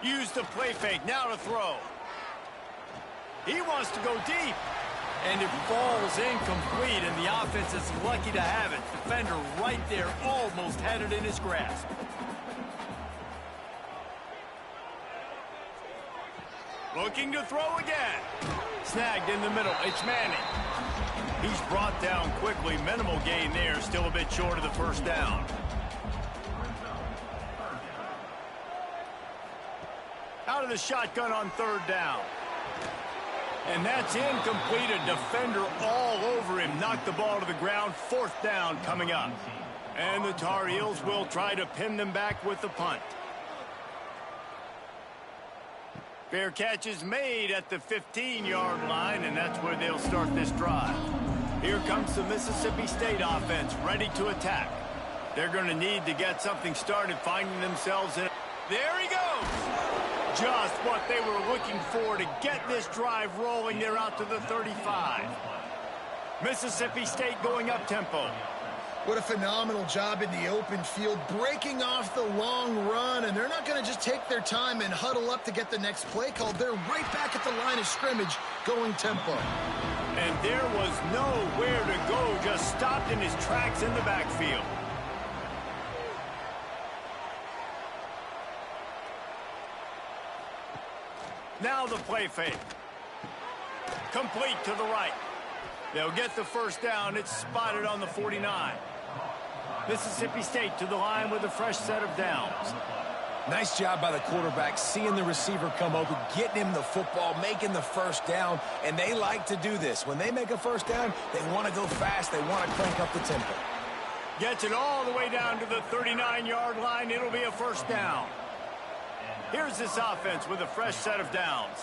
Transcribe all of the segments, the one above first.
Use the play fake, now to throw. He wants to go deep. And it falls incomplete, and the offense is lucky to have it. Defender right there almost had it in his grasp. Looking to throw again. Snagged in the middle. It's Manning. He's brought down quickly. Minimal gain there. Still a bit short of the first down. Out of the shotgun on third down. And that's incomplete. A defender all over him. Knocked the ball to the ground. Fourth down coming up. And the Tar Heels will try to pin them back with the punt. Fair catch is made at the 15-yard line, and that's where they'll start this drive. Here comes the Mississippi State offense, ready to attack. They're going to need to get something started, finding themselves in. There he goes! Just what they were looking for to get this drive rolling. They're out to the 35. Mississippi State going up-tempo. What a phenomenal job in the open field, breaking off the long run, and they're not going to just take their time and huddle up to get the next play called. They're right back at the line of scrimmage, going tempo. And there was nowhere to go, just stopped in his tracks in the backfield. Now the play fake. Complete to the right. They'll get the first down. It's spotted on the 49. Mississippi State to the line with a fresh set of downs. Nice job by the quarterback, seeing the receiver come open, getting him the football, making the first down, and they like to do this. When they make a first down, they want to go fast. They want to crank up the tempo. Gets it all the way down to the 39-yard line. It'll be a first down. Here's this offense with a fresh set of downs.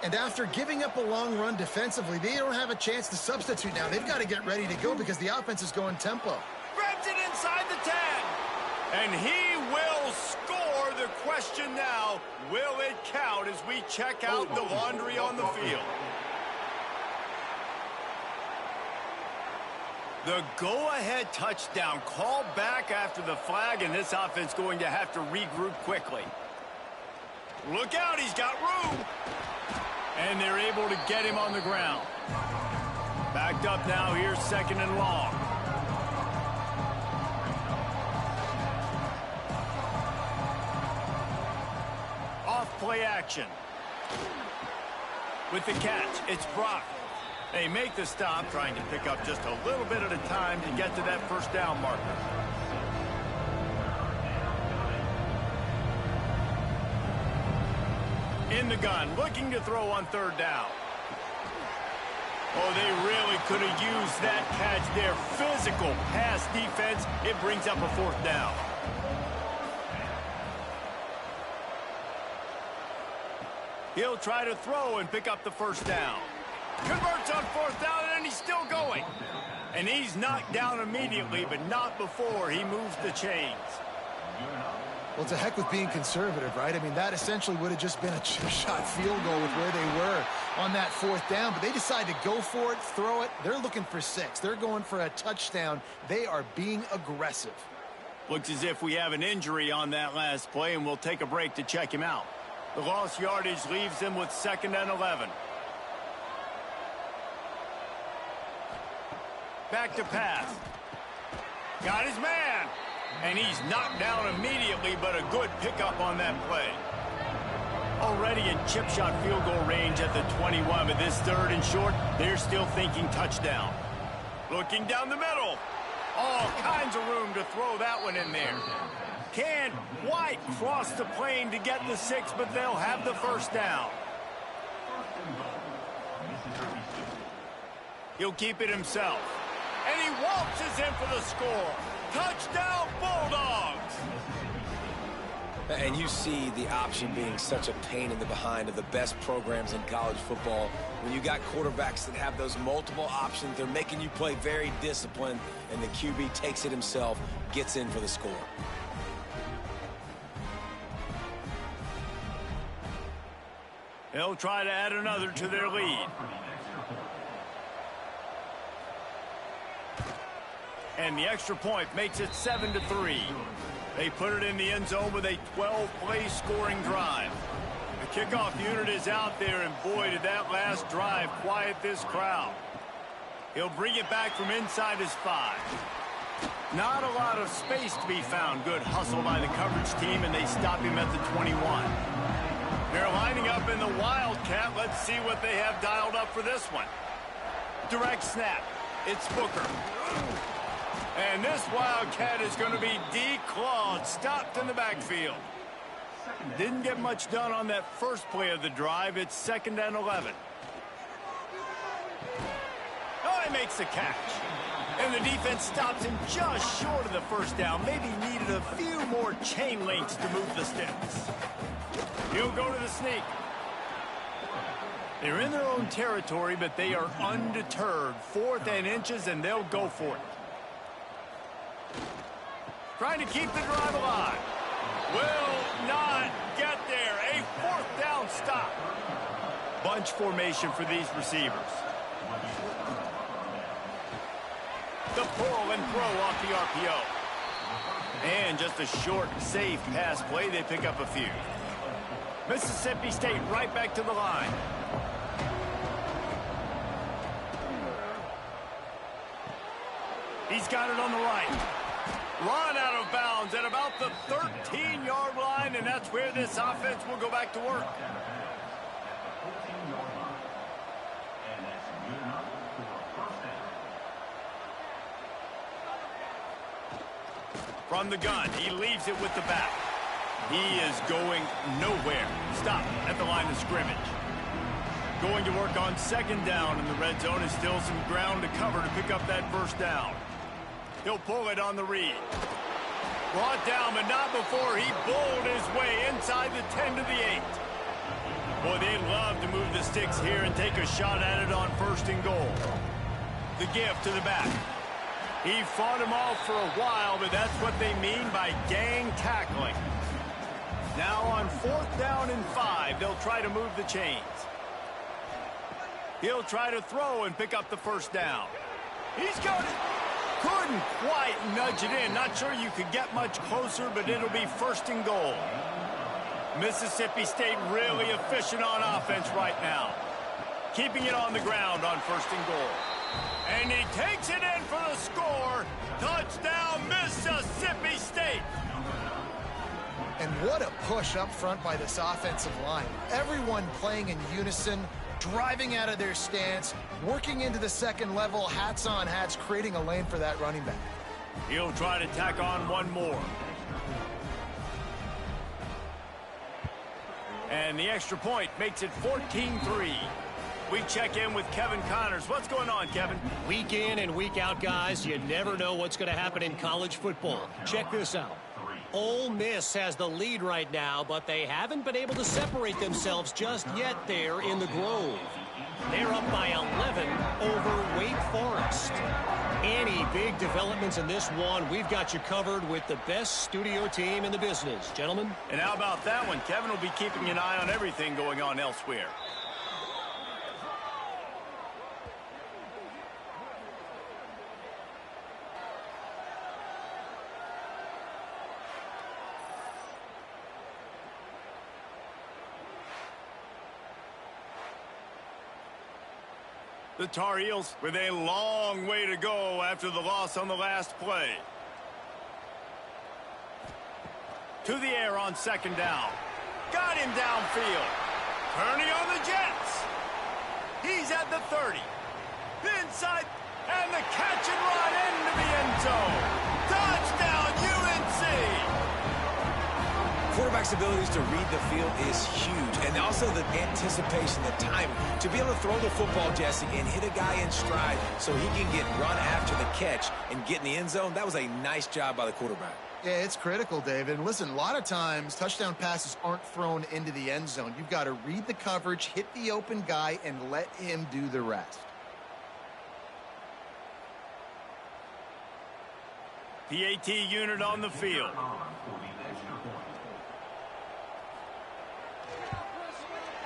And after giving up a long run defensively, they don't have a chance to substitute now. They've got to get ready to go because the offense is going tempo. Grabs it inside the 10. And he will score. The question now, will it count as we check out the laundry on the field? The go-ahead touchdown called back after the flag, and this offense going to have to regroup quickly. Look out, he's got room. And they're able to get him on the ground. Backed up now, here's second and long. Off play action. With the catch, it's Brock. They make the stop, trying to pick up just a little bit at a time to get to that first down marker. In the gun, looking to throw on third down. Oh, they really could have used that catch there. Physical pass defense. It brings up a fourth down. He'll try to throw and pick up the first down. Converts on fourth down, and he's still going. And he's knocked down immediately, but not before he moves the chains. Well, to heck with being conservative, right? I mean, that essentially would have just been a chip shot field goal with where they were on that fourth down. But they decided to go for it, throw it. They're looking for 6. They're going for a touchdown. They are being aggressive. Looks as if we have an injury on that last play, and we'll take a break to check him out. The lost yardage leaves them with 2nd and 11. Back to pass. Got his man. And he's knocked down immediately, but a good pickup on that play. Already in chip shot field goal range at the 21, but this 3rd and short, they're still thinking touchdown. Looking down the middle. All kinds of room to throw that one in there. Can't quite cross the plane to get the 6, but they'll have the first down. He'll keep it himself. And he waltzes in for the score. Touchdown, Bulldogs! And you see the option being such a pain in the behind of the best programs in college football. When you got quarterbacks that have those multiple options, they're making you play very disciplined, and the QB takes it himself, gets in for the score. They'll try to add another to their lead. And the extra point makes it 7-3. They put it in the end zone with a 12-play scoring drive. The kickoff unit is out there, and boy, did that last drive quiet this crowd. He'll bring it back from inside his 5. Not a lot of space to be found. Good hustle by the coverage team, and they stop him at the 21. They're lining up in the Wildcat. Let's see what they have dialed up for this one. Direct snap. It's Booker. And this Wildcat is going to be declawed, stopped in the backfield. Didn't get much done on that first play of the drive. It's 2nd and 11. Oh, he makes the catch. And the defense stops him just short of the first down. Maybe needed a few more chain links to move the sticks. He'll go to the sneak. They're in their own territory, but they are undeterred. 4th and inches, and they'll go for it. Trying to keep the drive alive. Will not get there. A 4th down stop. Bunch formation for these receivers. The pull and throw off the RPO. And just a short, safe pass play. They pick up a few. Mississippi State right back to the line. He's got it on the right. Run out of bounds at about the 13-yard line, and that's where this offense will go back to work. From the gun, he leaves it with the back. He is going nowhere. Stop at the line of scrimmage. Going to work on 2nd down in the red zone. Is still some ground to cover to pick up that first down. He'll pull it on the read. Brought down, but not before he bowled his way inside the 10 to the 8. Boy, they'd love to move the sticks here and take a shot at it on 1st and goal. The give to the back. He fought him off for a while, but that's what they mean by gang tackling. Now on 4th down and 5, they'll try to move the chains. He'll try to throw and pick up the first down. He's got it. Couldn't quite nudge it in. Not sure you could get much closer, but it'll be 1st and goal. Mississippi State really efficient on offense right now. Keeping it on the ground on 1st and goal. And he takes it in for the score. Touchdown, Mississippi State. And what a push up front by this offensive line. Everyone playing in unison, driving out of their stance, working into the 2nd level, hats on hats, creating a lane for that running back. He'll try to tack on one more. And the extra point makes it 14-3. We check in with Kevin Connors. What's going on, Kevin? Week in and week out, guys. You never know what's going to happen in college football. Check this out. Ole Miss has the lead right now, but they haven't been able to separate themselves just yet there in the Grove. They're up by 11 over Wake Forest. Any big developments in this one, we've got you covered with the best studio team in the business. Gentlemen? And how about that one? Kevin will be keeping an eye on everything going on elsewhere. The Tar Heels with a long way to go after the loss on the last play. To the air on 2nd down. Got him downfield. Turning on the Jets. He's at the 30. Inside, and the catch and run into the end zone. Touchdown, UNC! Quarterback's abilities to read the field is huge, and also the anticipation, the timing. To be able to throw the football, Jesse, and hit a guy in stride so he can get run after the catch and get in the end zone, that was a nice job by the quarterback. Yeah, it's critical, David. And listen, a lot of times touchdown passes aren't thrown into the end zone. You've got to read the coverage, hit the open guy, and let him do the rest. PAT unit on the field.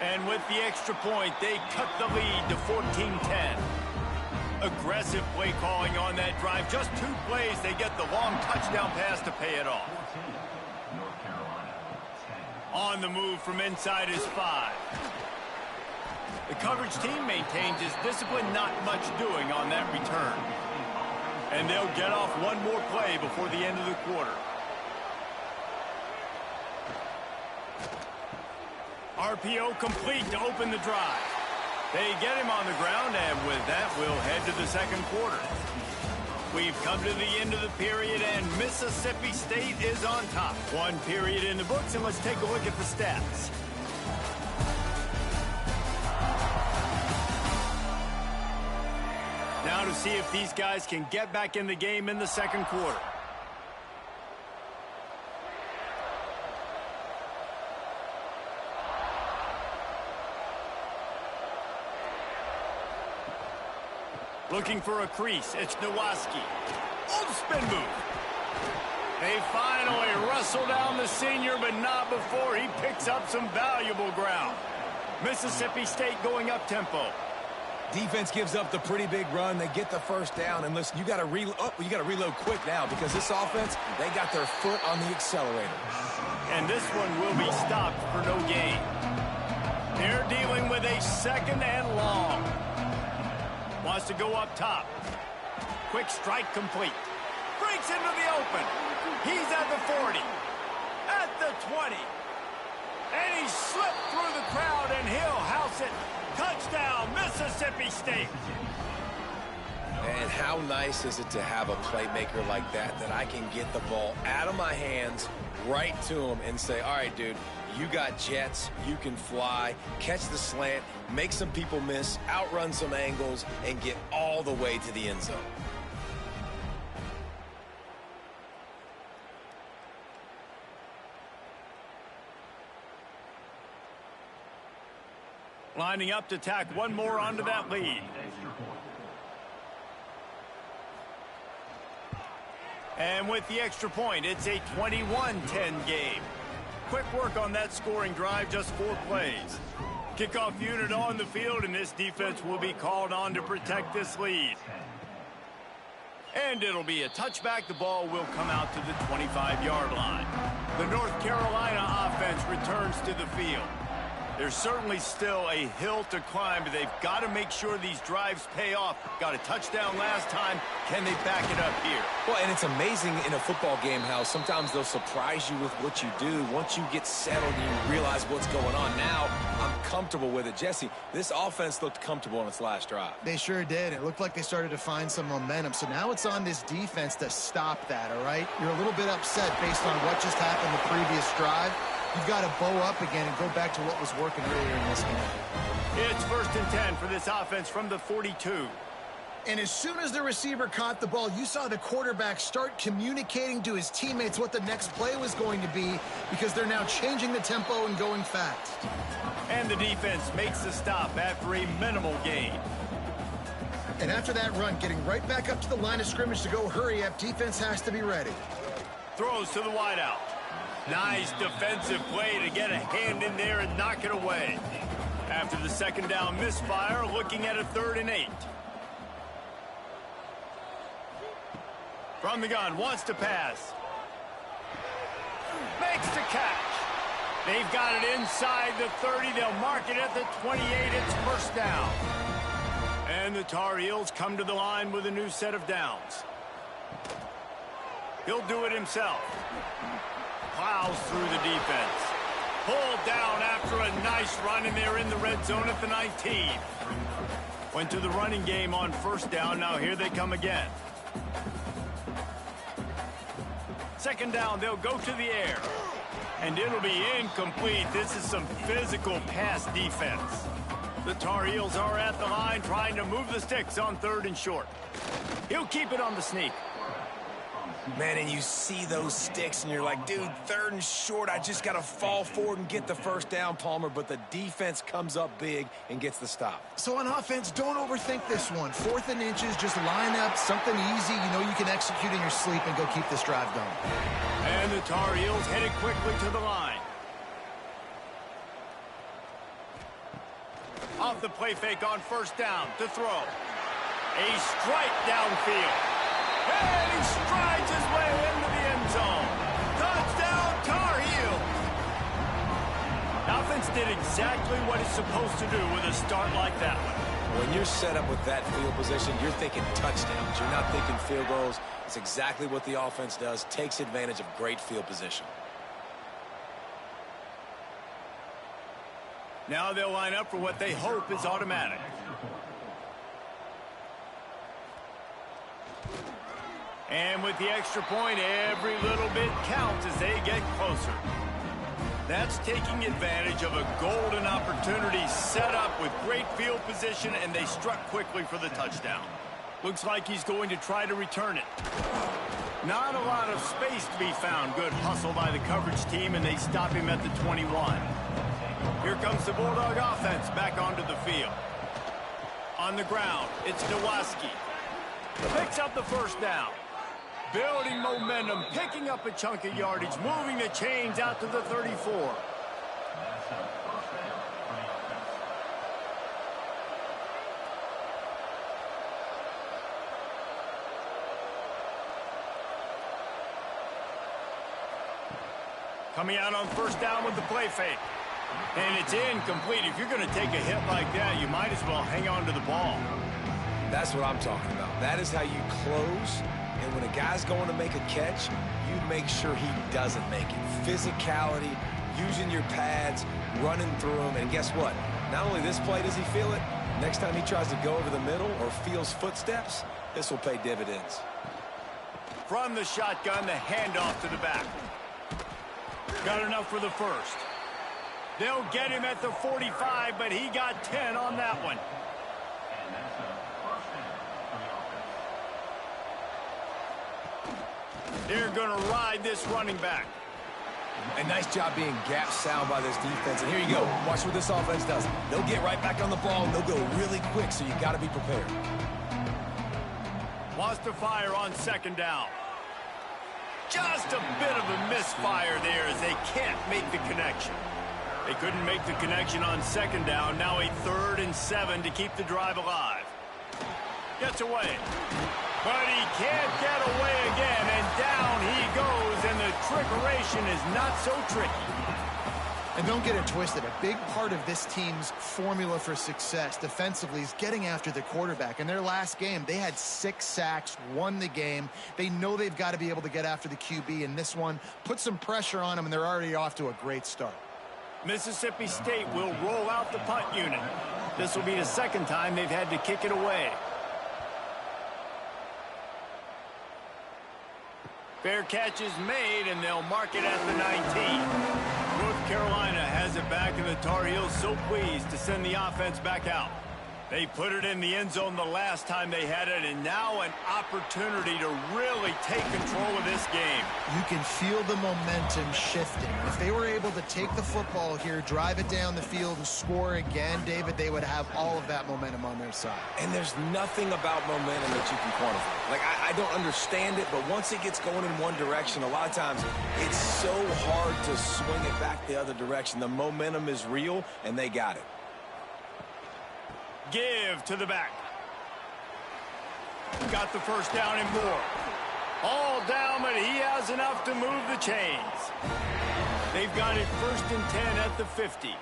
And with the extra point, they cut the lead to 14-10. Aggressive play calling on that drive. Just 2 plays, they get the long touchdown pass to pay it off. On the move from inside is 5. The coverage team maintains its discipline, not much doing on that return. And they'll get off one more play before the end of the quarter. RPO complete to open the drive. They get him on the ground, and with that, we'll head to the second quarter. We've come to the end of the period, and Mississippi State is on top. 1 period in the books, and let's take a look at the stats. Now to see if these guys can get back in the game in the second quarter. Looking for a crease, it's Nowaski. Oh, spin move. They finally wrestle down the senior, but not before he picks up some valuable ground. Mississippi State going up tempo. Defense gives up the pretty big run. They get the first down. And listen, you got to reload quick now because this offense, they got their foot on the accelerator. And this one will be stopped for no gain. They're dealing with a 2nd and long. Wants to go up top. Quick strike complete. Breaks into the open. He's at the 40. At the 20. And he slipped through the crowd, and he'll house it. Touchdown, Mississippi State. And how nice is it to have a playmaker like that I can get the ball out of my hands right to him and say, all right, dude, you got jets, you can fly, catch the slant, make some people miss, outrun some angles, and get all the way to the end zone. Lining up to tack one more onto that lead. And with the extra point, it's a 21-10 game. Quick work on that scoring drive, just 4 plays. Kickoff unit on the field, and this defense will be called on to protect this lead. And it'll be a touchback. The ball will come out to the 25-yard line. The North Carolina offense returns to the field. There's certainly still a hill to climb, but they've got to make sure these drives pay off. Got a touchdown last time. Can they back it up here? Well, and it's amazing in a football game how sometimes they'll surprise you with what you do. Once you get settled and you realize what's going on, now I'm comfortable with it. Jesse, this offense looked comfortable on its last drive. They sure did. It looked like they started to find some momentum. So now it's on this defense to stop that, all right? You're a little bit upset based on what just happened the previous drive. You've got to bow up again and go back to what was working earlier in this game. It's 1st and 10 for this offense from the 42. And as soon as the receiver caught the ball, you saw the quarterback start communicating to his teammates what the next play was going to be because they're now changing the tempo and going fast. And the defense makes the stop after a minimal gain. And after that run, getting right back up to the line of scrimmage to go hurry up, defense has to be ready. Throws to the wideout. Nice defensive play to get a hand in there and knock it away. After the 2nd down misfire, looking at a 3rd and 8. From the gun, wants to pass. Makes the catch. They've got it inside the 30. They'll mark it at the 28. It's 1st down. And the Tar Heels come to the line with a new set of downs. He'll do it himself. Plows through the defense. Pulled down after a nice run, and they're in the red zone at the 19. Went to the running game on 1st down. Now here they come again. 2nd down, they'll go to the air. And it'll be incomplete. This is some physical pass defense. The Tar Heels are at the line trying to move the sticks on 3rd and short. He'll keep it on the sneak. Man, and you see those sticks, and you're like, dude, 3rd and short, I just got to fall forward and get the 1st down, Palmer, but the defense comes up big and gets the stop. So on offense, don't overthink this one. 4th and inches, just line up, something easy you know you can execute in your sleep and go keep this drive going. And the Tar Heels headed quickly to the line. Off the play fake on 1st down to throw. A strike downfield. And he strides his way into the end zone. Touchdown, Tar Heels. Offense did exactly what it's supposed to do with a start like that one. When you're set up with that field position, you're thinking touchdowns. You're not thinking field goals. It's exactly what the offense does. Takes advantage of great field position. Now they'll line up for what they hope is automatic. And with the extra point, every little bit counts as they get closer. That's taking advantage of a golden opportunity set up with great field position, and they struck quickly for the touchdown. Looks like he's going to try to return it. Not a lot of space to be found. Good hustle by the coverage team, and they stop him at the 21. Here comes the Bulldog offense back onto the field. On the ground, it's Nowaski. Picks up the first down. Building momentum, picking up a chunk of yardage, moving the chains out to the 34. Coming out on first down with the play fake. And it's incomplete. If you're going to take a hit like that, you might as well hang on to the ball. That's what I'm talking about. That is how you close. And when a guy's going to make a catch, you make sure he doesn't make it. Physicality, using your pads, running through them. And guess what? Not only this play does he feel it, next time he tries to go over the middle or feels footsteps, this will pay dividends. From the shotgun, the handoff to the back. Got enough for the first. They'll get him at the 45, but he got 10 on that one. They're going to ride this running back. A nice job being gap sound by this defense. And here you go. Watch what this offense does. They'll get right back on the ball. They'll go really quick, so you got to be prepared. Wants to fire on second down. Just a bit of a misfire there as they can't make the connection. They couldn't make the connection on second down. Now a 3rd and 7 to keep the drive alive. Gets away. But he can't get away again, and down he goes, and the trickeration is not so tricky. And don't get it twisted. A big part of this team's formula for success defensively is getting after the quarterback. In their last game, they had 6 sacks, won the game. They know they've got to be able to get after the QB, and this one put some pressure on them, and they're already off to a great start. Mississippi State will roll out the punt unit. This will be the second time they've had to kick it away. Fair catch is made, and they'll mark it at the 19. North Carolina has it back, and the Tar Heels so pleased to send the offense back out. They put it in the end zone the last time they had it, and now an opportunity to really take control of this game. You can feel the momentum shifting. If they were able to take the football here, drive it down the field, and score again, David, they would have all of that momentum on their side. And there's nothing about momentum that you can quantify. Like, I don't understand it, but once it gets going in one direction, a lot of times it's so hard to swing it back the other direction. The momentum is real, and they got it. Give to the back. Got the first down and more. All down, but he has enough to move the chains. They've got it 1st and 10 at the 50.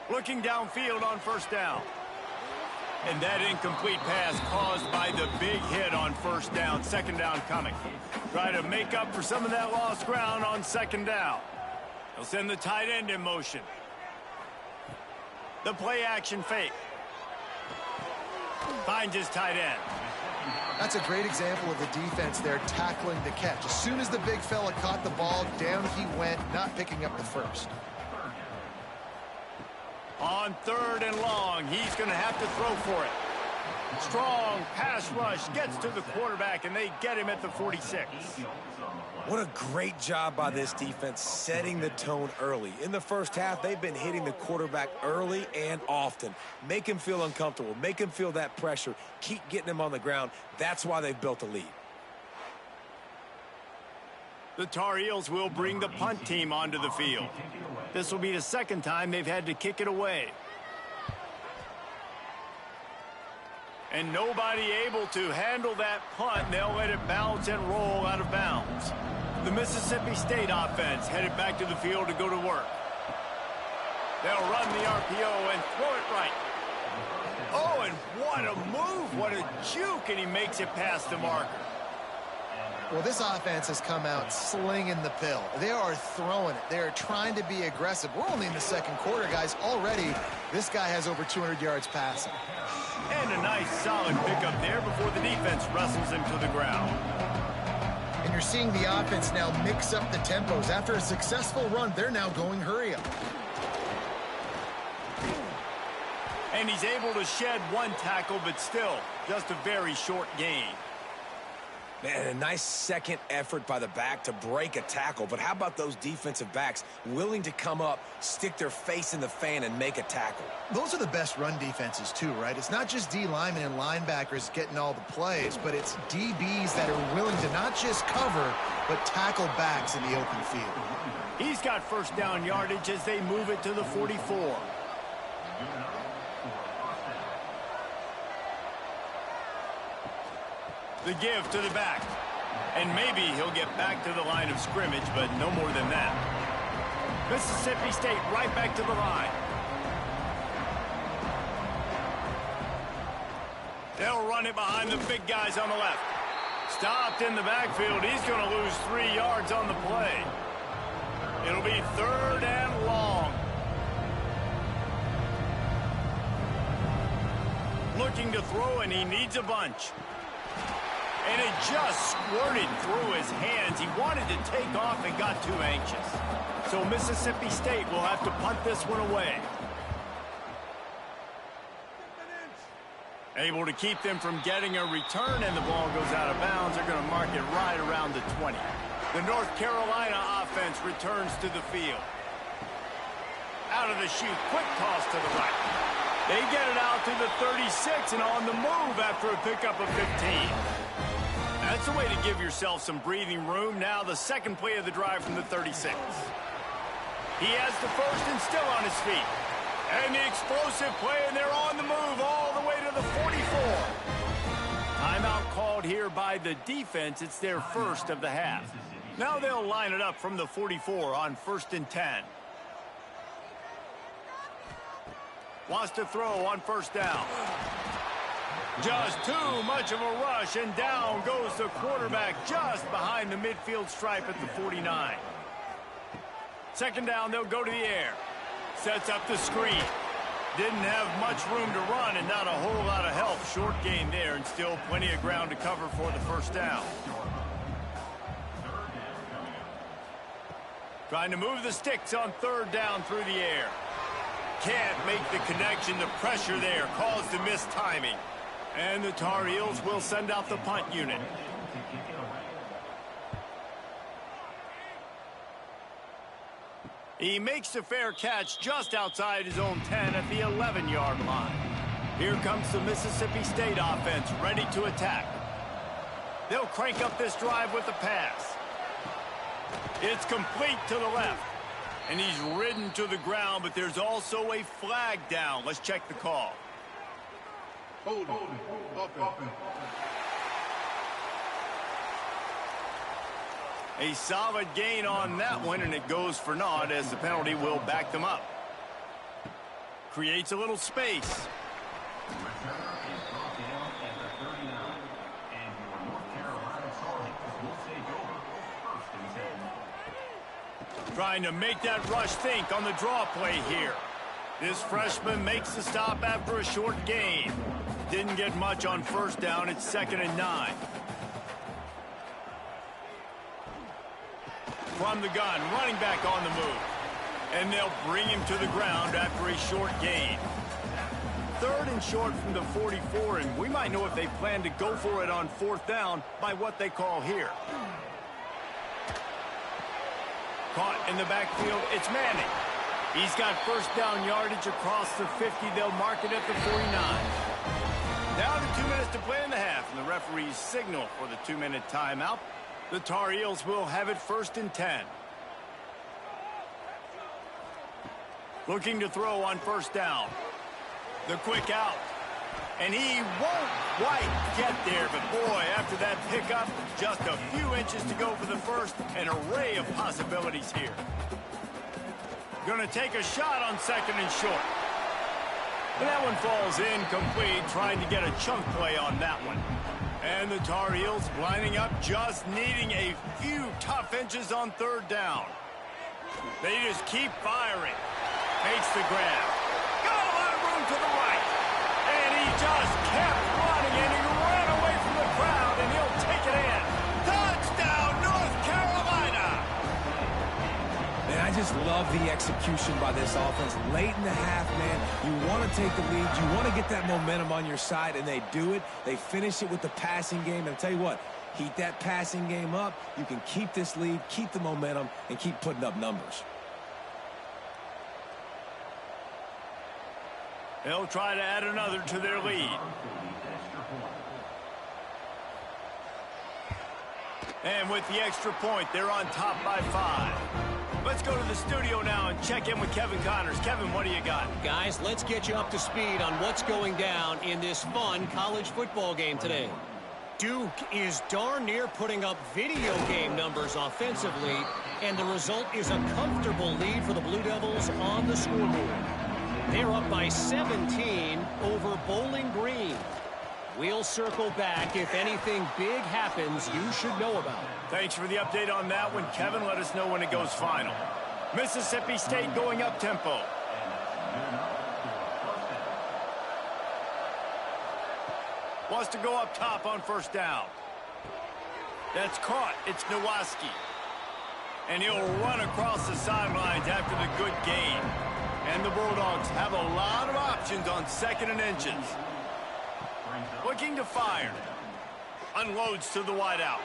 Looking downfield on first down. And that incomplete pass caused by the big hit on first down. Second down coming. Try to make up for some of that lost ground on second down. They'll send the tight end in motion. The play action fake. Finds his tight end. That's a great example of the defense there tackling the catch. As soon as the big fella caught the ball, down he went, not picking up the first. On 3rd and long, he's going to have to throw for it. Strong pass rush gets to the quarterback, and they get him at the 46. What a great job by this defense setting the tone early. In the first half, they've been hitting the quarterback early and often. Make him feel uncomfortable. Make him feel that pressure. Keep getting him on the ground. That's why they've built a lead. The Tar Heels will bring the punt team onto the field. This will be the second time they've had to kick it away. And nobody able to handle that punt. They'll let it bounce and roll out of bounds. The Mississippi State offense headed back to the field to go to work. They'll run the RPO and throw it right. Oh, and what a move. What a juke, and he makes it past the marker. Well, this offense has come out slinging the pill. They are throwing it. They are trying to be aggressive. We're only in the second quarter, guys. Already, this guy has over 200 yards passing. And a nice solid pickup there before the defense wrestles him to the ground. And you're seeing the offense now mix up the tempos. After a successful run, they're now going hurry up. And he's able to shed one tackle, but still just a very short gain. Man, a nice second effort by the back to break a tackle. But how about those defensive backs willing to come up, stick their face in the fan, and make a tackle? Those are the best run defenses, too, right? It's not just D linemen and linebackers getting all the plays, but it's DBs that are willing to not just cover, but tackle backs in the open field. He's got first down yardage as they move it to the 44. The give to the back. And maybe he'll get back to the line of scrimmage, but no more than that. Mississippi State right back to the line. They'll run it behind the big guys on the left. Stopped in the backfield. He's going to lose 3 yards on the play. It'll be 3rd and long. Looking to throw, and he needs a bunch. And it just squirted through his hands. He wanted to take off and got too anxious. So Mississippi State will have to punt this one away. Able to keep them from getting a return, and the ball goes out of bounds. They're going to mark it right around the 20. The North Carolina offense returns to the field. Out of the chute, quick toss to the right. They get it out to the 36 and on the move after a pickup of 15. That's the way to give yourself some breathing room. Now the second play of the drive from the 36. He has the first and still on his feet. And the explosive play, and they're on the move all the way to the 44. Timeout called here by the defense. It's their first of the half. Now they'll line it up from the 44 on 1st and 10. Wants to throw on 1st down. Just too much of a rush, and down goes the quarterback just behind the midfield stripe at the 49. 2nd down, they'll go to the air. Sets up the screen. Didn't have much room to run and not a whole lot of help. Short gain there and still plenty of ground to cover for the 1st down. Trying to move the sticks on 3rd down through the air. Can't make the connection. The pressure there caused the missed timing. And the Tar Heels will send out the punt unit. He makes the fair catch just outside his own 10 at the 11-yard line. Here comes the Mississippi State offense ready to attack. They'll crank up this drive with the pass. It's complete to the left. And he's ridden to the ground, but there's also a flag down. Let's check the call. Hold up. A solid gain on that one, and it goes for naught as the penalty will back them up. Creates a little space. Trying to make that rush think on the draw play here. This freshman makes the stop after a short gain. Didn't get much on 1st down. It's 2nd and 9. From the gun, running back on the move. And they'll bring him to the ground after a short gain. 3rd and short from the 44, and we might know if they plan to go for it on 4th down by what they call here. Caught in the backfield, it's Manning. He's got 1st down yardage across the 50. They'll mark it at the 49. Down to 2 minutes to play in the half, and the referees signal for the 2-minute timeout. The Tar Heels will have it 1st and 10. Looking to throw on 1st down. The quick out. And he won't quite get there, but boy, after that pickup, just a few inches to go for the first. An array of possibilities here. Going to take a shot on second and short. And that one falls incomplete, trying to get a chunk play on that one. And the Tar Heels lining up, just needing a few tough inches on third down. They just keep firing. Makes the grab. Got a lot of room to the right. And he just kept running, and he ran away from the crowd, and he'll take it in. Touchdown, North Carolina! Man, I just love the execution by this offense. Late in the half, man, you want to take the lead. You want to get that momentum on your side, and they do it. They finish it with the passing game. And I'll tell you what, heat that passing game up. You can keep this lead, keep the momentum, and keep putting up numbers. They'll try to add another to their lead. And with the extra point, they're on top by 5. Let's go to the studio now and check in with Kevin Connors. Kevin, what do you got? Guys, let's get you up to speed on what's going down in this fun college football game today. Duke is darn near putting up video game numbers offensively, and the result is a comfortable lead for the Blue Devils on the scoreboard. They're up by 17 over Bowling Green. We'll circle back if anything big happens you should know about. Thanks for the update on that one, Kevin. Let us know when it goes final. Mississippi State going up tempo. Wants to go up top on first down. That's caught. It's Nowaski. And he'll run across the sidelines after the good gain. And the Bulldogs have a lot of options on second and inches. Looking to fire. Unloads to the wideout.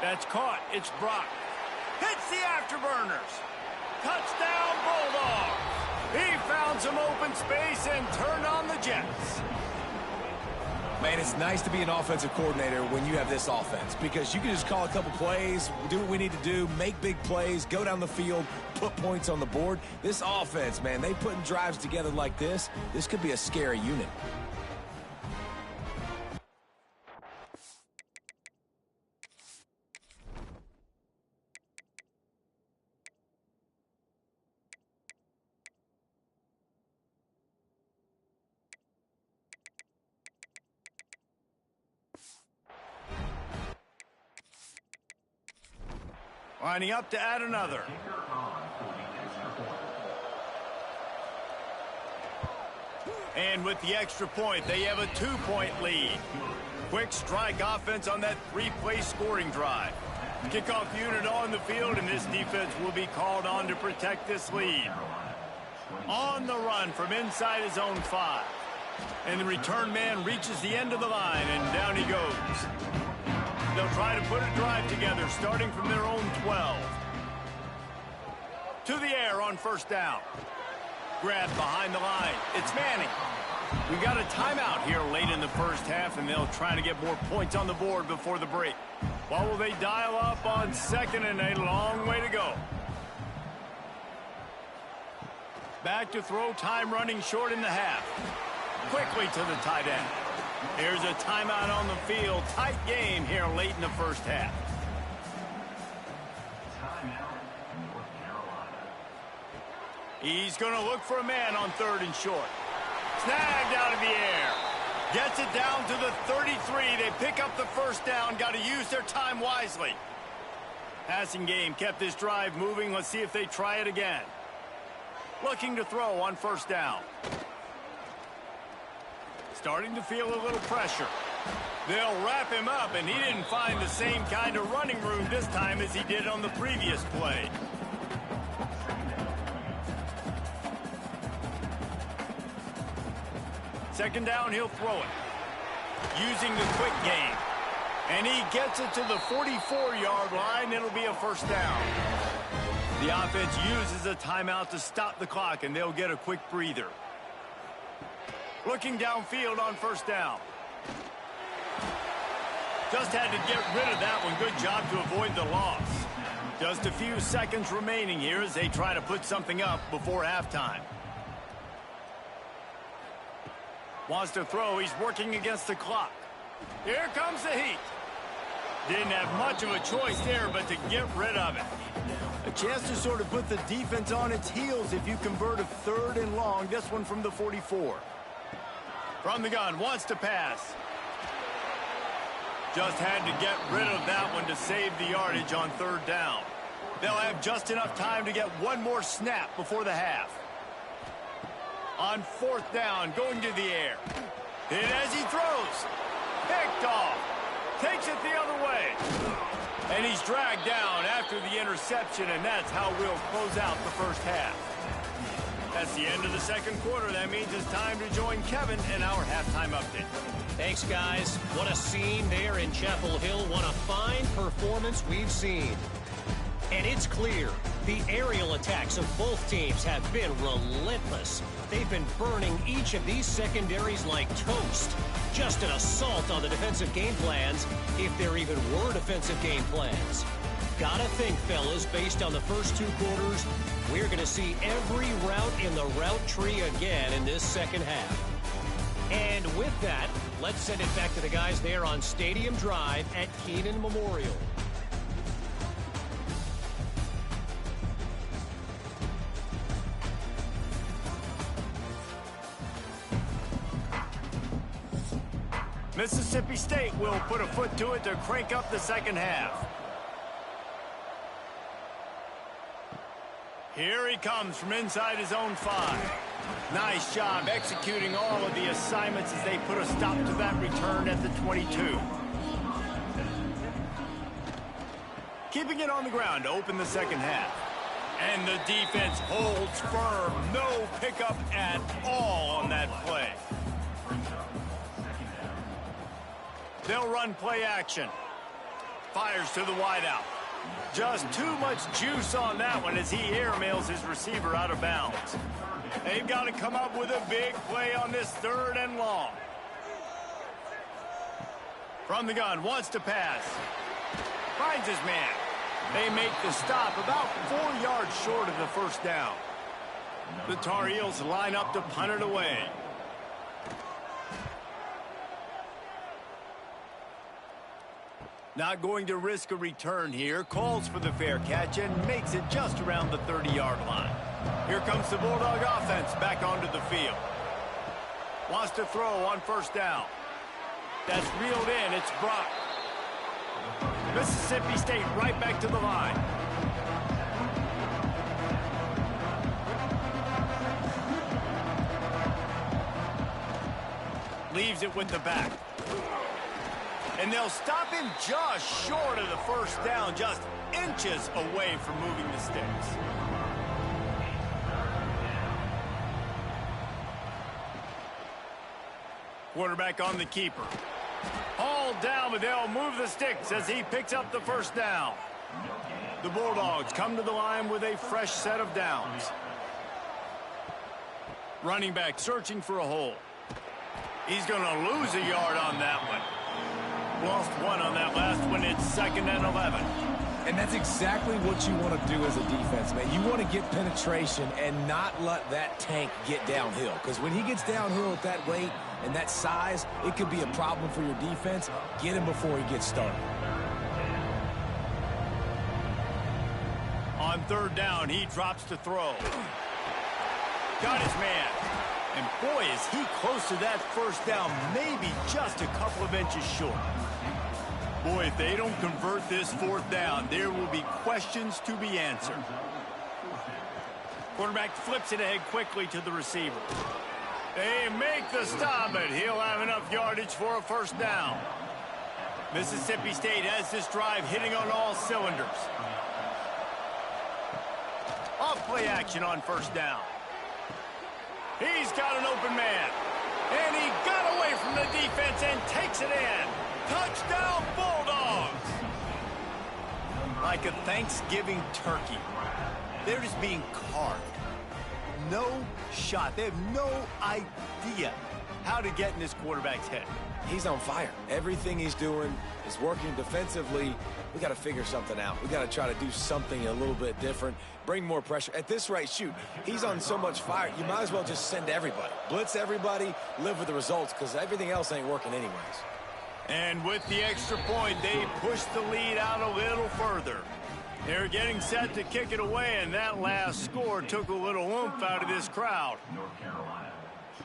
That's caught. It's Brock. Hits the afterburners. Touchdown, Bulldogs. He found some open space and turned on the Jets. Man, it's nice to be an offensive coordinator when you have this offense, because you can just call a couple plays, do what we need to do, make big plays, go down the field, put points on the board. This offense, man, they putting drives together like this. This could be a scary unit. Lining up to add another. And with the extra point, they have a 2-point lead. Quick strike offense on that 3-play scoring drive. Kickoff unit on the field, and this defense will be called on to protect this lead. On the run from inside his own 5. And the return man reaches the end of the line, and down he goes. They'll try to put a drive together, starting from their own 12. To the air on first down. Grabbed behind the line. It's Manning. We got a timeout here late in the first half, and they'll try to get more points on the board before the break. What will they dial up on second and a long way to go? Back to throw, time running short in the half. Quickly to the tight end. Here's a timeout on the field. Tight game here late in the first half. He's going to look for a man on third and short. Snagged out of the air. Gets it down to the 33. They pick up the first down. Got to use their time wisely. Passing game kept this drive moving. Let's see if they try it again. Looking to throw on first down. Starting to feel a little pressure. They'll wrap him up, and he didn't find the same kind of running room this time as he did on the previous play. Second down, he'll throw it. Using the quick game. And he gets it to the 44-yard line. It'll be a first down. The offense uses a timeout to stop the clock, and they'll get a quick breather. Looking downfield on first down. Just had to get rid of that one. Good job to avoid the loss. Just a few seconds remaining here as they try to put something up before halftime. Wants to throw. He's working against the clock. Here comes the heat. Didn't have much of a choice there but to get rid of it. A chance to sort of put the defense on its heels if you convert a 3rd and long. This one from the 44. From the gun, wants to pass. Just had to get rid of that one to save the yardage on 3rd down. They'll have just enough time to get one more snap before the half. On 4th down, going to the air. Hit as he throws. Picked off. Takes it the other way. And he's dragged down after the interception, and that's how we'll close out the first half. That's the end of the second quarter. That means it's time to join Kevin in our halftime update. Thanks, guys. What a scene there in Chapel Hill. What a fine performance we've seen. And it's clear, the aerial attacks of both teams have been relentless. They've been burning each of these secondaries like toast. Just an assault on the defensive game plans, if there even were defensive game plans. Gotta think, fellas, based on the first 2 quarters, we're going to see every route in the route tree again in this second half. And with that, let's send it back to the guys there on Stadium Drive at Keenan Memorial. Mississippi State will put a foot to it to crank up the second half. Here he comes from inside his own 5. Nice job executing all of the assignments as they put a stop to that return at the 22. Keeping it on the ground to open the second half. And the defense holds firm. No pickup at all on that play. They'll run play action. Fires to the wideout. Just too much juice on that one as he airmails his receiver out of bounds. They've got to come up with a big play on this 3rd and long. From the gun, wants to pass. Finds his man. They make the stop about 4 yards short of the first down. The Tar Heels line up to punt it away. Not going to risk a return here. Calls for the fair catch and makes it just around the 30-yard line. Here comes the Bulldog offense back onto the field. Wants to throw on 1st down. That's reeled in. It's Brock. Mississippi State right back to the line. Leaves it with the back. And they'll stop him just short of the first down, just inches away from moving the sticks. Quarterback on the keeper. Hauled down, but they'll move the sticks as he picks up the first down. The Bulldogs come to the line with a fresh set of downs. Running back searching for a hole. He's going to lose a yard on that one. Lost 1 on that last one. It's 2nd and 11. And that's exactly what you want to do as a defense, man. You want to get penetration and not let that tank get downhill. Because when he gets downhill at that weight and that size, it could be a problem for your defense. Get him before he gets started. On 3rd down, he drops to throw. Got his man. And boy, is he close to that first down, maybe just a couple of inches short. Boy, if they don't convert this 4th down, there will be questions to be answered. Quarterback flips it ahead quickly to the receiver. They make the stop, but he'll have enough yardage for a first down. Mississippi State has this drive hitting on all cylinders. Off play action on 1st down. He's got an open man. And he got away from the defense and takes it in. Touchdown, Bulldogs! Like a Thanksgiving turkey. They're just being carved. No shot. They have no idea how to get in this quarterback's head. He's on fire. Everything he's doing is working defensively. We got to figure something out. We got to try to do something a little bit different, bring more pressure. At this rate, shoot, he's on so much fire, you might as well just send everybody. Blitz everybody, live with the results, because everything else ain't working anyways. And with the extra point, they push the lead out a little further. They're getting set to kick it away, and that last score took a little oomph out of this crowd. North Carolina,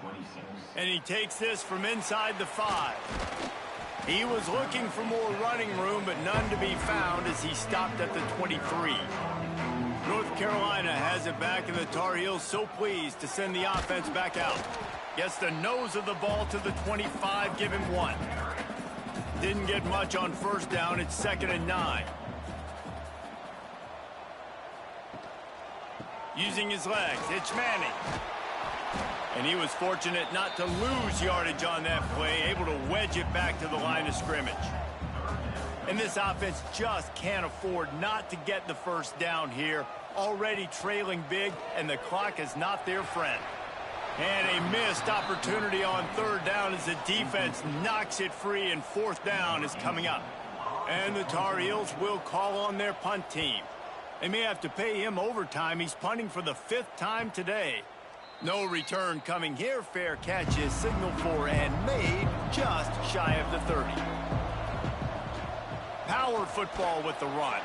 26. And he takes this from inside the 5. He was looking for more running room, but none to be found as he stopped at the 23. North Carolina has it back, and the Tar Heels so pleased to send the offense back out. Gets the nose of the ball to the 25, give him 1. Didn't get much on first down. It's 2nd and 9. Using his legs, it's Manning. And he was fortunate not to lose yardage on that play, able to wedge it back to the line of scrimmage. And this offense just can't afford not to get the first down here. Already trailing big, and the clock is not their friend. And a missed opportunity on 3rd down as the defense knocks it free, and 4th down is coming up. And the Tar Heels will call on their punt team. They may have to pay him overtime. He's punting for the 5th time today. No return coming here. Fair catch is signaled for and made just shy of the 30. Power football with the run.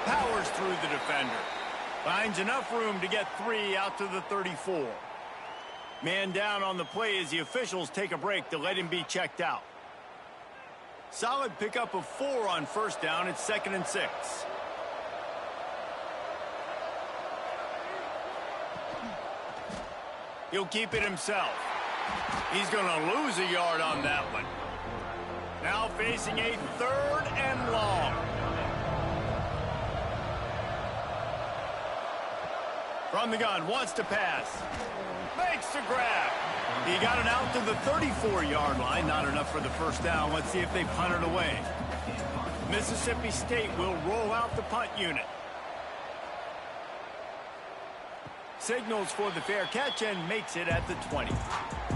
Powers through the defender. Finds enough room to get 3 out to the 34. Man down on the play as the officials take a break to let him be checked out. Solid pickup of 4 on first down. It's 2nd and 6. He'll keep it himself. He's going to lose a yard on that one. Now facing a 3rd and long. From the gun, wants to pass. Makes the grab. He got it out to the 34-yard line. Not enough for the first down. Let's see if they punt it away. Mississippi State will roll out the punt unit. Signals for the fair catch and makes it at the 20.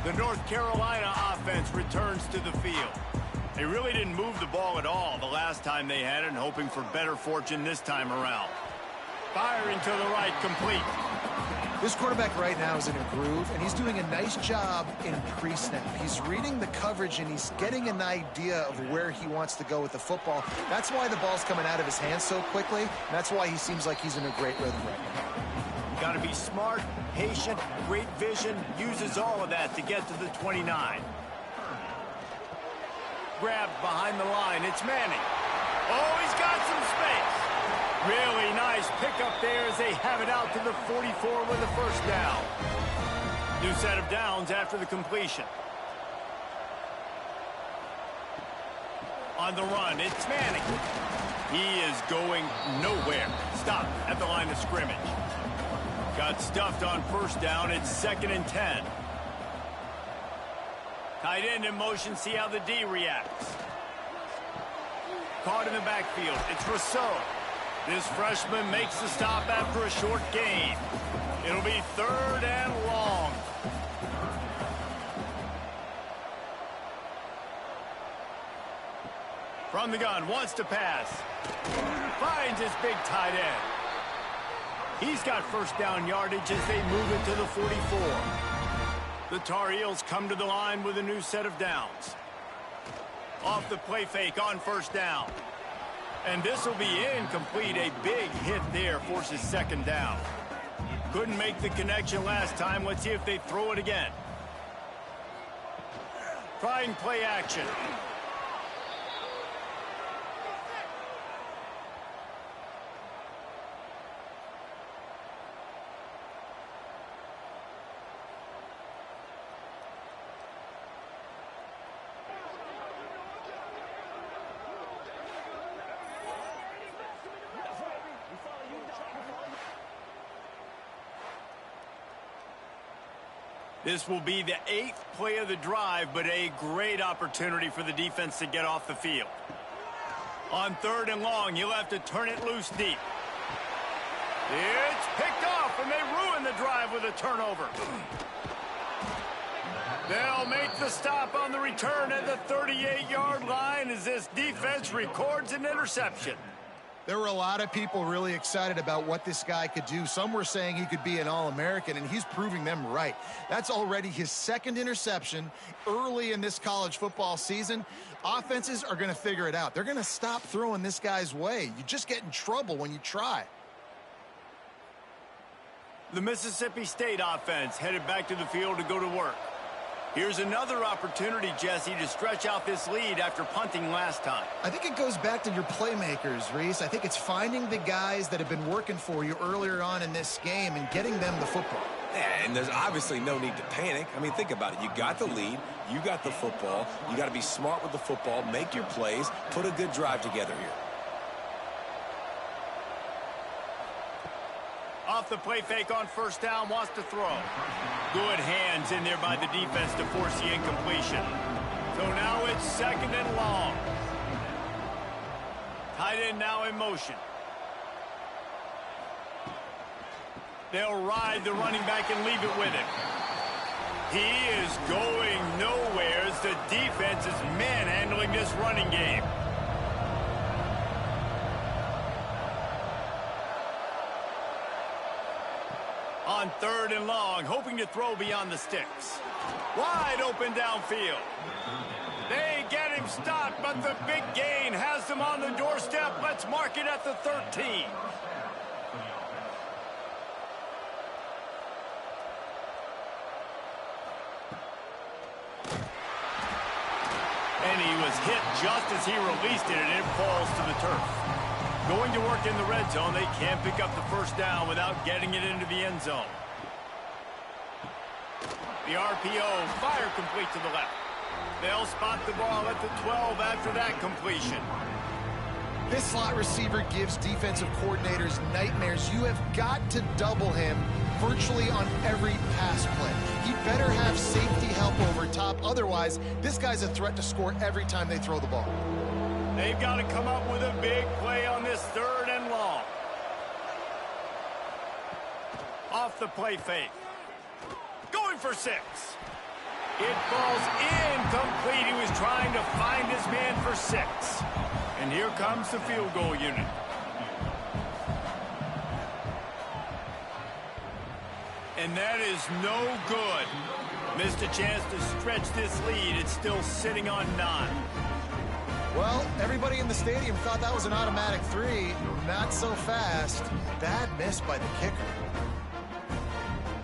The North Carolina offense returns to the field. They really didn't move the ball at all the last time they had it, and hoping for better fortune this time around. Firing to the right, complete. This quarterback right now is in a groove, and he's doing a nice job in pre-snap. He's reading the coverage, and he's getting an idea of where he wants to go with the football. That's why the ball's coming out of his hands so quickly, and that's why he seems like he's in a great rhythm right now. Got to be smart, patient, great vision, uses all of that to get to the 29. Grabbed behind the line, it's Manning. Oh, he's got some space. Really nice pickup there as they have it out to the 44 with a first down. New set of downs after the completion. On the run, it's Manning. He is going nowhere. Stopped at the line of scrimmage. Got stuffed on first down. It's 2nd and 10. Tight end in motion. See how the D reacts. Caught in the backfield. It's Rousseau. This freshman makes the stop after a short gain. It'll be 3rd and long. From the gun. Wants to pass. Finds his big tight end. He's got first down yardage as they move it to the 44. The Tar Heels come to the line with a new set of downs. Off the play fake on first down. And this will be incomplete. A big hit there forces 2nd down. Couldn't make the connection last time. Let's see if they throw it again. Trying play action. This will be the 8th play of the drive, but a great opportunity for the defense to get off the field. On 3rd and long, you'll have to turn it loose deep. It's picked off, and they ruin the drive with a turnover. They'll make the stop on the return at the 38-yard line as this defense records an interception. There were a lot of people really excited about what this guy could do. Some were saying he could be an All-American, and he's proving them right. That's already his second interception early in this college football season. Offenses are going to figure it out. They're going to stop throwing this guy's way. You just get in trouble when you try. The Mississippi State offense headed back to the field to go to work. Here's another opportunity, Jesse, to stretch out this lead after punting last time. I think it goes back to your playmakers, Reese. I think it's finding the guys that have been working for you earlier on in this game and getting them the football. Yeah, and there's obviously no need to panic. I mean, think about it. You got the lead. You got the football. You got to be smart with the football, make your plays, put a good drive together here. Off the play fake on first down, wants to throw. Good hands in there by the defense to force the incompletion. So now it's second and long. Tight end now in motion. They'll ride the running back and leave it with him. He is going nowhere as the defense is manhandling this running game. On third and long, hoping to throw beyond the sticks. Wide open downfield. They get him stopped, but the big gain has them on the doorstep. Let's mark it at the 13. And he was hit just as he released it, and it falls to the turf. Going to work in the red zone, they can't pick up the first down without getting it into the end zone. The RPO, fire complete to the left. They'll spot the ball at the 12 after that completion. This slot receiver gives defensive coordinators nightmares. You have got to double him virtually on every pass play. He better have safety help over top. Otherwise, this guy's a threat to score every time they throw the ball. They've got to come up with a big play on this third and long. Off the play fake. Going for 6. It falls incomplete. He was trying to find his man for 6. And here comes the field goal unit. And that is no good. Missed a chance to stretch this lead. It's still sitting on 9. Well, everybody in the stadium thought that was an automatic 3. Not so fast. Bad miss by the kicker.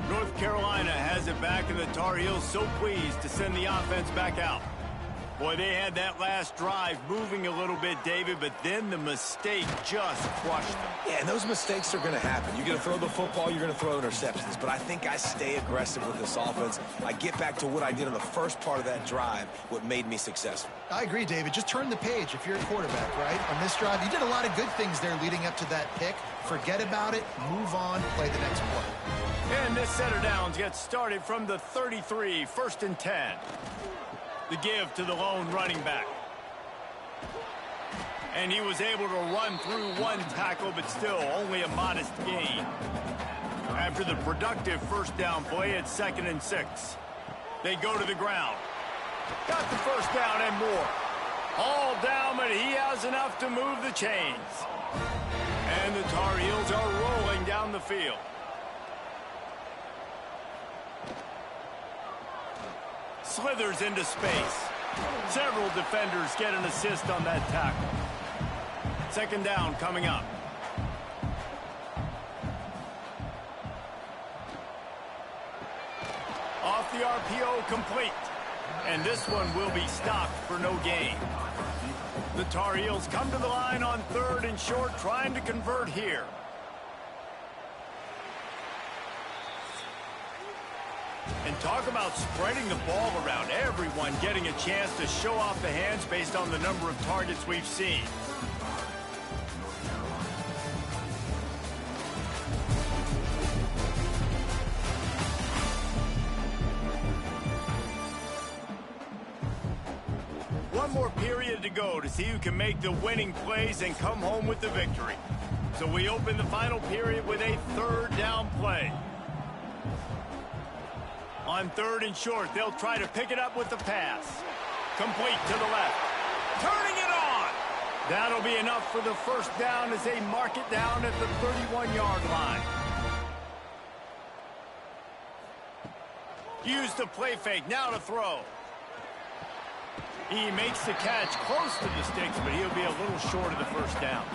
North Carolina has it back, and the Tar Heels so pleased to send the offense back out. Boy, they had that last drive moving a little bit, David, but then the mistake just crushed them. Yeah, and those mistakes are going to happen. You're going to throw the football, you're going to throw interceptions. But I think I stay aggressive with this offense. I get back to what I did on the first part of that drive, what made me successful. I agree, David. Just turn the page if you're a quarterback, right? On this drive, you did a lot of good things there leading up to that pick. Forget about it, move on, play the next play. And this set of downs gets started from the 33, first and 10. The give to the lone running back. And he was able to run through one tackle, but still only a modest gain. After the productive first down play, it's second and 6. They go to the ground. Got the first down and more. All down, but he has enough to move the chains. And the Tar Heels are rolling down the field. Slithers into space. Several defenders get an assist on that tackle. Second down coming up. Off the RPO, complete. And this one will be stopped for no gain. The Tar Heels come to the line on third and short, trying to convert here. And talk about spreading the ball around. Everyone getting a chance to show off the hands based on the number of targets we've seen. One more period to go to see who can make the winning plays and come home with the victory. So we open the final period with a third down play. On 3rd and short, they'll try to pick it up with the pass. Complete to the left. Turning it on. That'll be enough for the first down as they mark it down at the 31-yard line. Use the play fake. Now to throw. He makes the catch close to the sticks, but he'll be a little short of the first down.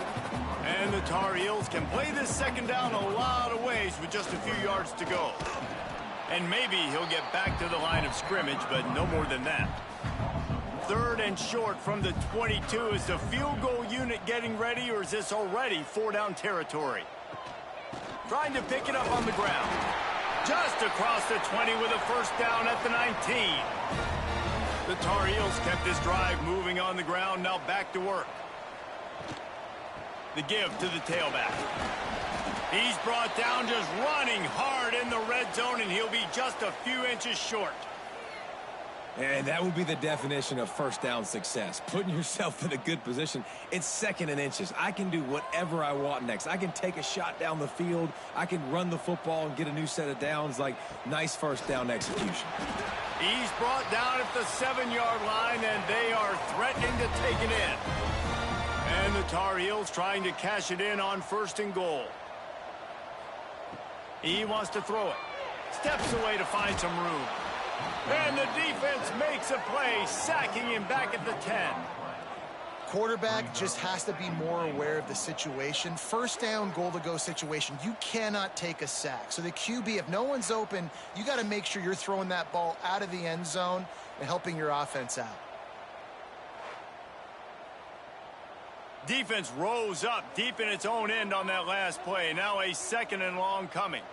And the Tar Heels can play this second down a lot of ways with just a few yards to go. And maybe he'll get back to the line of scrimmage, but no more than that. 3rd and short from the 22. Is the field goal unit getting ready, or is this already 4-down territory? Trying to pick it up on the ground. Just across the 20 with a first down at the 19. The Tar Heels kept this drive moving on the ground. Now back to work. The give to the tailback. He's brought down just running hard in the red zone, and he'll be just a few inches short. And that would be the definition of first down success. Putting yourself in a good position. It's 2nd and inches. I can do whatever I want next. I can take a shot down the field. I can run the football and get a new set of downs. Like, nice first down execution. He's brought down at the 7-yard line, and they are threatening to take it in. And the Tar Heels trying to cash it in on 1st and goal. He wants to throw it. Steps away to find some room. And the defense makes a play, sacking him back at the 10. Quarterback just has to be more aware of the situation. First down, goal-to-go situation. You cannot take a sack. So the QB, if no one's open, you got to make sure you're throwing that ball out of the end zone and helping your offense out. Defense rose up deep in its own end on that last play. Now a 2nd and long coming.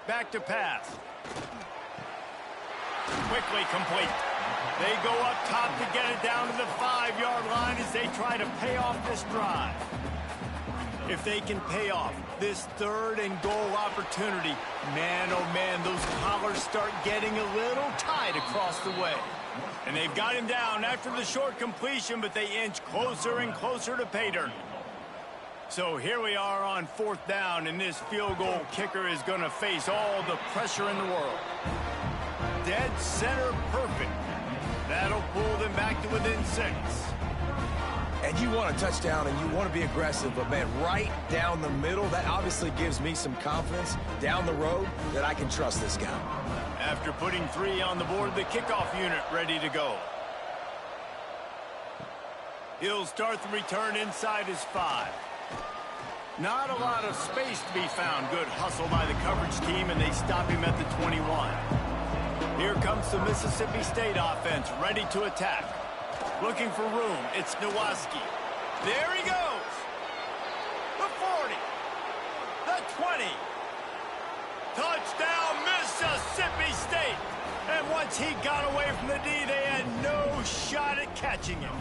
Back to pass. Quickly complete. They go up top to get it down to the 5-yard line as they try to pay off this drive. If they can pay off this 3rd and goal opportunity, man, oh man, those collars start getting a little tight across the way. And they've got him down after the short completion, but they inch closer and closer to pay dirt. So here we are on 4th down, and this field goal kicker is going to face all the pressure in the world. Dead center perfect. That'll pull them back to within 6. And you want a touchdown, and you want to be aggressive, but, man, right down the middle, that obviously gives me some confidence down the road that I can trust this guy. After putting 3 on the board, the kickoff unit ready to go. He'll start the return inside his 5. Not a lot of space to be found. Good hustle by the coverage team, and they stop him at the 21. Here comes the Mississippi State offense, ready to attack. Looking for room, it's Nowaski. There he goes. The 40. The 20. Touchdown, Mississippi State. And once he got away from the D, they had no shot at catching him.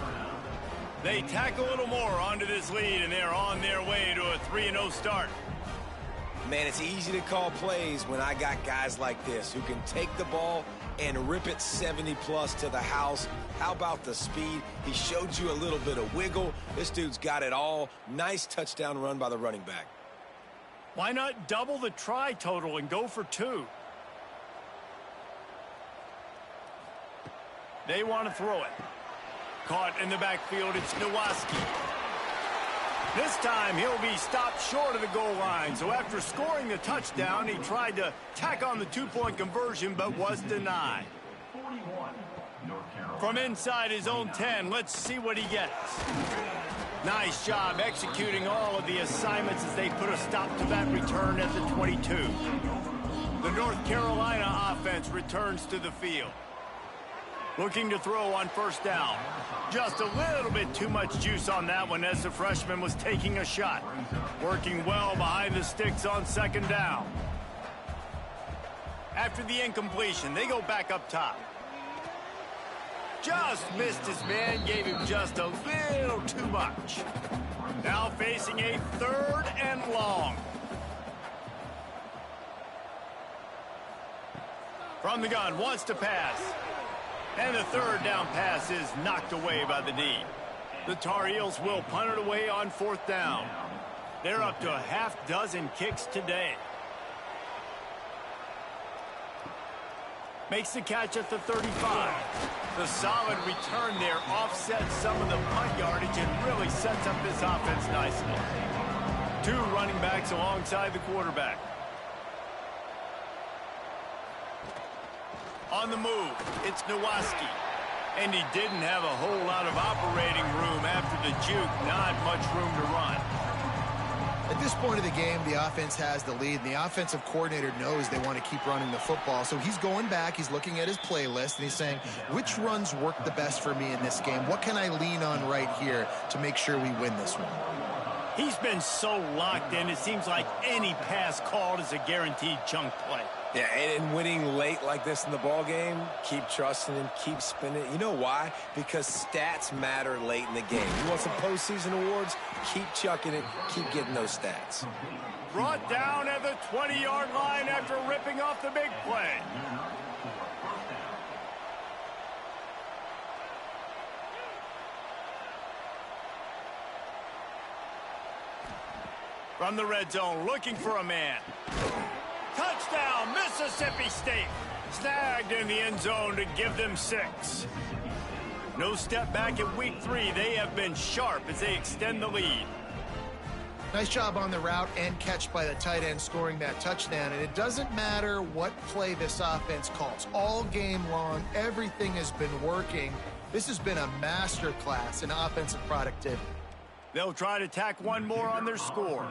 They tack a little more onto this lead, and they're on their way to a 3-0 start. Man, it's easy to call plays when I got guys like this who can take the ball and rip it 70-plus to the house. How about the speed? He showed you a little bit of wiggle. This dude's got it all. Nice touchdown run by the running back. Why not double the try total and go for 2? They want to throw it. Caught in the backfield, it's Nowaski. This time, he'll be stopped short of the goal line. So after scoring the touchdown, he tried to tack on the 2-point conversion, but was denied. From inside his own 10, let's see what he gets. Nice job executing all of the assignments as they put a stop to that return at the 22. The North Carolina offense returns to the field. Looking to throw on 1st down. Just a little bit too much juice on that one as the freshman was taking a shot. Working well behind the sticks on 2nd down. After the incompletion, they go back up top. Just missed his man, gave him just a little too much. Now facing a 3rd and long. From the gun, wants to pass. And the 3rd down pass is knocked away by the D. The Tar Heels will punt it away on 4th down. They're up to a half dozen kicks today. Makes the catch at the 35. The solid return there offsets some of the punt yardage and really sets up this offense nicely. 2 running backs alongside the quarterback. On the move, it's Nowaski. And he didn't have a whole lot of operating room after the juke. Not much room to run. At this point of the game, the offense has the lead, and the offensive coordinator knows they want to keep running the football. So he's going back, he's looking at his playlist, and he's saying, which runs work the best for me in this game? What can I lean on right here to make sure we win this one? He's been so locked in, it seems like any pass called is a guaranteed chunk play. Yeah, and winning late like this in the ball game, keep trusting him, keep spinning. You know why? Because stats matter late in the game. You want some postseason awards? Keep chucking it, keep getting those stats. Brought down at the 20-yard line after ripping off the big play. From the red zone, looking for a man. Touchdown, Mississippi State. Snagged in the end zone to give them 6. No step back in week 3. They have been sharp as they extend the lead. Nice job on the route and catch by the tight end scoring that touchdown. And it doesn't matter what play this offense calls. All game long, everything has been working. This has been a masterclass in offensive productivity. They'll try to tack one more on their score.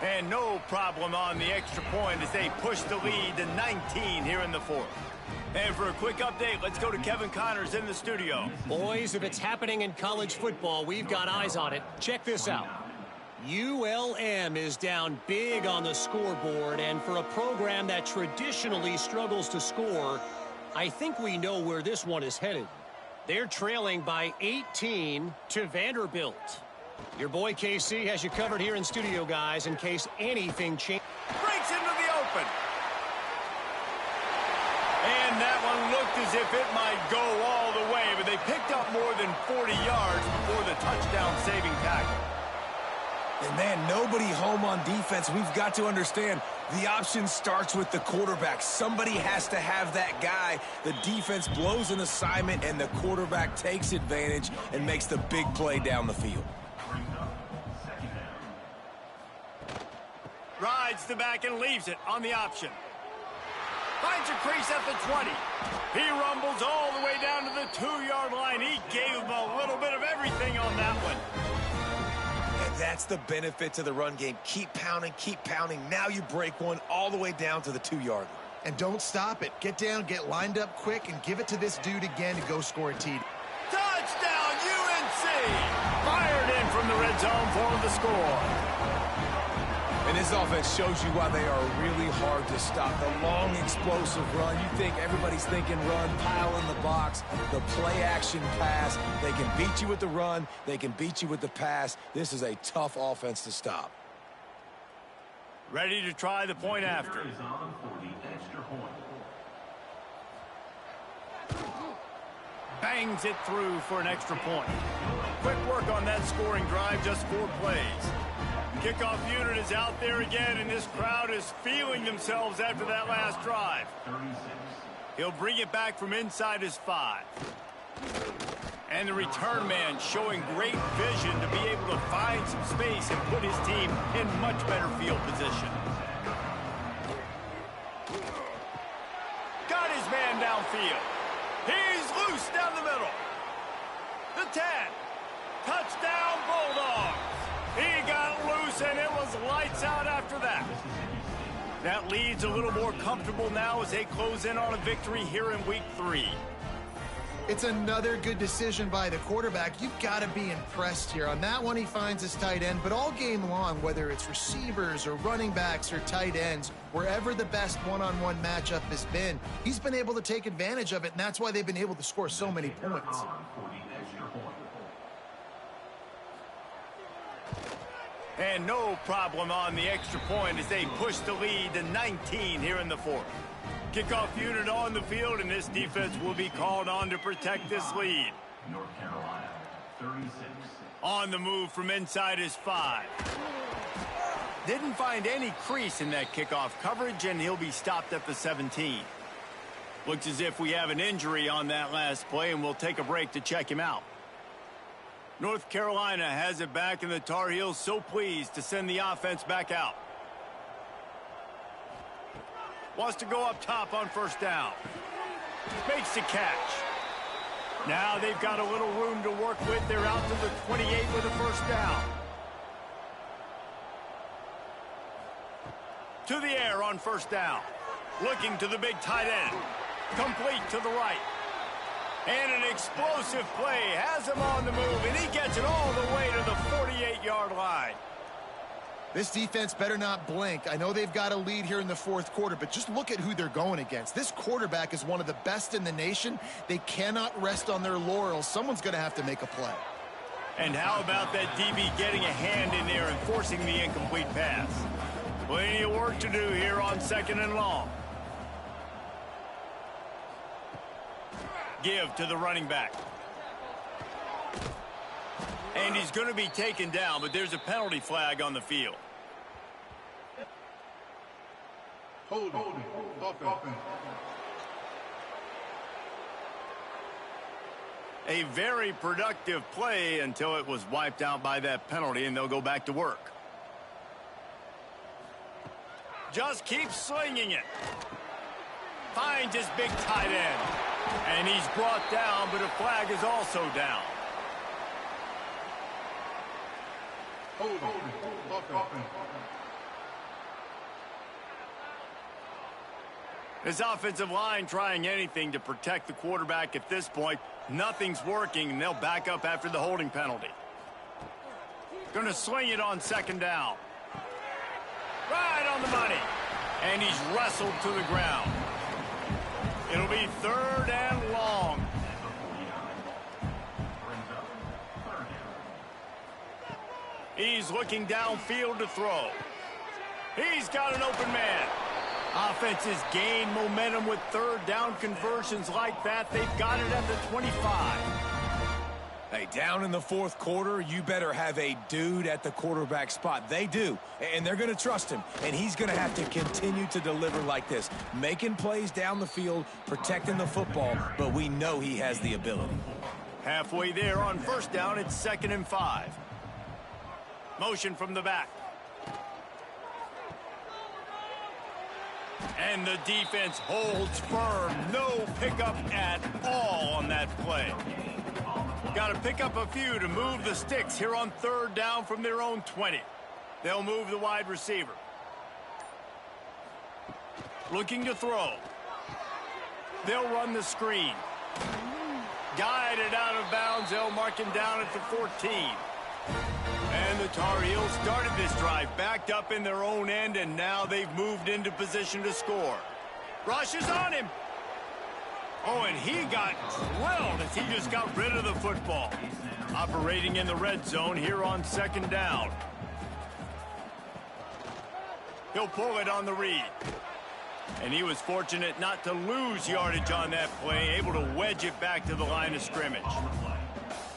And no problem on the extra point as they push the lead to 19 here in the 4th. And for a quick update, let's go to Kevin Connors in the studio. Boys, if it's happening in college football, we've got eyes on it. Check this out. ULM is down big on the scoreboard, and for a program that traditionally struggles to score, I think we know where this one is headed. They're trailing by 18 to Vanderbilt. Your boy KC has you covered here in studio, guys, in case anything changes. Breaks into the open. And that one looked as if it might go all the way, but they picked up more than 40 yards before the touchdown-saving tackle. And man, nobody home on defense. We've got to understand the option starts with the quarterback. Somebody has to have that guy. The defense blows an assignment, and the quarterback takes advantage and makes the big play down the field. Rides the back and leaves it on the option. Finds a crease at the 20. He rumbles all the way down to the 2-yard line. He gave him a little bit of everything on that one. And that's the benefit to the run game. Keep pounding, keep pounding. Now you break one all the way down to the 2-yard line. And don't stop it. Get down, get lined up quick, and give it to this dude again to go score a TD. Touchdown, UNC! Fired in from the red zone for the score. And this offense shows you why they are really hard to stop. The long, explosive run. You think everybody's thinking run, pile in the box. The play-action pass. They can beat you with the run. They can beat you with the pass. This is a tough offense to stop. Ready to try the point after. Bangs it through for an extra point. Quick work on that scoring drive, just 4 plays. Kickoff unit is out there again, and this crowd is feeling themselves after that last drive. He'll bring it back from inside his 5. And the return man showing great vision to be able to find some space and put his team in much better field position. Got his man downfield. He's loose down the middle. The 10. Touchdown, Bulldogs. He got loose, and it was lights out after that. That lead's a little more comfortable now as they close in on a victory here in week 3. It's another good decision by the quarterback. You've got to be impressed here. On that one, he finds his tight end, but all game long, whether it's receivers or running backs or tight ends, wherever the best one-on-one matchup has been, he's been able to take advantage of it, and that's why they've been able to score so many points. And no problem on the extra point as they push the lead to 19 here in the 4th. Kickoff unit on the field, and this defense will be called on to protect this lead. North Carolina, 36. On the move from inside his 5. Didn't find any crease in that kickoff coverage, and he'll be stopped at the 17. Looks as if we have an injury on that last play, and we'll take a break to check him out. North Carolina has it back, and the Tar Heels so pleased to send the offense back out. Wants to go up top on first down. Makes the catch. Now they've got a little room to work with. They're out to the 28 with a first down. To the air on first down. Looking to the big tight end. Complete to the right. And an explosive play. Has him on the move, and he gets it all the way to the 48-yard line. This defense better not blink. I know they've got a lead here in the fourth quarter, but just look at who they're going against. This quarterback is one of the best in the nation. They cannot rest on their laurels. Someone's going to have to make a play. And how about that DB getting a hand in there and forcing the incomplete pass? Plenty of work to do here on 2nd and long. Give to the running back. And he's going to be taken down, but there's a penalty flag on the field. Holding. Offense. A very productive play until it was wiped out by that penalty, and they'll go back to work. Just keeps slinging it. Finds his big tight end. And he's brought down, but a flag is also down. Holding. Offense. This offensive line trying anything to protect the quarterback at this point. Nothing's working, and they'll back up after the holding penalty. Going to sling it on 2nd down. Right on the money. And he's wrestled to the ground. It'll be 3rd and long. He's looking downfield to throw. He's got an open man. Offenses gain momentum with 3rd down conversions like that. They've got it at the 25. Hey, down in the fourth quarter, you better have a dude at the quarterback spot. They do, and they're going to trust him, and he's going to have to continue to deliver like this, making plays down the field, protecting the football, but we know he has the ability. Halfway there on first down, it's 2nd and 5. Motion from the back. And the defense holds firm. No pickup at all on that play. Got to pick up a few to move the sticks here on 3rd down from their own 20. They'll move the wide receiver. Looking to throw. They'll run the screen. Guided out of bounds. They'll mark him down at the 14. And the Tar Heels started this drive backed up in their own end, and now they've moved into position to score. Rush is on him. Oh, and he got drilled as he just got rid of the football. Operating in the red zone here on 2nd down. He'll pull it on the read. And he was fortunate not to lose yardage on that play, able to wedge it back to the line of scrimmage.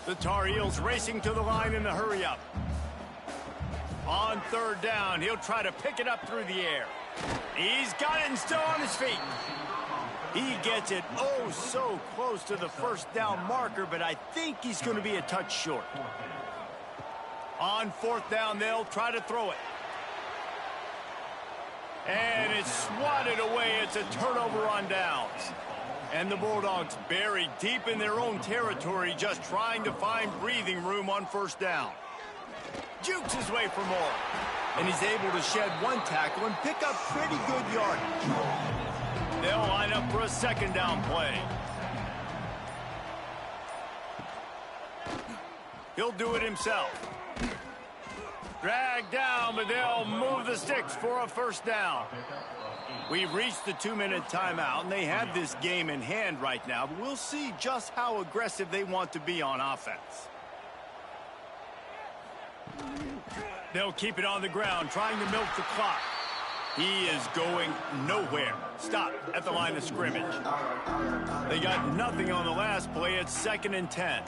The Tar Heels racing to the line in the hurry-up. On 3rd down, he'll try to pick it up through the air. He's got it and still on his feet. He gets it oh so close to the first down marker, but I think he's going to be a touch short. On 4th down, they'll try to throw it. And it's swatted away. It's a turnover on downs. And the Bulldogs buried deep in their own territory, just trying to find breathing room on 1st down. Jukes his way for more. And he's able to shed one tackle and pick up pretty good yardage. They'll line up for a 2nd down play. He'll do it himself. Dragged down, but they'll move the sticks for a 1st down. We've reached the 2-minute timeout, and they have this game in hand right now, but we'll see just how aggressive they want to be on offense. They'll keep it on the ground, trying to milk the clock. He is going nowhere. Stop at the line of scrimmage. They got nothing on the last play. It's 2nd and 10.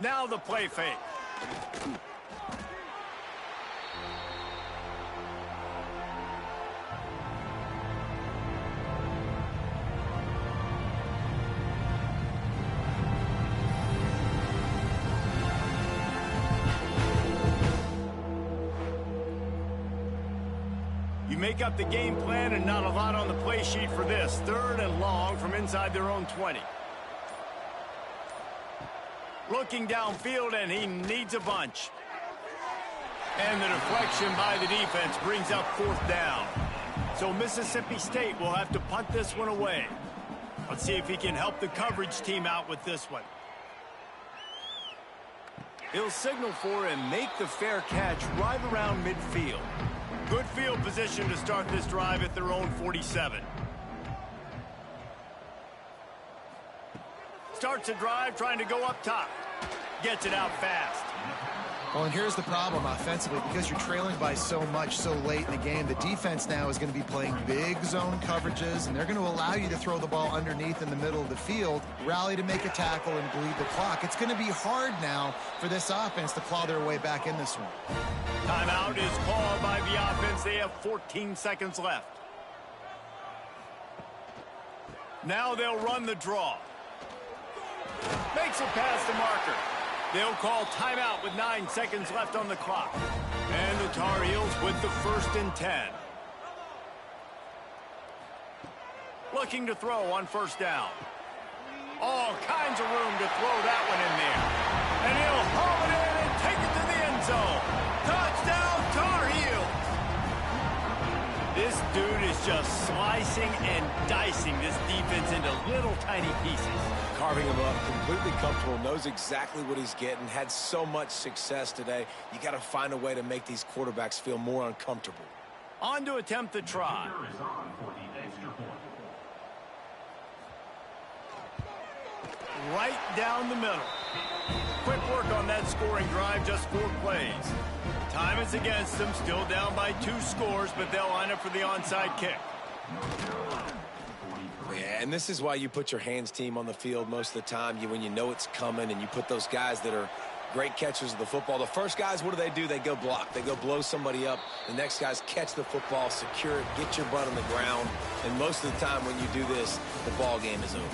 Now the play fake. make up the game plan and not a lot on the play sheet for this. 3rd and long from inside their own 20. Looking downfield, and he needs a bunch. And the deflection by the defense brings up 4th down. So Mississippi State will have to punt this one away. Let's see if he can help the coverage team out with this one. He'll signal for and make the fair catch right around midfield. Good field position to start this drive at their own 47. Starts a drive trying to go up top. Gets it out fast. Well, and here's the problem offensively. Because you're trailing by so much so late in the game, the defense now is going to be playing big zone coverages, and they're going to allow you to throw the ball underneath in the middle of the field, rally to make a tackle, and bleed the clock. It's going to be hard now for this offense to claw their way back in this one. Timeout is called by the offense. They have 14 seconds left. Now they'll run the draw. Makes it past the marker. They'll call timeout with 9 seconds left on the clock. And the Tar Heels with the 1st and 10. Looking to throw on 1st down. All kinds of room to throw that one in there. And he'll haul it in and take it to the end zone. Touchdown, Tar Heels! This dude is just slicing and dicing this defense into little tiny pieces. Carving him up, completely comfortable, knows exactly what he's getting, had so much success today. You got to find a way to make these quarterbacks feel more uncomfortable. On to attempt the try. Is on for the extra point. Right down the middle. Quick work on that scoring drive, just 4 plays. Time is against them, still down by 2 scores, but they'll line up for the onside kick. Yeah, and this is why you put your hands team on the field most of the time. When you know it's coming, and you put those guys that are great catchers of the football. The first guys, what do? They go block. They go blow somebody up. The next guys catch the football, secure it, get your butt on the ground. And most of the time when you do this, the ball game is over.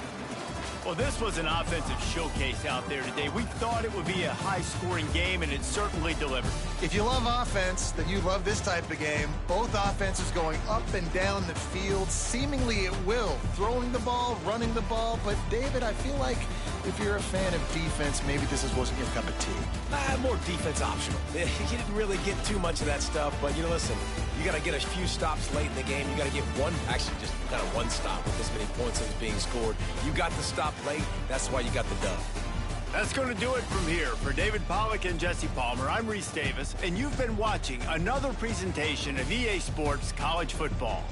Well, this was an offensive showcase out there today. We thought it would be a high-scoring game, and it certainly delivered. If you love offense, then you love this type of game. Both offenses going up and down the field, seemingly at will. Throwing the ball, running the ball. But, David, I feel like if you're a fan of defense, maybe this wasn't your cup of tea. More defense optional. You didn't really get too much of that stuff, but, listen, you got to get a few stops late in the game. You got to get just kind of one stop with this many points that's being scored. You got the stop late. That's why you got the dub. That's going to do it from here. For David Pollack and Jesse Palmer, I'm Reese Davis, and you've been watching another presentation of EA Sports College Football.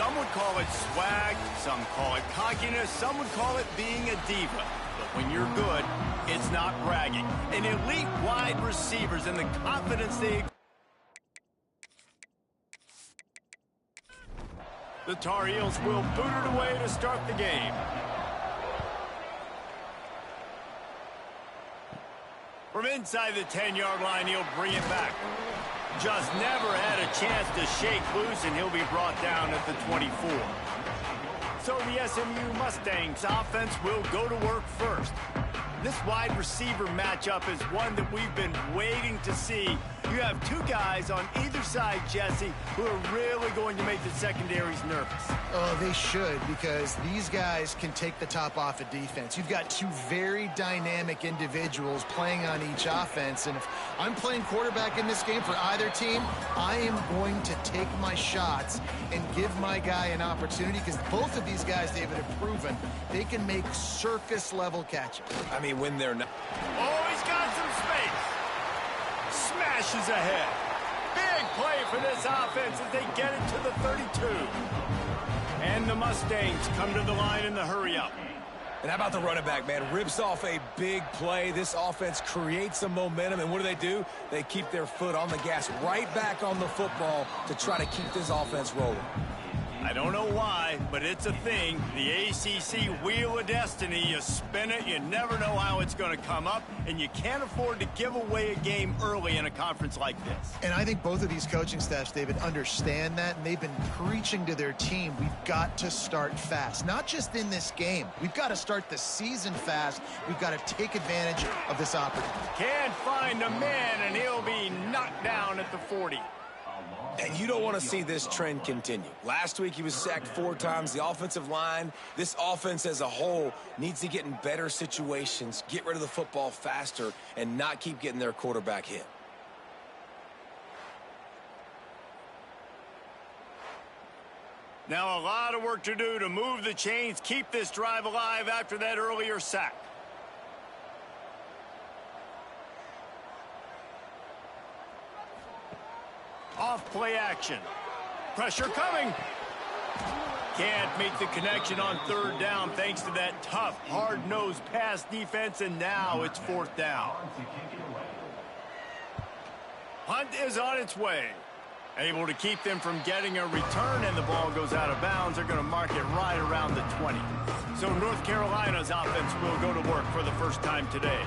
Some would call it swag, some call it cockiness, some would call it being a diva. But when you're good, it's not bragging. An elite wide receivers and the confidence they... The Tar Heels will boot it away to start the game. From inside the 10-yard line, he'll bring it back. Just never had a chance to shake loose, and he'll be brought down at the 24. So the SMU Mustangs offense will go to work first. This wide receiver matchup is one that we've been waiting to see. You have two guys on either side, Jesse, who are really going to make the secondaries nervous. Oh, they should, because these guys can take the top off of defense. You've got two very dynamic individuals playing on each offense, and if I'm playing quarterback in this game for either team, I am going to take my shots and give my guy an opportunity, because both of these guys, David, have proven they can make circus-level catches. I mean, when they're not... Oh, he's got some space. Smashes ahead. Big play for this offense as they get it to the 32. And the Mustangs come to the line in the hurry-up. And how about the running back, man? Rips off a big play. This offense creates some momentum, and what do? They keep their foot on the gas, right back on the football to try to keep this offense rolling. I don't know why, but it's a thing. The ACC Wheel of Destiny, you spin it, you never know how it's going to come up, and you can't afford to give away a game early in a conference like this. And I think both of these coaching staffs, David, understand that, and they've been preaching to their team, we've got to start fast. Not just in this game. We've got to start the season fast. We've got to take advantage of this opportunity. Can't find a man, and he'll be knocked down at the 40. And you don't want to see this trend continue. Last week, he was sacked 4 times. The offensive line, this offense as a whole, needs to get in better situations, get rid of the football faster, and not keep getting their quarterback hit. Now a lot of work to do to move the chains, keep this drive alive after that earlier sack. Off play action. Pressure coming. Can't make the connection on 3rd down thanks to that tough, hard-nosed pass defense, and now it's 4th down. Hunt is on its way. Able to keep them from getting a return, and the ball goes out of bounds. They're going to mark it right around the 20. So North Carolina's offense will go to work for the first time today.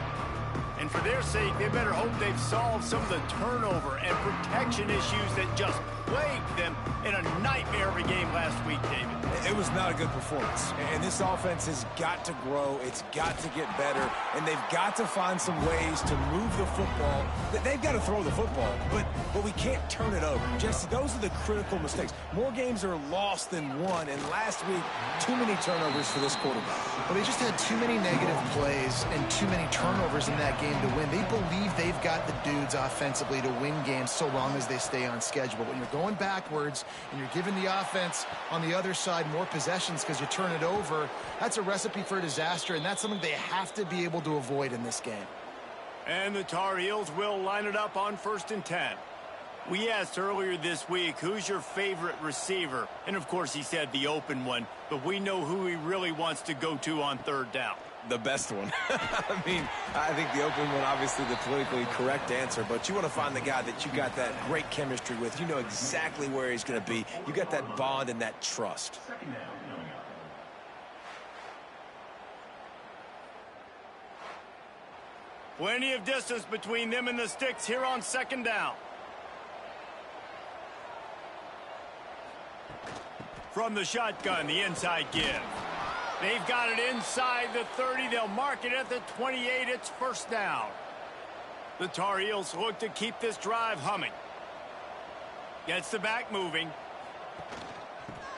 And for their sake, they better hope they've solved some of the turnover and protection issues that just plagued them in a nightmare of a game last week, David. It was not a good performance. And this offense has got to grow. It's got to get better. And they've got to find some ways to move the football. They've got to throw the football, but we can't turn it over. Jesse, those are the critical mistakes. More games are lost than won, and last week, too many turnovers for this quarterback. Well, they just had too many negative plays and too many turnovers in that game to win. They believe they've got the dudes offensively to win games so long as they stay on schedule. But when you're going backwards and you're giving the offense on the other side more possessions because you turn it over, that's a recipe for disaster, and that's something they have to be able to avoid in this game. And the Tar Heels will line it up on 1st and 10. We asked earlier this week, who's your favorite receiver? And, of course, he said the open one, but we know who he really wants to go to on 3rd down. The best one. I mean, I think the open one, obviously the politically correct answer, but you want to find the guy that you got that great chemistry with. You know exactly where he's going to be. You got that bond and that trust. Plenty of distance between them and the sticks here on 2nd down. From the shotgun, the inside give. They've got it inside the 30. They'll mark it at the 28. It's 1st down. The Tar Heels look to keep this drive humming. Gets the back moving.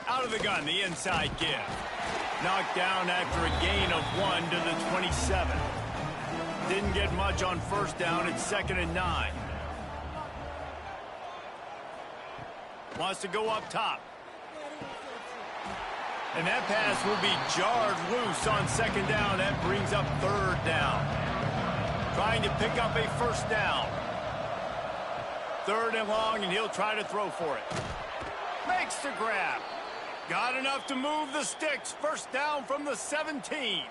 Out of the gun, the inside give. Knocked down after a gain of 1 to the 27. Didn't get much on 1st down. It's 2nd and 9. Wants to go up top. And that pass will be jarred loose on 2nd down. That brings up 3rd down. Trying to pick up a 1st down. 3rd and long, and he'll try to throw for it. Makes the grab. Got enough to move the sticks. First down from the 17.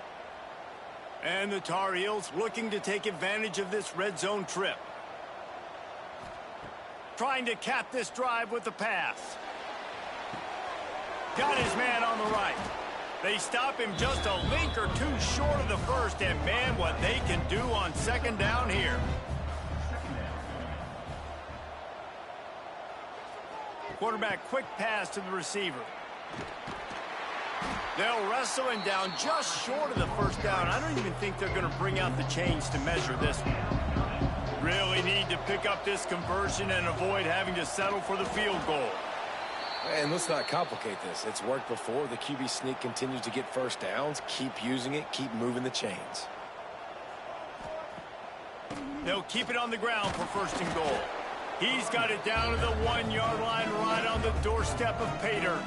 And the Tar Heels looking to take advantage of this red zone trip. Trying to cap this drive with the pass. Got his man on the right. They stop him just a link or two short of the first, and man, what they can do on second down here. Quarterback quick pass to the receiver. They'll wrestle him down just short of the first down. I don't even think they're going to bring out the chains to measure this one. Really need to pick up this conversion and avoid having to settle for the field goal. And let's not complicate this. It's worked before. The QB sneak continues to get first downs. Keep using it. Keep moving the chains. They'll keep it on the ground for first and goal. He's got it down to the 1-yard line right on the doorstep of pay dirt.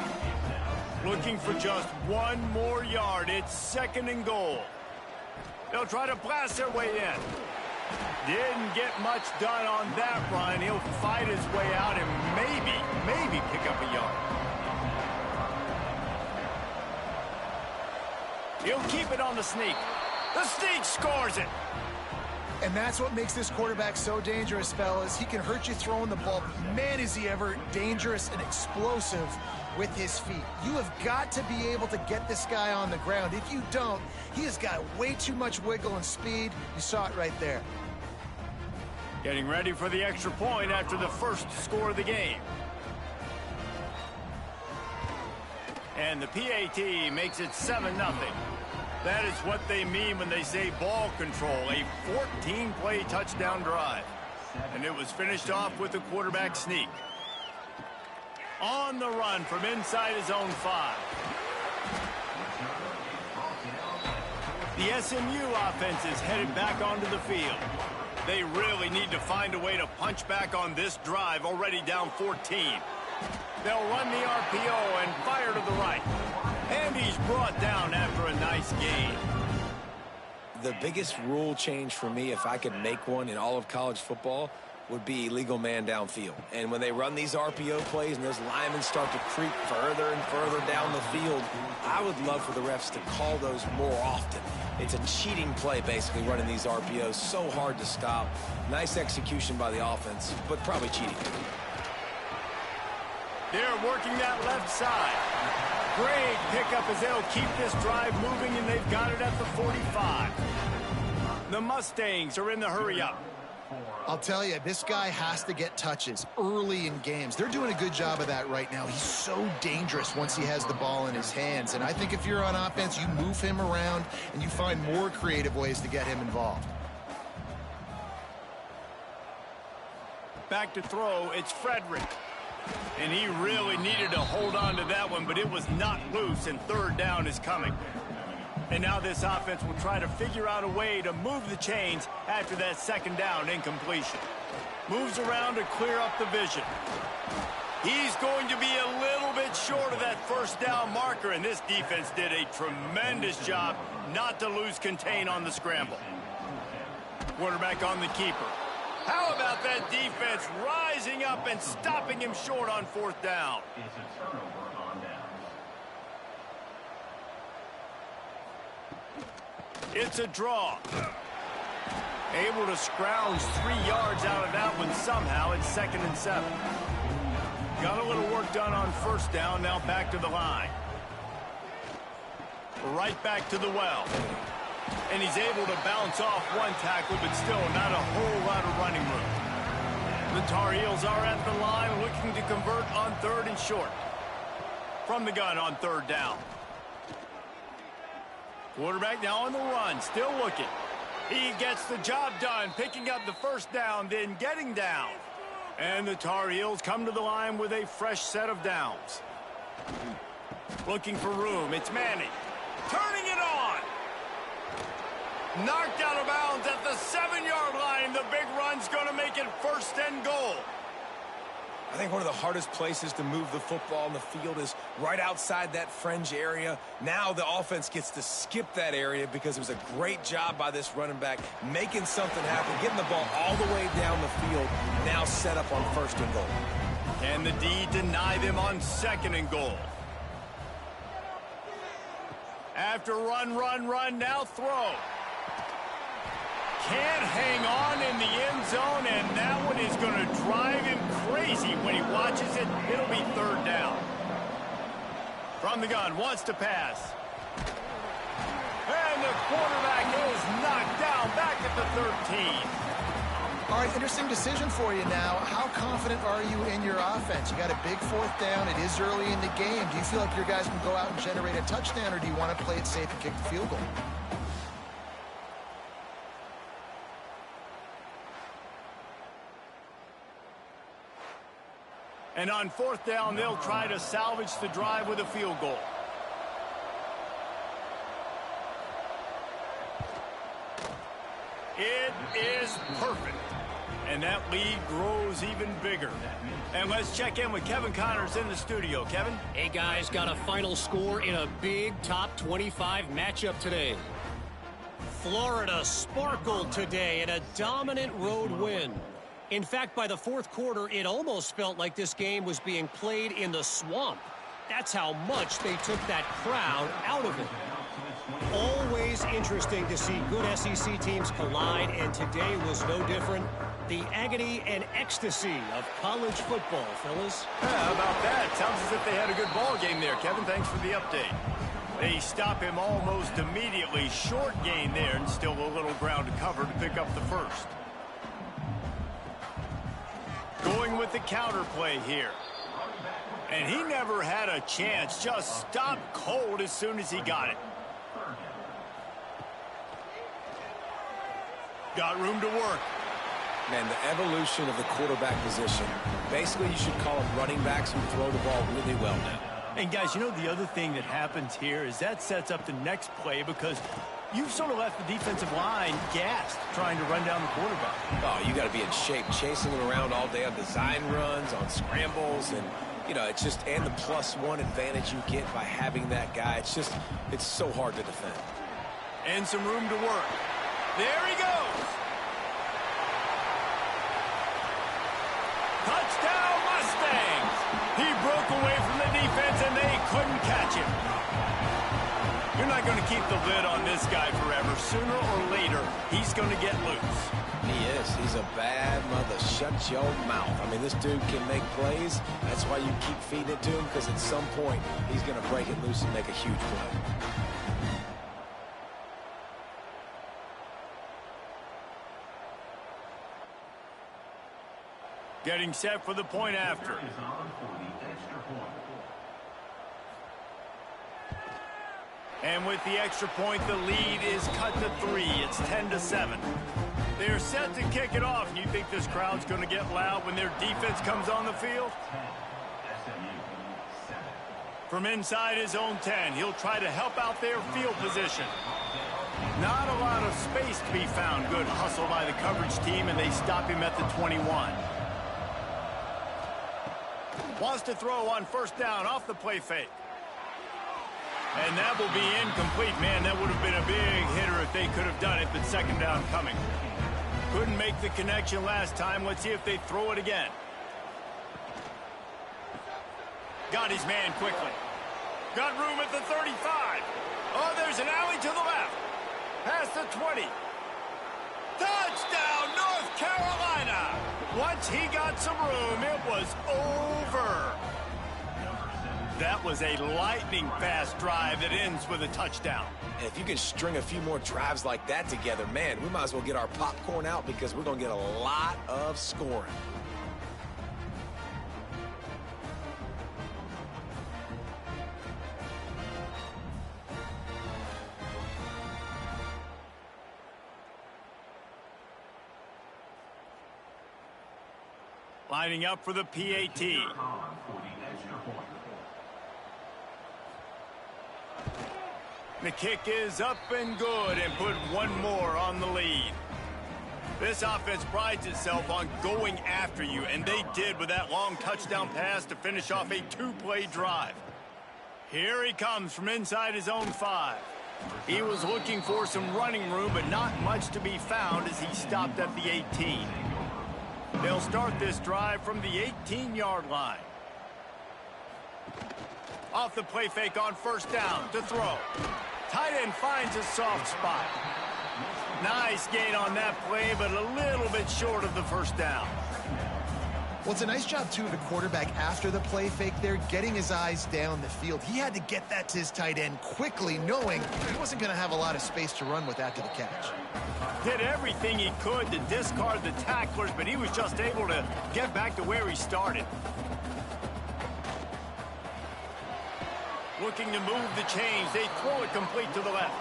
Looking for just one more yard. It's second and goal. They'll try to blast their way in. Didn't get much done on that run. He'll fight his way out and maybe pick up a yard. He'll keep it on the sneak. The sneak scores it. And that's what makes this quarterback so dangerous, fellas. He can hurt you throwing the ball. Man, is he ever dangerous and explosive with his feet. You have got to be able to get this guy on the ground. If you don't, he has got way too much wiggle and speed. You saw it right there. Getting ready for the extra point after the first score of the game. And the PAT makes it 7-0. That is what they mean when they say ball control, a 14-play touchdown drive. And it was finished off with a quarterback sneak. On the run from inside his own 5. The SMU offense is headed back onto the field. They really need to find a way to punch back on this drive, already down 14. They'll run the RPO and fire to the right. And he's brought down after a nice gain. The biggest rule change for me, if I could make one in all of college football, would be illegal man downfield. And when they run these RPO plays and those linemen start to creep further and further down the field, I would love for the refs to call those more often. It's a cheating play, basically, running these RPOs. So hard to stop. Nice execution by the offense, but probably cheating. They're working that left side. Great pickup as they'll keep this drive moving, and they've got it at the 45. The Mustangs are in the hurry-up. I'll tell you, this guy has to get touches early in games. They're doing a good job of that right now. He's so dangerous once he has the ball in his hands. And I think if you're on offense, you move him around and you find more creative ways to get him involved. Back to throw, it's Frederick. And he really needed to hold on to that one, but it was not loose, and third down is coming. And now this offense will try to figure out a way to move the chains after that second down incompletion. Moves around to clear up the vision. He's going to be a little bit short of that first down marker, and this defense did a tremendous job not to lose contain on the scramble. Quarterback on the keeper. How about that defense rising up and stopping him short on fourth down? It's a turnover on downs. It's a draw. Able to scrounge 3 yards out of that one somehow. It's 2nd and 7. Got a little work done on first down. Now back to the line. Right back to the well. And he's able to bounce off one tackle, but still not a whole lot of running room. The Tar Heels are at the line looking to convert on 3rd and short. From the gun on 3rd down. Quarterback now on the run, still looking. He gets the job done, picking up the first down, then getting down. And the Tar Heels come to the line with a fresh set of downs. Looking for room, it's Manning. Turning it on. Knocked out of bounds at the 7-yard line. The big run's going to make it 1st and goal. I think one of the hardest places to move the football on the field is right outside that fringe area. Now the offense gets to skip that area because it was a great job by this running back making something happen, getting the ball all the way down the field, now set up on 1st and goal. Can the D deny them on 2nd and goal? After run, now throw. Can't hang on in the end zone, and that one is going to drive him crazy when he watches it. It'll be third down. From the gun, wants to pass. And the quarterback is knocked down back at the 13. All right, interesting decision for you now. How confident are you in your offense? You got a big fourth down. It is early in the game. Do you feel like your guys can go out and generate a touchdown, or do you want to play it safe and kick the field goal? And on fourth down, they'll try to salvage the drive with a field goal. It is perfect. And that lead grows even bigger. And let's check in with Kevin Connors in the studio. Kevin? Hey, guys, got a final score in a big top 25 matchup today. Florida sparkled today in a dominant road win. In fact, by the fourth quarter, it almost felt like this game was being played in the swamp. That's how much they took that crowd out of it. Always interesting to see good SEC teams collide, and today was no different. The agony and ecstasy of college football, fellas. How about that? Sounds as if they had a good ball game there, Kevin. Thanks for the update. They stop him almost immediately. Short gain there, and still a little ground to cover to pick up the first. Going with the counter play here. And he never had a chance. Just stopped cold as soon as he got it. Got room to work. Man, the evolution of the quarterback position. Basically, you should call them running backs who throw the ball really well now. And guys, you know the other thing that happens here is that sets up the next play because you've sort of left the defensive line gassed trying to run down the quarterback. Oh, you got to be in shape, chasing him around all day on design runs, on scrambles, and you know, it's just, and the +1 advantage you get by having that guy. It's so hard to defend. And some room to work. There he goes. Touchdown, Mustangs! He broke away from the defense, and they couldn't catch him. You're not going to keep the lid on this guy forever. Sooner or later, he's going to get loose. He is. He's a bad mother. Shut your mouth. I mean, this dude can make plays. That's why you keep feeding it to him, because at some point, he's going to break it loose and make a huge play. Getting set for the point after. And with the extra point, the lead is cut to 3. It's 10-7. They're set to kick it off. You think this crowd's going to get loud when their defense comes on the field? From inside his own 10, he'll try to help out their field position. Not a lot of space to be found. Good hustle by the coverage team, and they stop him at the 21. Wants to throw on first down off the play fake. And that will be incomplete. Man, that would have been a big hitter if they could have done it, but second down coming. Couldn't make the connection last time. Let's see if they throw it again. Got his man quickly. Got room at the 35. Oh, there's an alley to the left. Past the 20. Touchdown, North Carolina! Once he got some room, it was over. That was a lightning-fast drive that ends with a touchdown. And if you can string a few more drives like that together, man, we might as well get our popcorn out because we're going to get a lot of scoring. Lining up for the PAT. The kick is up and good and put one more on the lead. This offense prides itself on going after you, and they did with that long touchdown pass to finish off a 2-play drive. Here he comes from inside his own 5. He was looking for some running room, but not much to be found as he stopped at the 18. They'll start this drive from the 18-yard line. Off the play fake on first down to throw. Tight end finds a soft spot. Nice gain on that play, but a little bit short of the first down. Well, it's a nice job, too, of the quarterback after the play fake there, getting his eyes down the field. He had to get that to his tight end quickly, knowing he wasn't going to have a lot of space to run with after the catch. Did everything he could to discard the tacklers, but he was just able to get back to where he started. Looking to move the chains. They throw it complete to the left.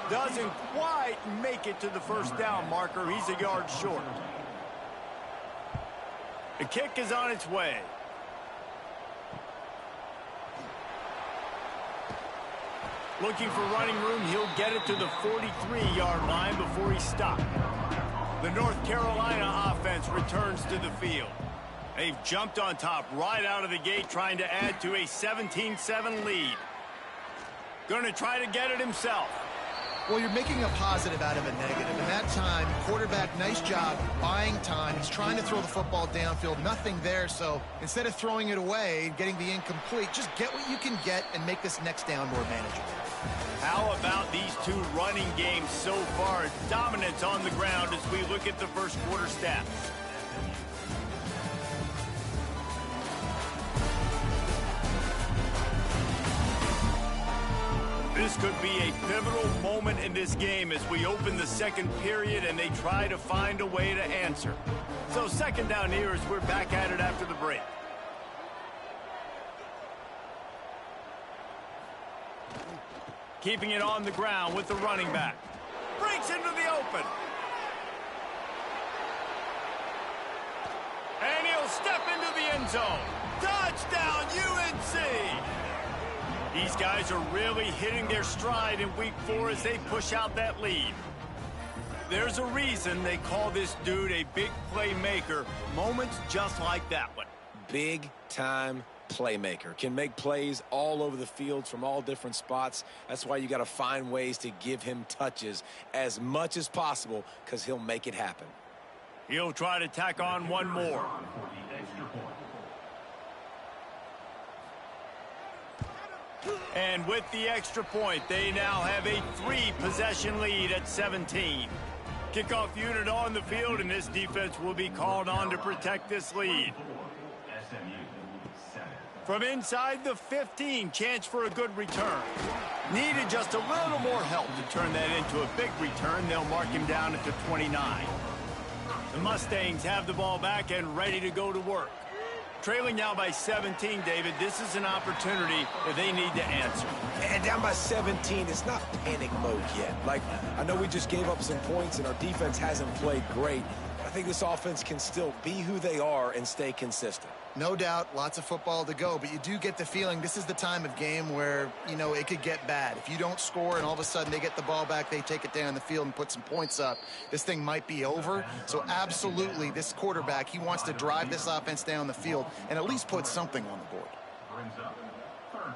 Doesn't quite make it to the first down marker. He's a yard short. The kick is on its way. Looking for running room. He'll get it to the 43-yard line before he's stopped. The North Carolina offense returns to the field. They've jumped on top right out of the gate, trying to add to a 17-7 lead. Going to try to get it himself. Well, you're making a positive out of a negative. And that time, quarterback, nice job buying time. He's trying to throw the football downfield. Nothing there, so instead of throwing it away and getting the incomplete, just get what you can get and make this next down more manageable. How about these two running games so far? Dominance on the ground as we look at the first quarter stats. This could be a pivotal moment in this game as we open the second period and they try to find a way to answer. So second down here as we're back at it after the break. Keeping it on the ground with the running back. Breaks into the open. And he'll step into the end zone. Touchdown, UNC! These guys are really hitting their stride in week 4 as they push out that lead. There's a reason they call this dude a big playmaker. Moments just like that one. Big-time playmaker. Can make plays all over the field from all different spots. That's why you got to find ways to give him touches as much as possible because he'll make it happen. He'll try to tack on one more. And with the extra point, they now have a 3-possession lead at 17. Kickoff unit on the field, and this defense will be called on to protect this lead. From inside the 15, chance for a good return. Needed just a little more help to turn that into a big return. They'll mark him down at the 29. The Mustangs have the ball back and ready to go to work. Trailing now by 17, David, this is an opportunity that they need to answer. And down by 17, it's not panic mode yet. Like, I know we just gave up some points and our defense hasn't played great. I think this offense can still be who they are and stay consistent. No doubt, lots of football to go, but you do get the feeling this is the time of game where, you know, it could get bad. If you don't score and all of a sudden they get the ball back, they take it down the field and put some points up, this thing might be over. So absolutely, this quarterback, he wants to drive this offense down the field and at least put something on the board. Brings up third down.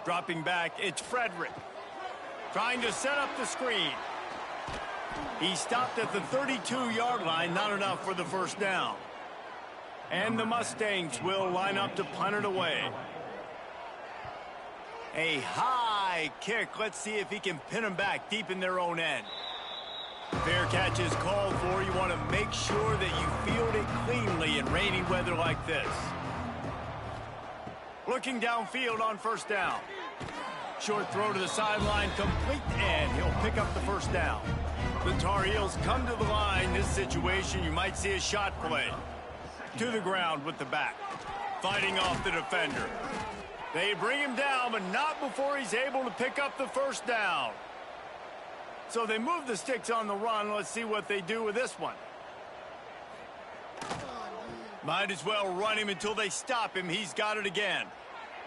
Dropping back, it's Frederick. Trying to set up the screen. He stopped at the 32-yard line, not enough for the first down. And the Mustangs will line up to punt it away. A high kick. Let's see if he can pin them back deep in their own end. Fair catch is called for. You want to make sure that you field it cleanly in rainy weather like this. Looking downfield on first down. Short throw to the sideline, complete, and he'll pick up the first down. The Tar Heels come to the line. This situation, you might see a shot play. To the ground with the back. Fighting off the defender. They bring him down, but not before he's able to pick up the first down. So they move the sticks on the run. Let's see what they do with this one. Might as well run him until they stop him. He's got it again.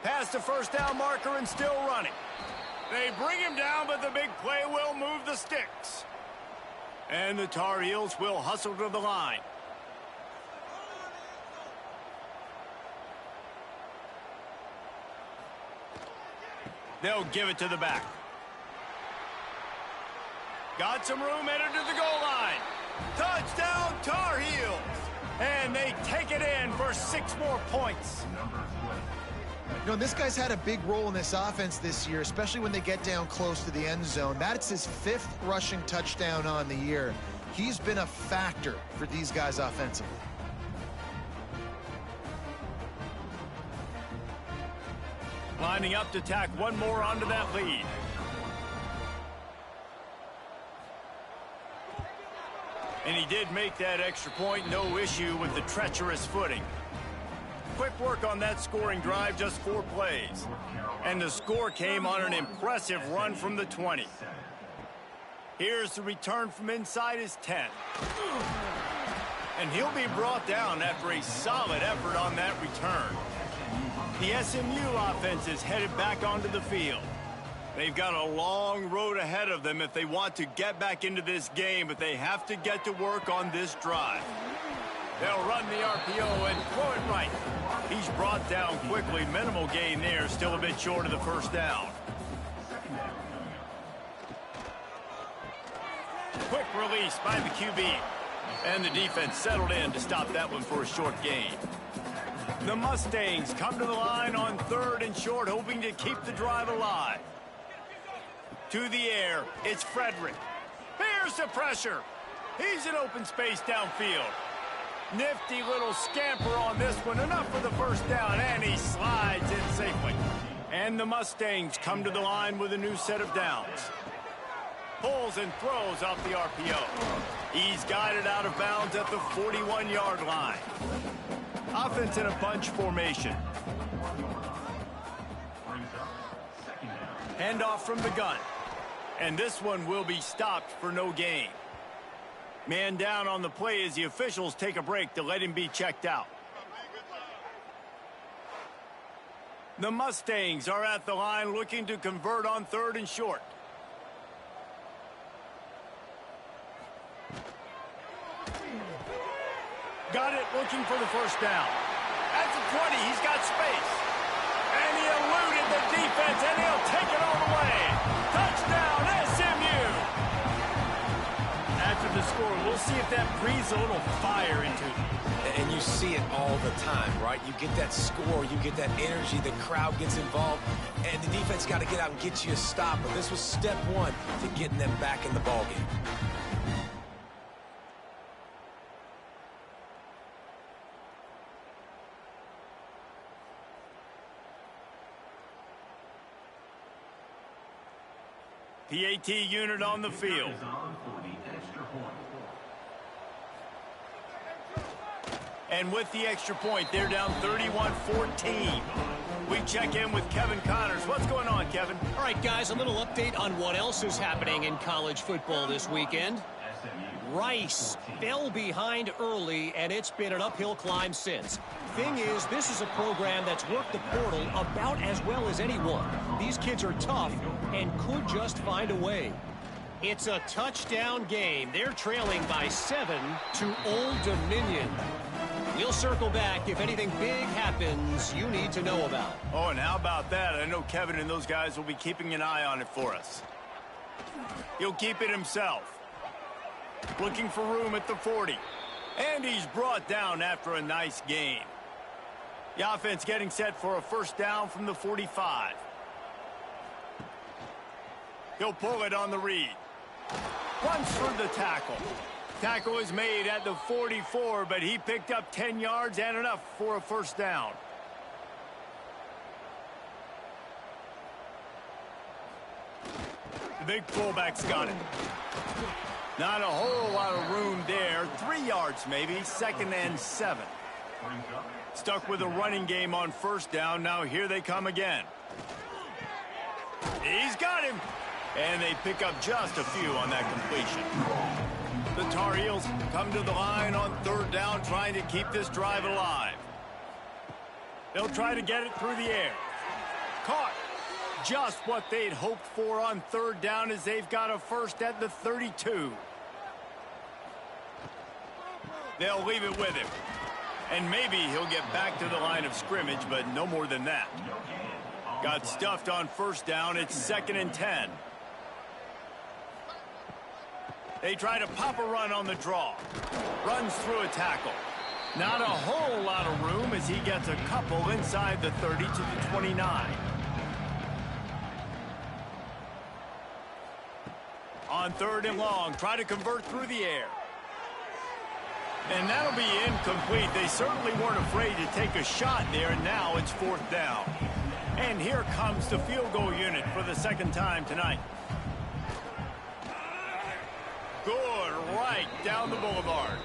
Past the first down marker and still running. They bring him down, but the big play will move the sticks. And the Tar Heels will hustle to the line. They'll give it to the back. Got some room, headed to the goal line. Touchdown, Tar Heels. And they take it in for 6 more points. You know, this guy's had a big role in this offense this year, especially when they get down close to the end zone. That's his 5th rushing touchdown on the year. He's been a factor for these guys offensively. Lining up to tack one more onto that lead. And he did make that extra point, no issue with the treacherous footing. Quick work on that scoring drive, just 4 plays. And the score came on an impressive run from the 20. Here's the return from inside his 10. And he'll be brought down after a solid effort on that return. The SMU offense is headed back onto the field. They've got a long road ahead of them if they want to get back into this game, but they have to get to work on this drive. They'll run the RPO and throw it right. He's brought down quickly. Minimal gain there, still a bit short of the first down. Quick release by the QB. And the defense settled in to stop that one for a short gain. The Mustangs come to the line on 3rd and short, hoping to keep the drive alive. To the air, it's Frederick. Here's the pressure. He's in open space downfield. Nifty little scamper on this one, enough for the first down, and he slides in safely. And the Mustangs come to the line with a new set of downs. Pulls and throws off the RPO. He's guided out of bounds at the 41-yard line. Offense in a bunch formation. Handoff from the gun. And this one will be stopped for no gain. Man down on the play as the officials take a break to let him be checked out. The Mustangs are at the line looking to convert on 3rd and short. Got it, looking for the first down. At the 20, he's got space. And he eluded the defense, and he'll take it all the way. Touchdown, SMU! After the score, we'll see if that breathes a little fire into him. And you see it all the time, right? You get that score, you get that energy, the crowd gets involved, and the defense got to get out and get you a stop. But this was step 1 to getting them back in the ballgame. PAT unit on the field. And with the extra point, they're down 31-14. We check in with Kevin Connors. What's going on, Kevin? All right, guys, a little update on what else is happening in college football this weekend. Rice fell behind early, and it's been an uphill climb since. Thing is, this is a program that's worked the portal about as well as anyone. These kids are tough and could just find a way. It's a touchdown game. They're trailing by 7 to Old Dominion. We'll circle back if anything big happens you need to know about. Oh, and how about that? I know Kevin and those guys will be keeping an eye on it for us. He'll keep it himself. Looking for room at the 40. And he's brought down after a nice gain. The offense getting set for a first down from the 45. He'll pull it on the read. Runs through the tackle. Tackle is made at the 44, but he picked up 10 yards and enough for a first down. The big fullback's got it. Not a whole lot of room there. 3 yards maybe. 2nd and 7. Stuck with a running game on first down. Now here they come again. He's got him. And they pick up just a few on that completion. The Tar Heels come to the line on 3rd down, trying to keep this drive alive. They'll try to get it through the air. Caught. Just what they'd hoped for on 3rd down as they've got a first at the 32. They'll leave it with him. And maybe he'll get back to the line of scrimmage, but no more than that. Got stuffed on first down. It's 2nd and 10. They try to pop a run on the draw. Runs through a tackle. Not a whole lot of room as he gets a couple inside the 30 to the 29. On 3rd and long, try to convert through the air. And that'll be incomplete. They certainly weren't afraid to take a shot there, and now it's 4th down. And here comes the field goal unit for the 2nd time tonight. Good, right down the boulevard.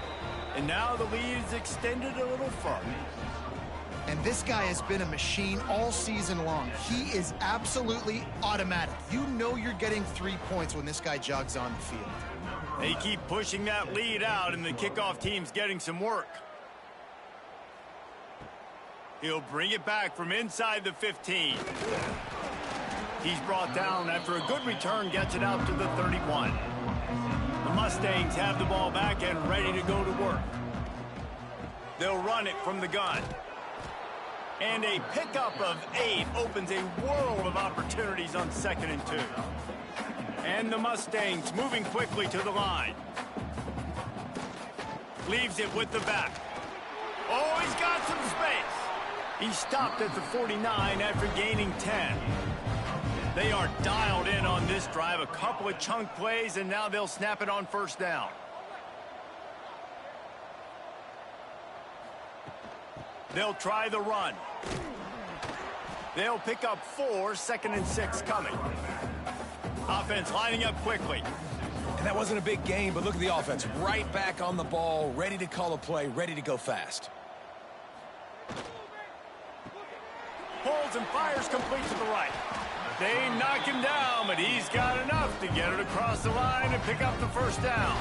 And now the lead is extended a little further. And this guy has been a machine all season long. He is absolutely automatic. You know you're getting 3 points when this guy jogs on the field. They keep pushing that lead out, and the kickoff team's getting some work. He'll bring it back from inside the 15. He's brought down after a good return, gets it out to the 31. The Mustangs have the ball back and ready to go to work. They'll run it from the gun. And a pickup of 8 opens a world of opportunities on 2nd and 2. And the Mustangs moving quickly to the line. Leaves it with the back. Oh, he's got some space. He stopped at the 49 after gaining 10. They are dialed in on this drive. A couple of chunk plays, and now they'll snap it on 1st down. They'll try the run. They'll pick up 4, 2nd and 6 coming. Offense lining up quickly. And that wasn't a big game, but look at the offense. Right back on the ball, ready to call a play, ready to go fast. Pulls and fires complete to the right. They knock him down, but he's got enough to get it across the line and pick up the 1st down.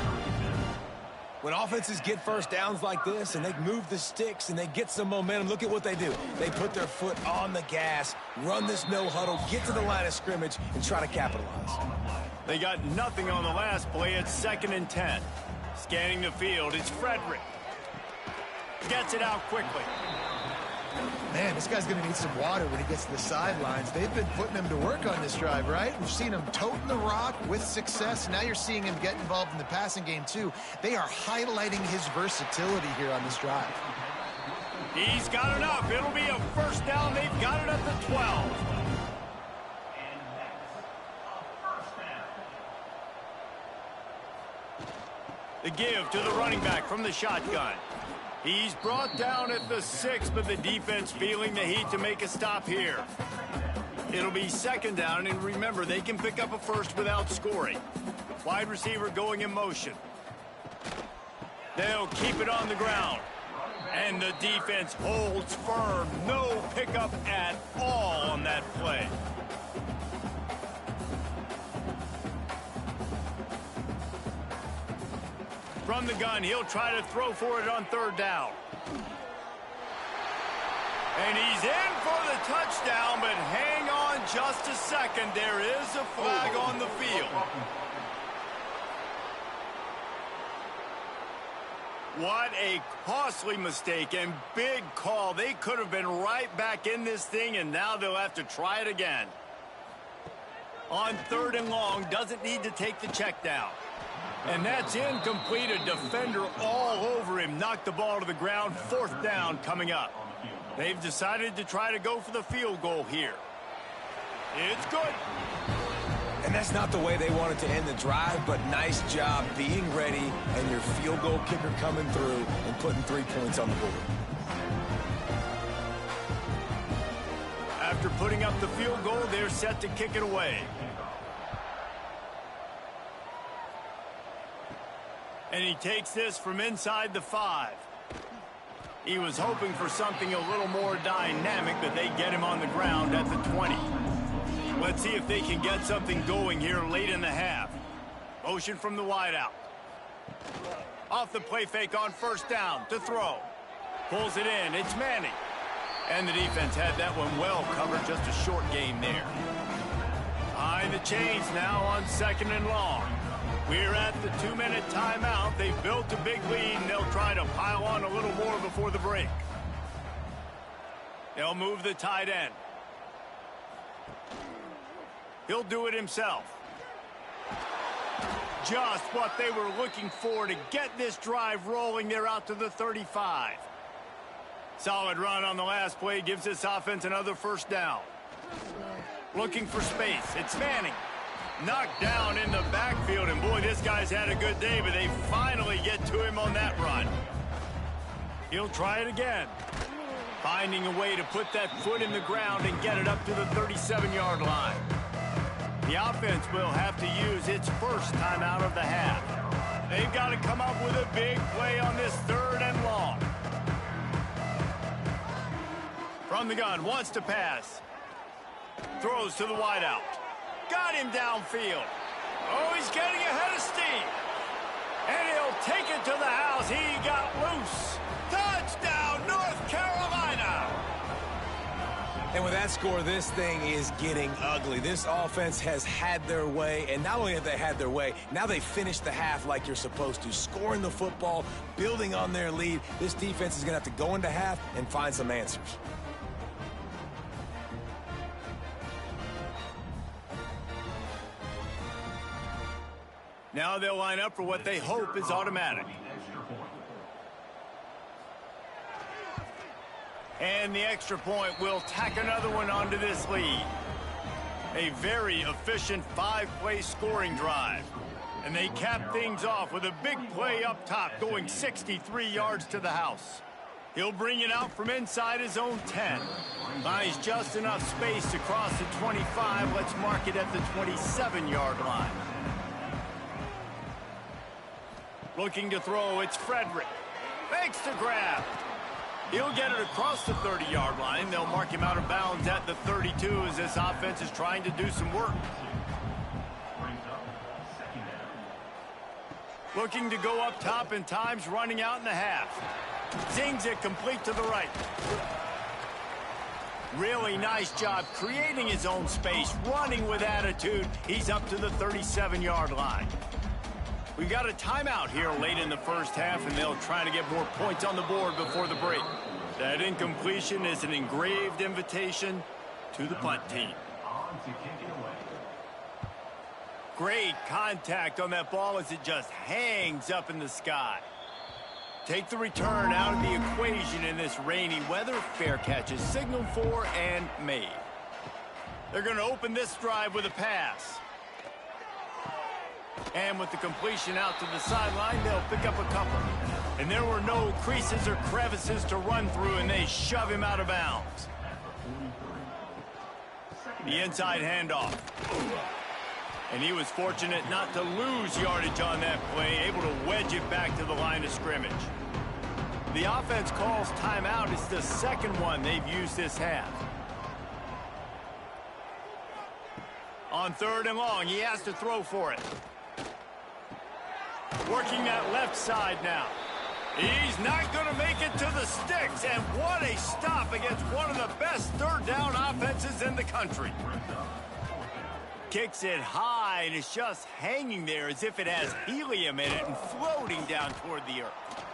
When offenses get 1st downs like this and they move the sticks and they get some momentum, look at what they do. They put their foot on the gas, run this no huddle, get to the line of scrimmage, and try to capitalize. They got nothing on the last play. It's 2nd and 10. Scanning the field, it's Frederick. Gets it out quickly. Man, this guy's going to need some water when he gets to the sidelines. They've been putting him to work on this drive, right? We've seen him toting the rock with success. Now you're seeing him get involved in the passing game, too. They are highlighting his versatility here on this drive. He's got enough. It'll be a 1st down. They've got it at the 12. The give to the running back from the shotgun. He's brought down at the 6, but the defense feeling the heat to make a stop here. It'll be 2nd down, and remember, they can pick up a 1st without scoring. Wide receiver going in motion. They'll keep it on the ground. And the defense holds firm. No pickup at all on that play. From the gun, he'll try to throw for it on 3rd down. And he's in for the touchdown, but hang on just a second. There is a flag on the field. What a costly mistake and big call. They could have been right back in this thing, and now they'll have to try it again. On 3rd and long, doesn't need to take the check down. And that's incomplete. A defender all over him. Knocked the ball to the ground. 4th down coming up. They've decided to try to go for the field goal here. It's good. And that's not the way they wanted to end the drive, but nice job being ready and your field goal kicker coming through and putting 3 points on the board. After putting up the field goal, they're set to kick it away. And he takes this from inside the 5. He was hoping for something a little more dynamic, but they get him on the ground at the 20. Let's see if they can get something going here late in the half. Motion from the wideout. Off the play fake on 1st down to throw. Pulls it in. It's Manning. And the defense had that one well covered. Just a short game there. Behind the chains now on 2nd and long. We're at the 2-minute timeout. They've built a big lead, and they'll try to pile on a little more before the break. They'll move the tight end. He'll do it himself. Just what they were looking for to get this drive rolling. They're out to the 35. Solid run on the last play gives this offense another first down. Looking for space. It's Manning. Knocked down in the backfield, and boy, this guy's had a good day, but they finally get to him on that run. He'll try it again. Finding a way to put that foot in the ground and get it up to the 37-yard line. The offense will have to use its first timeout of the half. They've got to come up with a big play on this 3rd and long. From the gun, wants to pass. Throws to the wideout. Got him downfield. Oh, he's getting ahead of steam. And he'll take it to the house. He got loose. Touchdown, North Carolina. And with that score, this thing is getting ugly. This offense has had their way, and not only have they had their way, now they finished the half like you're supposed to, scoring the football, building on their lead. This defense is going to have to go into half and find some answers. Now they'll line up for what they hope is automatic. And the extra point will tack another one onto this lead. A very efficient 5-play scoring drive. And they cap things off with a big play up top, going 63 yards to the house. He'll bring it out from inside his own 10. Buys just enough space to cross the 25. Let's mark it at the 27-yard line. Looking to throw, it's Frederick. Makes the grab. He'll get it across the 30-yard line. They'll mark him out of bounds at the 32 as this offense is trying to do some work. Looking to go up top in times, running out in the half. Zings it complete to the right. Really nice job creating his own space, running with attitude. He's up to the 37-yard line. We've got a timeout here late in the first half, and they'll try to get more points on the board before the break. That incompletion is an engraved invitation to the punt team. Great contact on that ball as it just hangs up in the sky. Take the return out of the equation in this rainy weather. Fair catch is signaled for and made. They're going to open this drive with a pass. And with the completion out to the sideline, they'll pick up a couple. And there were no creases or crevices to run through, and they shove him out of bounds. The inside handoff. And he was fortunate not to lose yardage on that play, able to wedge it back to the line of scrimmage. The offense calls timeout. It's the second one they've used this half. On 3rd and long, he has to throw for it. Working that left side now. He's not going to make it to the sticks, and what a stop against one of the best 3rd down offenses in the country. Kicks it high, and it's just hanging there as if it has helium in it and floating down toward the earth.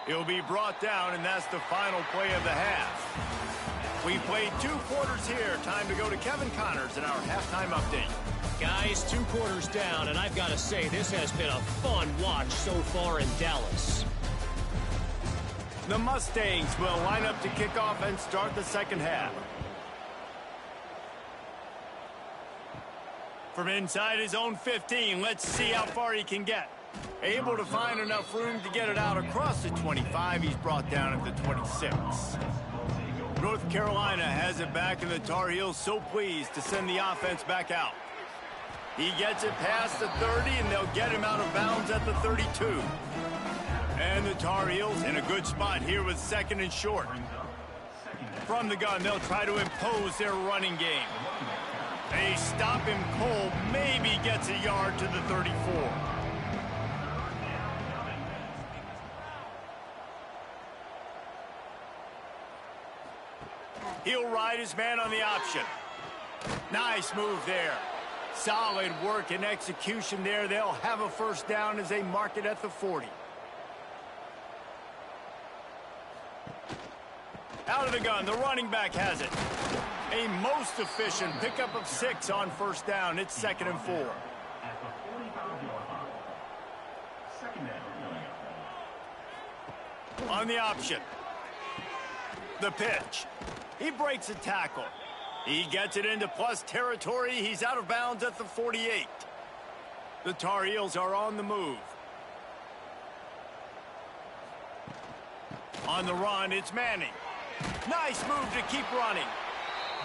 He'll be brought down, and that's the final play of the half. We played 2 quarters here. Time to go to Kevin Connors in our halftime update. Guys, 2 quarters down, and I've got to say, this has been a fun watch so far in Dallas. The Mustangs will line up to kick off and start the second half. From inside his own 15, let's see how far he can get. Able to find enough room to get it out across the 25. He's brought down at the 26. North Carolina has it back, and the Tar Heels so pleased to send the offense back out. He gets it past the 30, and they'll get him out of bounds at the 32. And the Tar Heels in a good spot here with 2nd and short. From the gun, they'll try to impose their running game. They stop him cold, maybe gets a yard to the 34. He'll ride his man on the option. Nice move there. Solid work and execution there. They'll have a first down as they mark it at the 40. Out of the gun, the running back has it. A most efficient pickup of 6 on first down. It's 2nd and 4. On the option. The pitch. He breaks a tackle. He gets it into plus territory. He's out of bounds at the 48. The Tar Heels are on the move. On the run, it's Manning. Nice move to keep running.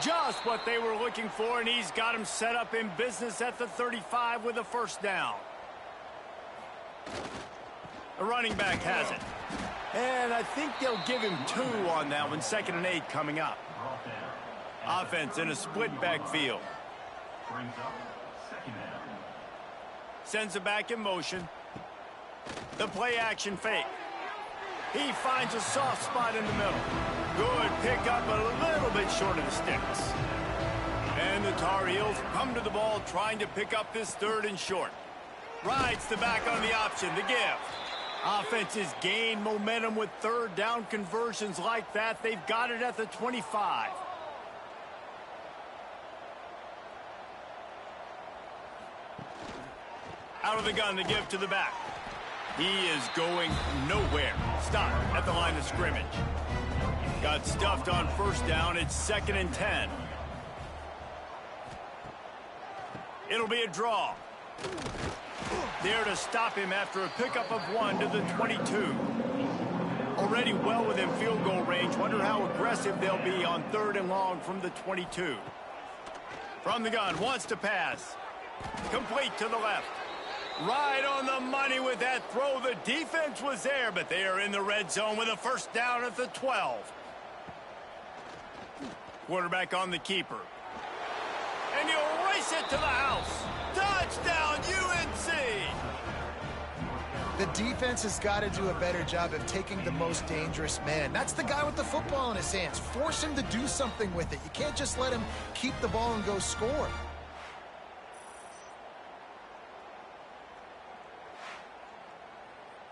Just what they were looking for, and he's got him set up in business at the 35 with a first down. The running back has it. And I think they'll give him 2 on that one. 2nd and 8 coming up. Offense in a split backfield. Brings up 2nd down. Sends it back in motion. The play action fake. He finds a soft spot in the middle. Good pickup, but a little bit short of the sticks. And the Tar Heels come to the ball trying to pick up this 3rd and short. Rides the back on the option, the give. Offenses gain momentum with 3rd down conversions like that. They've got it at the 25. Out of the gun, the give to the back. He is going nowhere. Stop at the line of scrimmage. Got stuffed on first down. It's 2nd and 10. It'll be a draw. There to stop him after a pickup of 1 to the 22. Already well within field goal range. Wonder how aggressive they'll be on 3rd and long from the 22. From the gun, wants to pass. Complete to the left. Right on the money with that throw. The defense was there, but they are in the red zone with a first down at the 12. Quarterback on the keeper. And he'll race it to the house. Touchdown, UNC! The defense has got to do a better job of taking the most dangerous man. That's the guy with the football in his hands. Force him to do something with it. You can't just let him keep the ball and go score.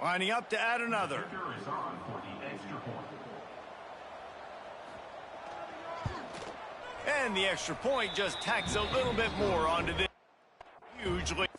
Lining up to add another. Kicker is on for the extra point. And the extra point just tacks a little bit more onto this huge lead.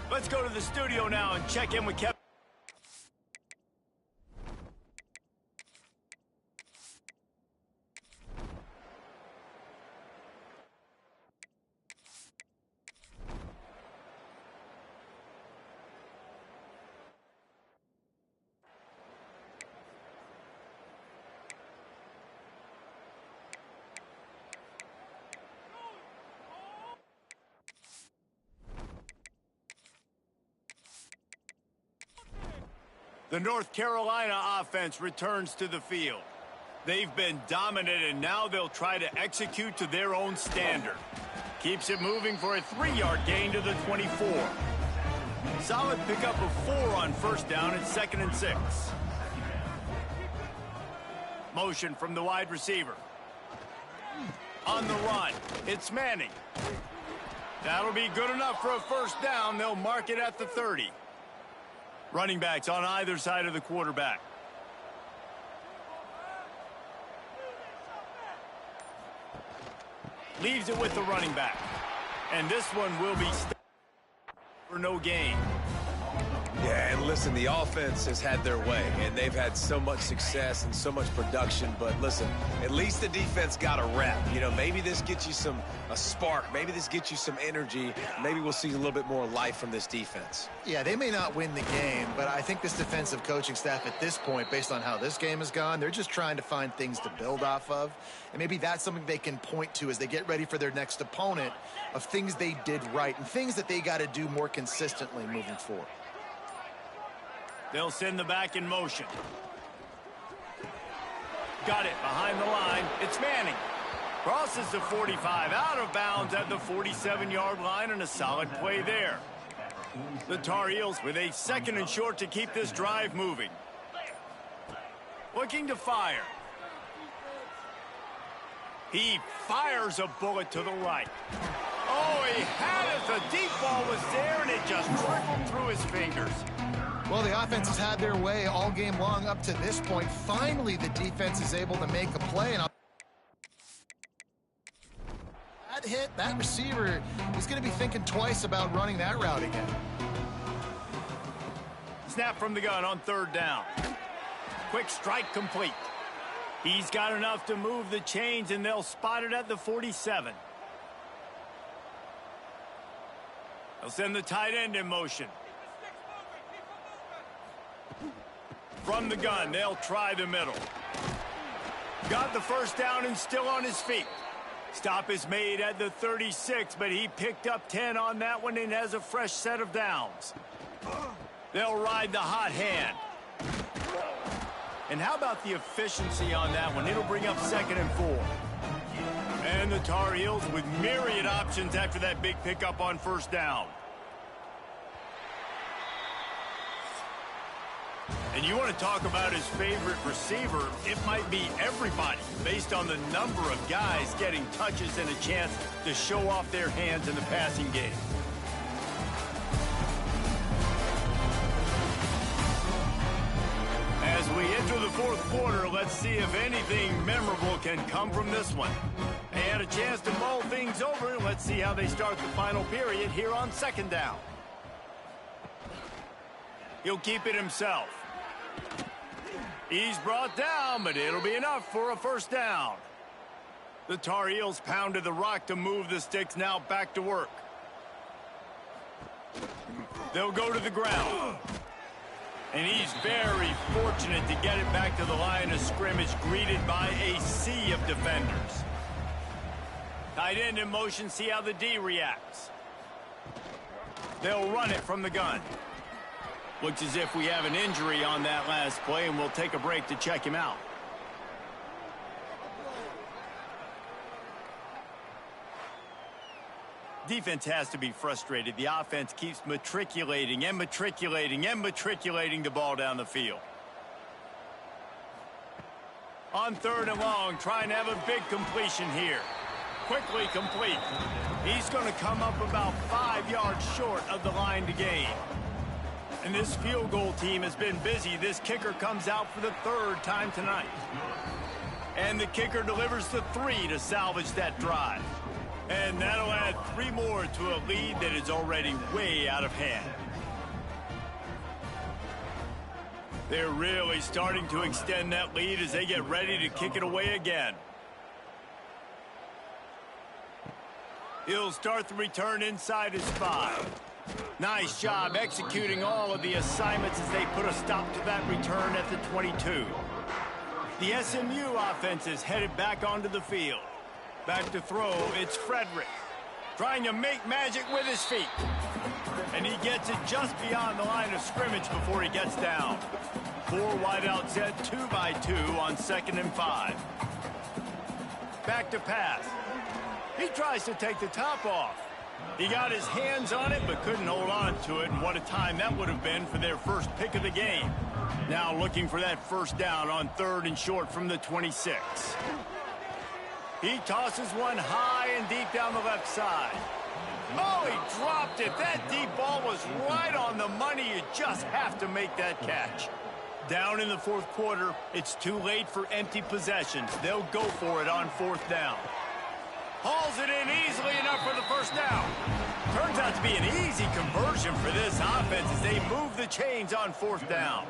Let's go to the studio now and check in with Kevin. The North Carolina offense returns to the field. They've been dominant, and now they'll try to execute to their own standard. Keeps it moving for a 3-yard gain to the 24. Solid pickup of 4 on first down at 2nd and 6. Motion from the wide receiver. On the run, it's Manning. That'll be good enough for a first down. They'll mark it at the 30. Running backs on either side of the quarterback. Leaves it with the running back. And this one will be for no gain. Yeah, and listen, the offense has had their way, and they've had so much success and so much production. But listen, at least the defense got a rep. You know, maybe this gets you a spark. Maybe this gets you some energy. Maybe we'll see a little bit more life from this defense. Yeah, they may not win the game, but I think this defensive coaching staff at this point, based on how this game has gone, they're just trying to find things to build off of. And maybe that's something they can point to as they get ready for their next opponent, of things they did right and things that they got to do more consistently moving forward. They'll send the back in motion. Got it behind the line. It's Manning. Crosses the 45, out of bounds at the 47-yard line, and a solid play there. The Tar Heels with a 2nd and short to keep this drive moving. Looking to fire. He fires a bullet to the right. Oh, he had it. The deep ball was there, and it just trickled through his fingers. Well, the offense has had their way all game long up to this point. Finally, the defense is able to make a play. And that hit, that receiver is going to be thinking twice about running that route again. Snap from the gun on third down. Quick strike complete. He's got enough to move the chains, and they'll spot it at the 47. They'll send the tight end in motion. From the gun, they'll try the middle. Got the first down and still on his feet. Stop is made at the 36, but he picked up 10 on that one and has a fresh set of downs. They'll ride the hot hand. And how about the efficiency on that one? It'll bring up 2nd and 4. And the Tar Heels with myriad options after that big pickup on first down. And you want to talk about his favorite receiver, it might be everybody, based on the number of guys getting touches and a chance to show off their hands in the passing game. As we enter the fourth quarter, let's see if anything memorable can come from this one. They had a chance to mull things over. Let's see how they start the final period here on 2nd down. He'll keep it himself. He's brought down, but it'll be enough for a first down. The Tar Heels pounded the rock to move the sticks, now back to work. They'll go to the ground. And he's very fortunate to get it back to the line of scrimmage, greeted by a sea of defenders. Tight end in motion, see how the D reacts. They'll run it from the gun. Looks as if we have an injury on that last play, and we'll take a break to check him out. Defense has to be frustrated. The offense keeps matriculating and matriculating and matriculating the ball down the field. On 3rd and long, trying to have a big completion here. Quickly complete. He's going to come up about 5 yards short of the line to gain. And this field goal team has been busy. This kicker comes out for the 3rd time tonight. And the kicker delivers the 3 to salvage that drive. And that'll add 3 more to a lead that is already way out of hand. They're really starting to extend that lead as they get ready to kick it away again. He'll start the return inside his 5. Nice job executing all of the assignments as they put a stop to that return at the 22. The SMU offense is headed back onto the field. Back to throw, it's Frederick. Trying to make magic with his feet. And he gets it just beyond the line of scrimmage before he gets down. 4 wideout set, 2 by 2 on 2nd and 5. Back to pass. He tries to take the top off. He got his hands on it, but couldn't hold on to it, and what a time that would have been for their first pick of the game. Now looking for that first down on 3rd and short from the 26. He tosses one high and deep down the left side. Oh, he dropped it. That deep ball was right on the money. You just have to make that catch. Down in the 4th quarter, it's too late for empty possessions. They'll go for it on 4th down. Hauls it in easily enough for the first down. Turns out to be an easy conversion for this offense as they move the chains on 4th down.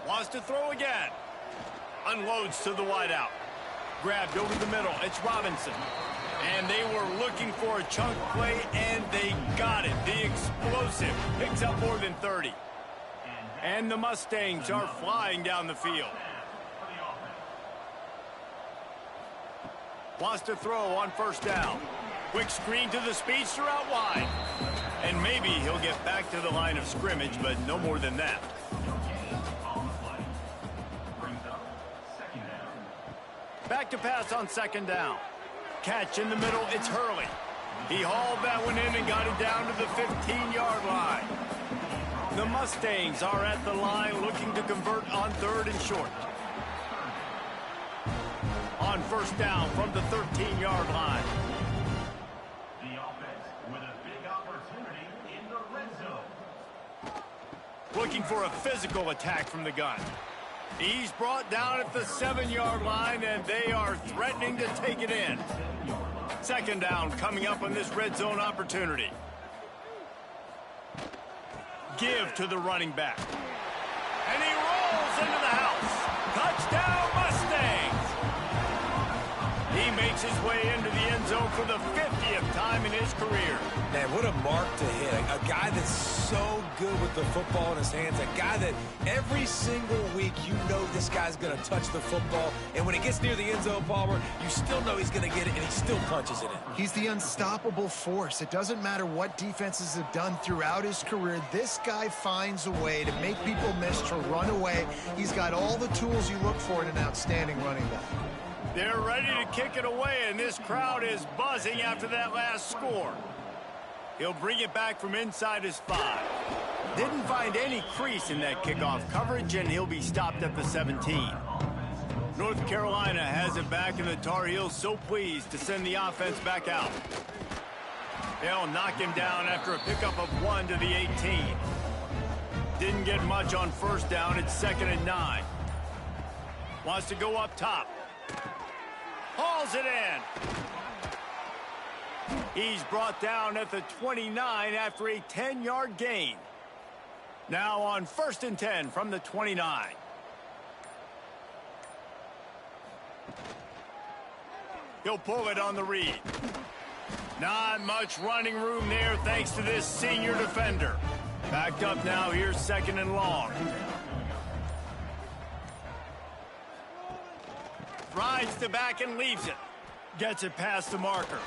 Wants to throw again. Unloads to the wideout. Grabbed over the middle. It's Robinson. And they were looking for a chunk play, and they got it. The explosive picks up more than 30. And the Mustangs are flying down the field. Wants to throw on 1st down. Quick screen to the speedster out wide. And maybe he'll get back to the line of scrimmage, but no more than that. Back to pass on 2nd down. Catch in the middle, it's Hurley. He hauled that one in and got it down to the 15-yard line. The Mustangs are at the line looking to convert on 3rd and short. On 1st down from the 13-yard line. looking for a physical attack from the gun. He's brought down at the 7-yard line, and they are threatening to take it in. Second down coming up on this red zone opportunity. Give to the running back. And he rolls into the house. Touchdown, Mustangs! He makes his way into the end zone for the 50th time in his career. Man, what a mark to hit. A guy that's so good with the football in his hands. A guy that every single week you know this guy's going to touch the football. And when it gets near the end zone, Palmer, you still know he's going to get it, and he still punches it in. He's the unstoppable force. It doesn't matter what defenses have done throughout his career. This guy finds a way to make people miss, to run away. He's got all the tools you look for in an outstanding running back. They're ready to kick it away, and this crowd is buzzing after that last score. He'll bring it back from inside his 5. Didn't find any crease in that kickoff coverage, and he'll be stopped at the 17. North Carolina has it back, and the Tar Heels so pleased to send the offense back out. They'll knock him down after a pickup of 1 to the 18. Didn't get much on first down. It's 2nd and 9. Wants to go up top. Hauls it in. He's brought down at the 29 after a 10-yard gain. Now on 1st and 10 from the 29. He'll pull it on the read. Not much running room there thanks to this senior defender. Backed up now, here's 2nd and long. Rides the back and leaves it. Gets it past the marker.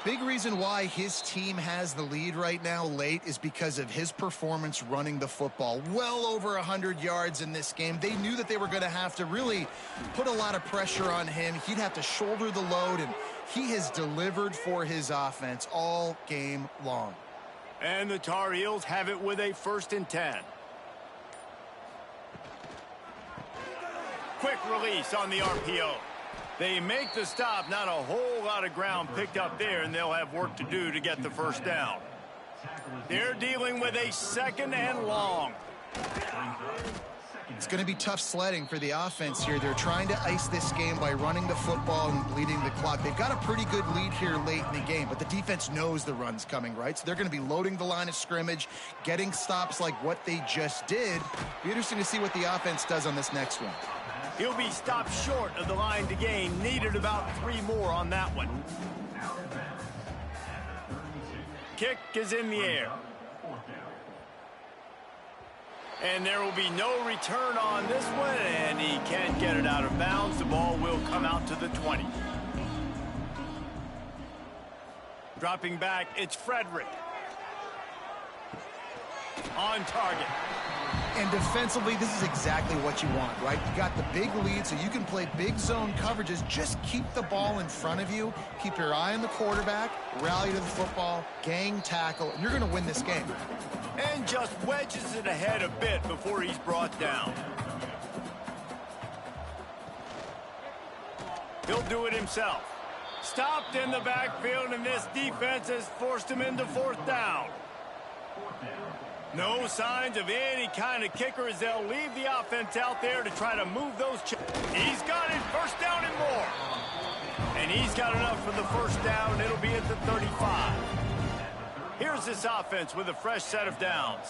Big reason why his team has the lead right now late is because of his performance running the football. Well over 100 yards in this game. They knew that they were going to have to really put a lot of pressure on him. He'd have to shoulder the load, and he has delivered for his offense all game long. And the Tar Heels have it with a 1st and 10. Quick release on the RPO. They make the stop. Not a whole lot of ground picked up there, and they'll have work to do to get the first down. They're dealing with a 2nd and long. It's going to be tough sledding for the offense here. They're trying to ice this game by running the football and bleeding the clock. They've got a pretty good lead here late in the game, but the defense knows the run's coming, right? So they're going to be loading the line of scrimmage, getting stops like what they just did. Be interesting to see what the offense does on this next one. He'll be stopped short of the line to gain. Needed about 3 more on that one. Kick is in the air. And there will be no return on this one, and he can't get it out of bounds. The ball will come out to the 20. Dropping back, it's Frederick. On target. And defensively, this is exactly what you want, right? You got the big lead, so you can play big zone coverages. Just keep the ball in front of you. Keep your eye on the quarterback. Rally to the football. Gang tackle. And you're going to win this game. And just wedges it ahead a bit before he's brought down. He'll do it himself. Stopped in the backfield, and this defense has forced him into 4th down. No signs of any kind of kicker as they'll leave the offense out there to try to move those. He's got it, 1st down and more. And he's got enough for the 1st down. It'll be at the 35. Here's this offense with a fresh set of downs.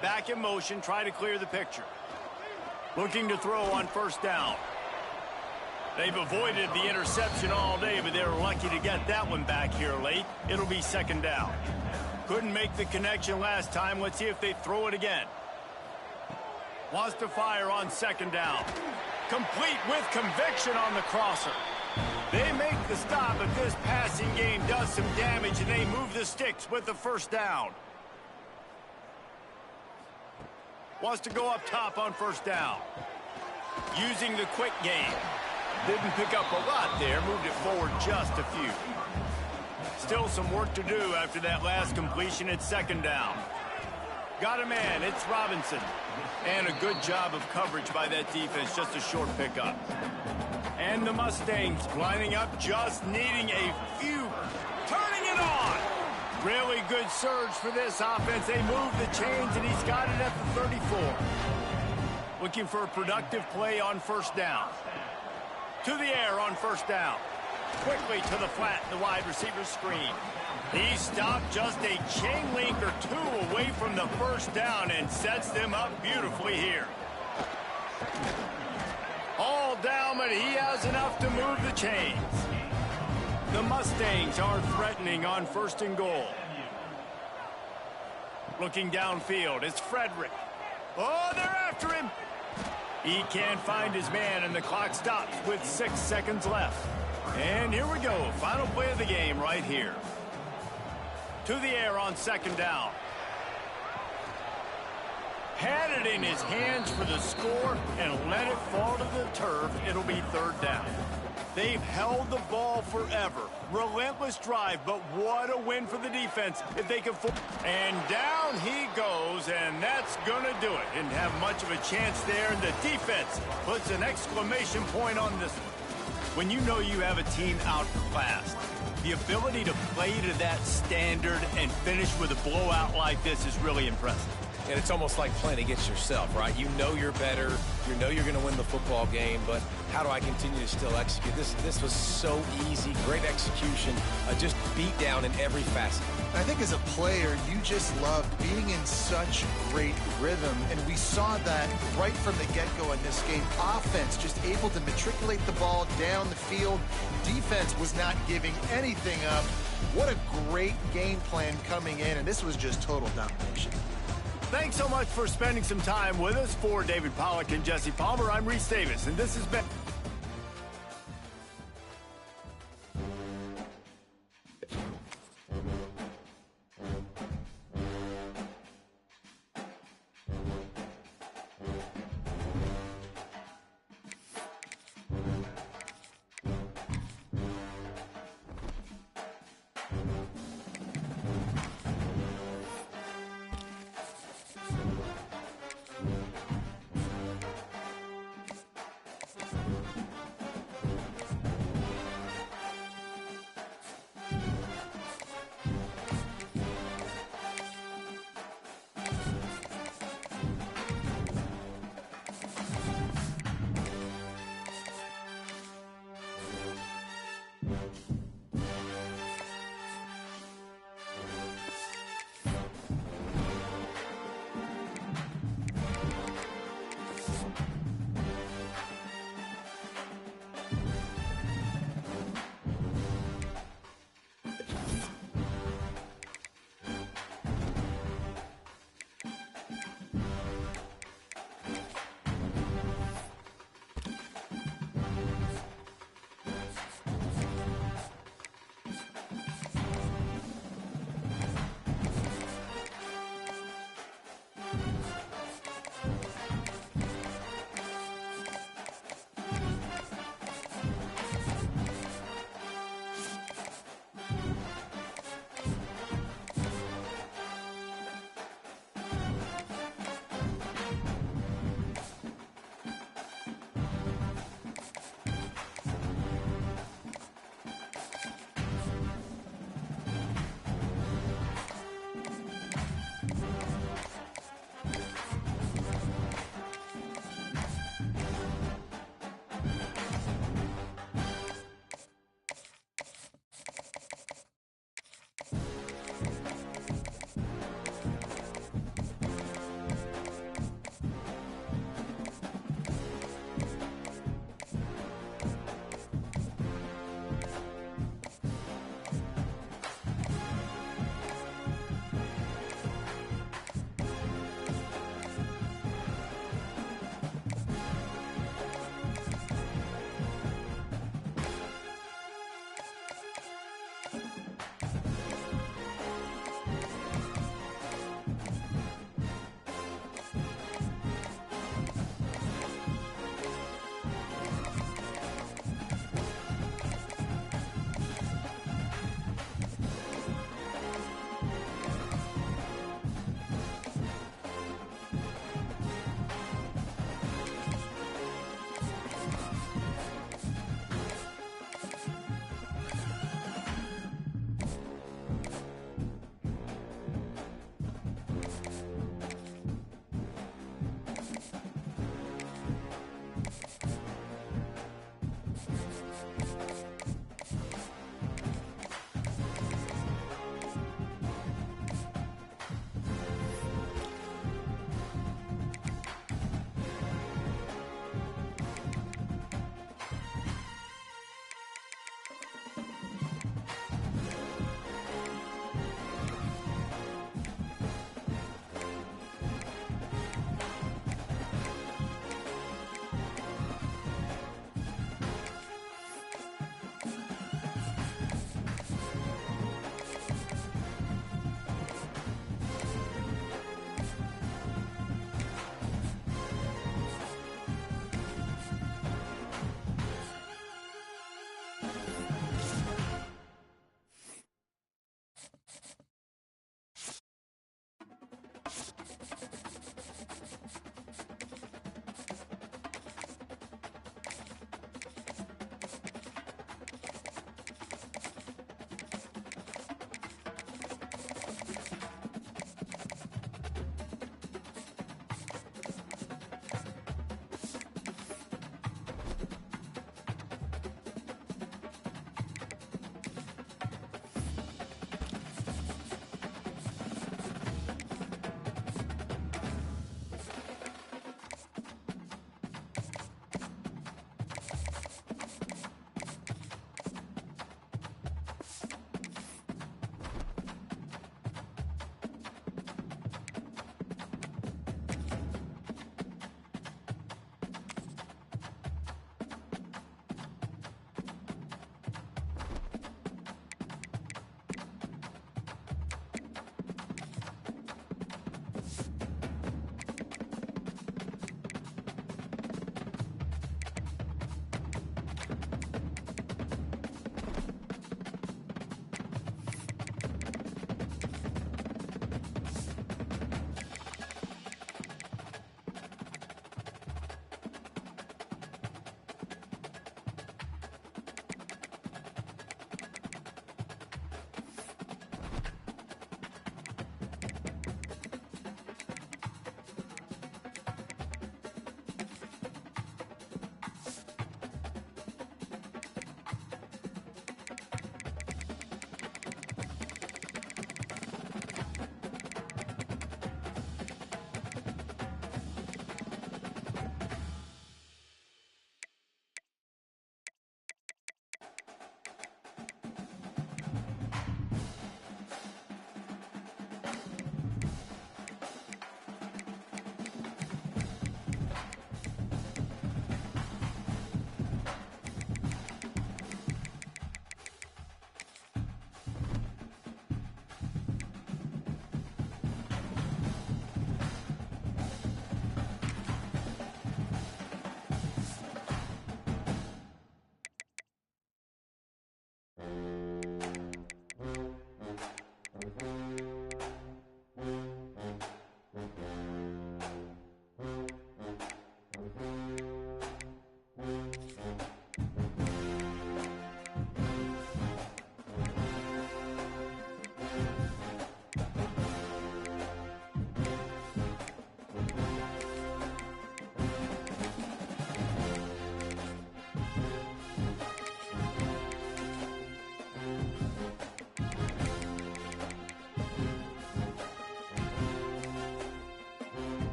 Back in motion, try to clear the picture. Looking to throw on 1st down. They've avoided the interception all day, but they're lucky to get that one back here late. It'll be 2nd down. Couldn't make the connection last time. Let's see if they throw it again. Wants to fire on 2nd down. Complete with conviction on the crosser. They make the stop, but this passing game does some damage, and they move the sticks with the 1st down. Wants to go up top on 1st down. Using the quick game. Didn't pick up a lot there. Moved it forward just a few. Still some work to do after that last completion at 2nd down. Got a man. It's Robinson. And a good job of coverage by that defense. Just a short pickup. And the Mustangs lining up, just needing a few. Turning it on. Really good surge for this offense. They move the chains, and he's got it at the 34. Looking for a productive play on first down. To the air on first down. Quickly to the flat, the wide receiver screen. He stopped just a chain link or two away from the first down and sets them up beautifully here. All down, but he has enough to move the chains. The Mustangs are threatening on first and goal. Looking downfield, it's Frederick. Oh, they're after him. He can't find his man, and the clock stops with 6 seconds left. And here we go. Final play of the game right here. To the air on second down. Had it in his hands for the score and let it fall to the turf. It'll be third down. They've held the ball forever. Relentless drive, but what a win for the defense if they can... And down he goes, and that's going to do it. Didn't have much of a chance there, and the defense puts an exclamation point on this one. When you know you have a team outclassed, the ability to play to that standard and finish with a blowout like this is really impressive. And it's almost like playing against yourself, right? You know you're better. You know you're going to win the football game, but how do I continue to still execute? This was so easy. Great execution. Just beat down in every facet. I think as a player, you just love being in such great rhythm, and we saw that right from the get-go in this game. Offense just able to matriculate the ball down the field. Defense was not giving anything up. What a great game plan coming in, and this was just total domination. Thanks so much for spending some time with us. For David Pollack and Jesse Palmer, I'm Reese Davis, and this has been...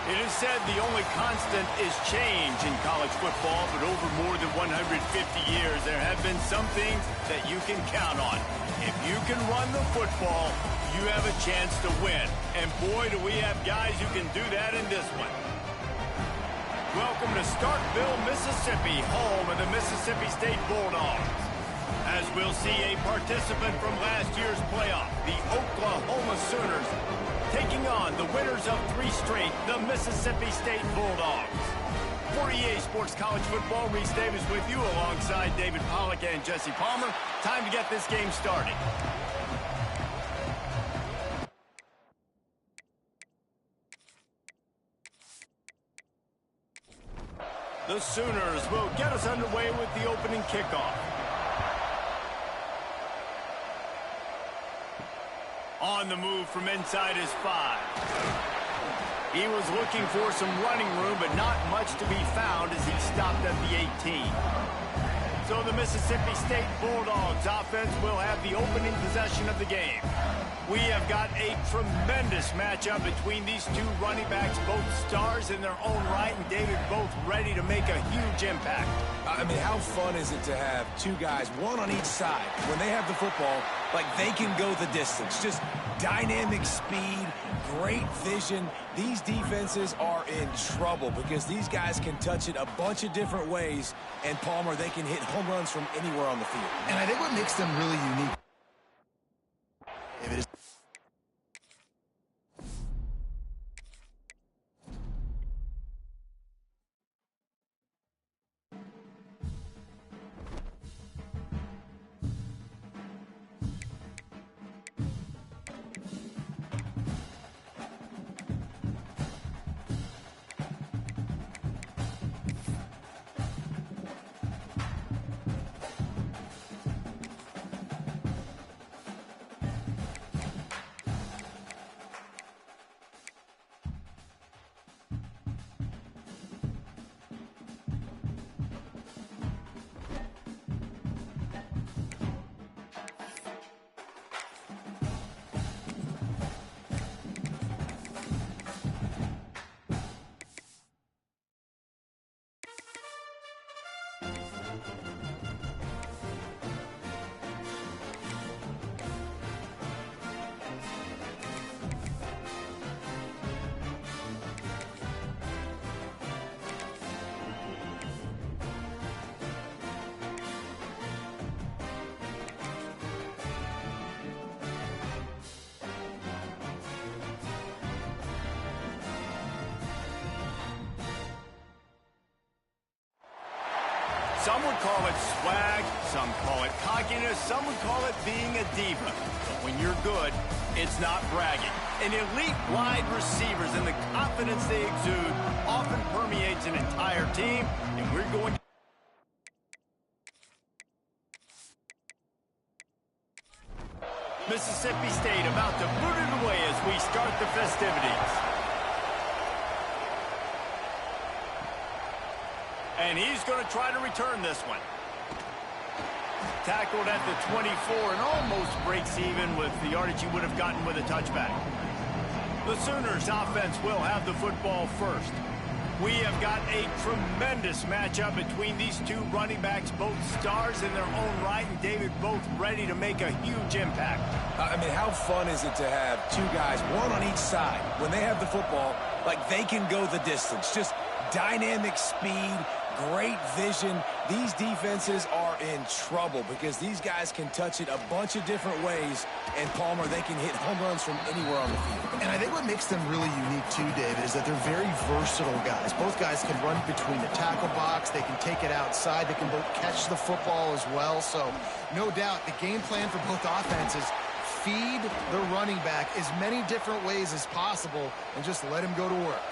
It is said the only constant is change in college football, but over more than 150 years, there have been some things that you can count on. If you can run the football, you have a chance to win. And boy, do we have guys who can do that in this one. Welcome to Starkville, Mississippi, home of the Mississippi State Bulldogs. As we'll see a participant from last year's playoff, the Oklahoma Sooners, taking on the winners of 3 straight, the Mississippi State Bulldogs. For EA Sports College Football, Reese Davis with you alongside David Pollack and Jesse Palmer. Time to get this game started. The Sooners will get us underway with the opening kickoff. On the move from inside his 5. He was looking for some running room, but not much to be found as he stopped at the 18. So the Mississippi State Bulldogs offense will have the opening possession of the game. We have got a tremendous matchup between these 2 running backs, both stars in their own right, and David, both ready to make a huge impact. I mean, how fun is it to have 2 guys, one on each side, when they have the football, like they can go the distance. Just dynamic speed, great vision. These defenses are in trouble because these guys can touch it a bunch of different ways, and Palmer, they can hit home runs from anywhere on the field. And I think what makes them really unique, David, is Some would call it swag, some call it cockiness, some would call it being a diva. But when you're good, it's not bragging. An elite wide receivers and the confidence they exude often permeates an entire team, and we're going to... Mississippi State about to boot it away as we start the festivities. And he's going to try to return this one. Tackled at the 24 and almost breaks even with the yardage he would have gotten with a touchback. The Sooners offense will have the football first. We have got a tremendous matchup between these 2 running backs, both stars in their own right, and David, both ready to make a huge impact. I mean, how fun is it to have 2 guys, one on each side, when they have the football, like they can go the distance. Just dynamic speed, great vision. These defenses are in trouble because these guys can touch it a bunch of different ways, and Palmer, they can hit home runs from anywhere on the field. And I think what makes them really unique too, David, is that they're very versatile guys. Both guys can run between the tackle box. They can take it outside. They can both catch the football as well. So no doubt the game plan for both offenses, feed the running back as many different ways as possible and just let him go to work.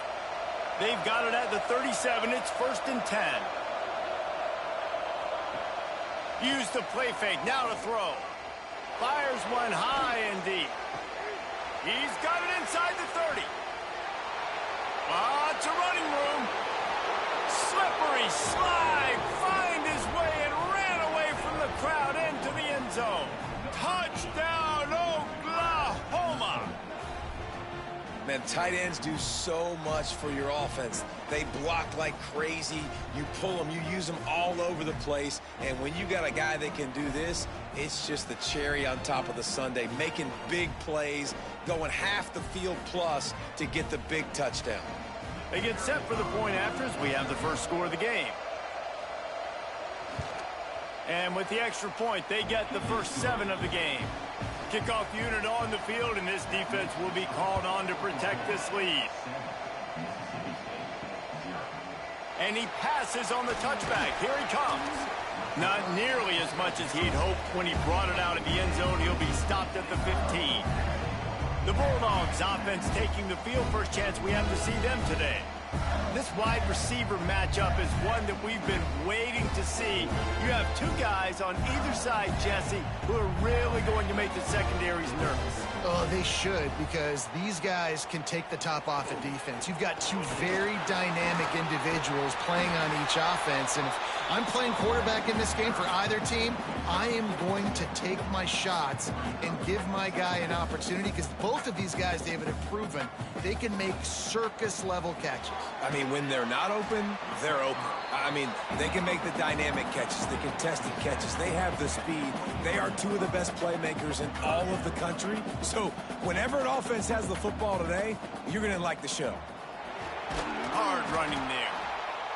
They've got it at the 37. It's 1st and 10. Use the play fake. Now to throw. Fires one high and deep. He's got it inside the 30. It's a running room. Slippery slide. Find his way and ran away from the crowd into the end zone. Touchdown, Oklahoma. Man, tight ends do so much for your offense. They block like crazy. You pull them, you use them all over the place. And when you got a guy that can do this, it's just the cherry on top of the sundae, making big plays, going half the field plus to get the big touchdown. They get set for the point afters. We have the first score of the game. And with the extra point, they get the first 7 of the game. Kickoff unit on the field, and this defense will be called on to protect this lead. And he passes on the touchback. Here he comes. Not nearly as much as he'd hoped when he brought it out of the end zone. He'll be stopped at the 15. The Bulldogs offense taking the field. First chance we have to see them today. This wide receiver matchup is one that we've been waiting to see. You have 2 guys on either side, Jesse, who are really going to make the secondaries nervous. Oh, they should, because these guys can take the top off of defense. You've got 2 very dynamic individuals playing on each offense, and if I'm playing quarterback in this game for either team, I am going to take my shots and give my guy an opportunity, because both of these guys, David, have proven they can make circus-level catches. I mean, when they're not open, they're open. I mean, they can make the dynamic catches, the contested catches. They have the speed. They are 2 of the best playmakers in all of the country. So whenever an offense has the football today, you're going to like the show. Hard running there.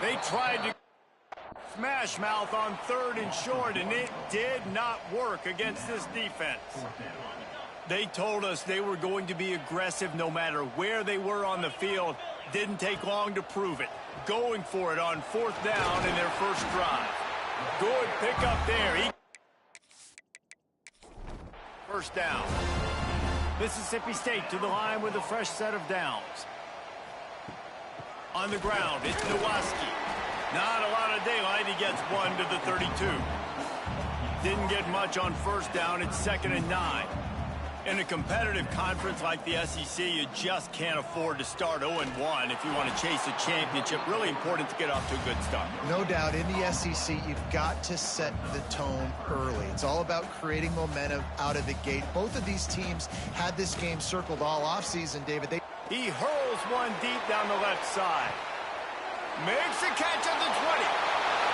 They tried to smash mouth on 3rd and short, and it did not work against this defense. They told us they were going to be aggressive no matter where they were on the field. Didn't take long to prove it. Going for it on 4th down in their first drive. Good pickup there. First down. Mississippi State to the line with a fresh set of downs. On the ground, it's Nowaski. Not a lot of daylight. He gets 1 to the 32. Didn't get much on first down. It's 2nd and 9. In a competitive conference like the SEC, you just can't afford to start 0-1 if you want to chase a championship. Really important to get off to a good start. No doubt, in the SEC, you've got to set the tone early. It's all about creating momentum out of the gate. Both of these teams had this game circled all offseason, David. He hurls one deep down the left side. Makes a catch at the 20.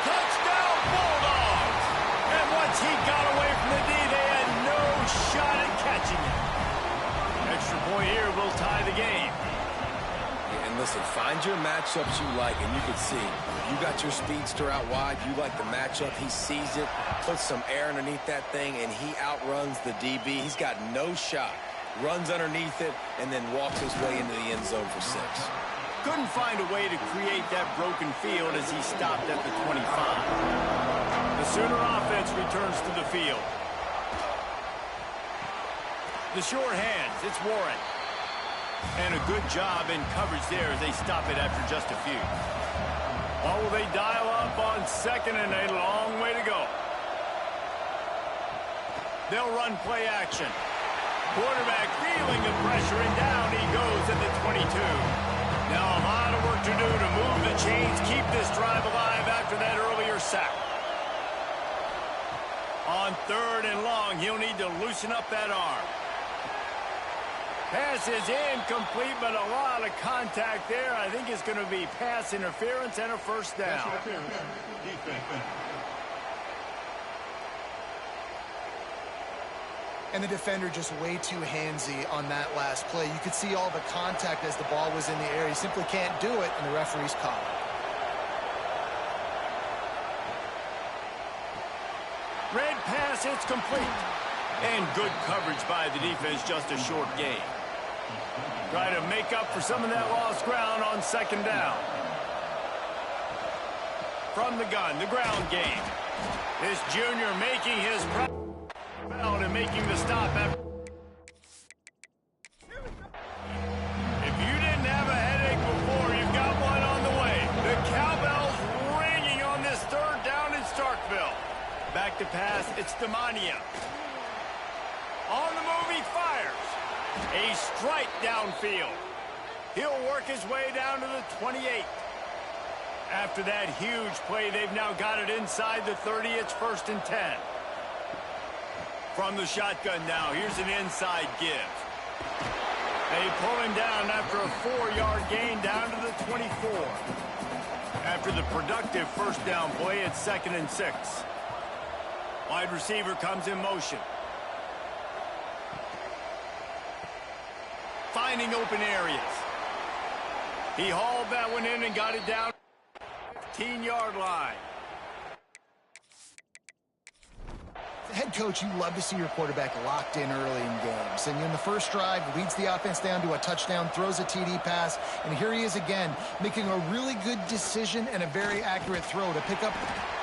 Touchdown, Bulldogs! And once he got away from the D, they had no shot at catching it. Extra point here will tie the game. And listen, find your matchups you like, and you can see you got your speedster out wide. You like the matchup. He sees it, puts some air underneath that thing, and he outruns the DB. He's got no shot. Runs underneath it, and then walks his way into the end zone for 6. Couldn't find a way to create that broken field as he stopped at the 25. The Sooner offense returns to the field. The short hands, it's Warren. And a good job in coverage there as they stop it after just a few. Or will they dial up on 2nd and a long way to go? They'll run play action. Quarterback feeling the pressure, and down he goes at the 22. Now a lot of work to do to move the chains, keep this drive alive after that earlier sack. On 3rd and long, he'll need to loosen up that arm. Pass is incomplete, but a lot of contact there. I think it's going to be pass interference and a first down. And the defender just way too handsy on that last play. You could see all the contact as the ball was in the air. He simply can't do it, and the referee's caught it. Red pass, it's complete. And good coverage by the defense, just a short gain. Try to make up for some of that lost ground on 2nd down. From the gun, the ground game. This junior making his out and making the stop after. If you didn't have a headache before, you've got one on the way. The cowbells ringing on this 3rd down in Starkville. Back to pass, it's Demania. On the move, he fires. A strike downfield. He'll work his way down to the 28. After that huge play, they've now got it inside the 30. It's 1st and 10. From the shotgun now, here's an inside give. They pull him down after a 4-yard gain down to the 24. After the productive first down play, it's 2nd and 6. Wide receiver comes in motion. Finding open areas. He hauled that one in and got it down to the 15-yard line. Head coach, you love to see your quarterback locked in early in games. And in the first drive, leads the offense down to a touchdown, throws a TD pass, and here he is again, making a really good decision and a very accurate throw to pick up.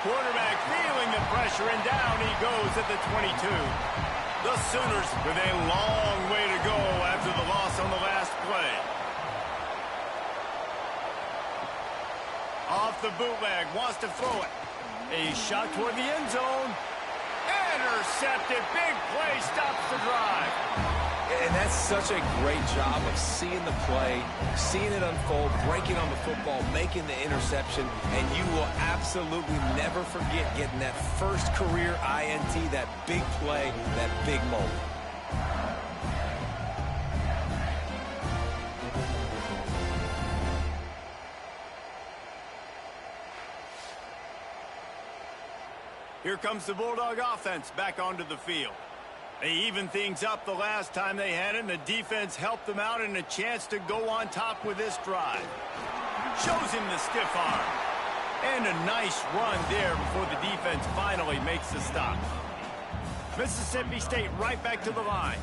Quarterback feeling the pressure, and down he goes at the 22. The Sooners with a long way to go after the loss on the last play. Off the bootleg, wants to throw it. A shot toward the end zone. Intercepted. Big play, stops the drive. And that's such a great job of seeing the play, seeing it unfold, breaking on the football, making the interception, and you will absolutely never forget getting that first career INT, that big play, that big moment. Here comes the Bulldog offense back onto the field. They evened things up the last time they had it, and the defense helped them out and a chance to go on top with this drive. Shows him the stiff arm. And a nice run there before the defense finally makes the stop. Mississippi State right back to the line.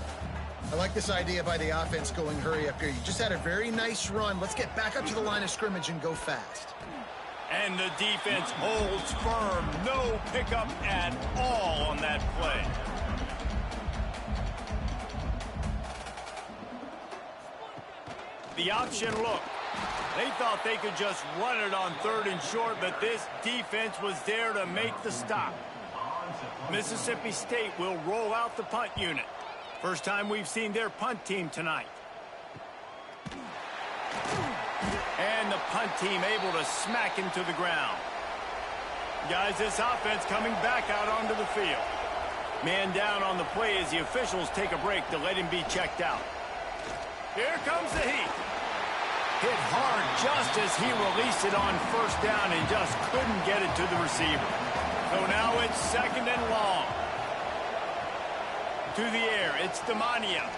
I like this idea by the offense going hurry up here. You just had a very nice run. Let's get back up to the line of scrimmage and go fast. And the defense holds firm. No pickup at all on that play. The option look. They thought they could just run it on 3rd and short, but this defense was there to make the stop. Mississippi State will roll out the punt unit. First time we've seen their punt team tonight. And the punt team able to smack him to the ground. Guys, this offense coming back out onto the field. Man down on the play as the officials take a break to let him be checked out. Here comes the heat. Hit hard just as he released it on first down and just couldn't get it to the receiver. So now it's 2nd and long. To the air, it's Demania.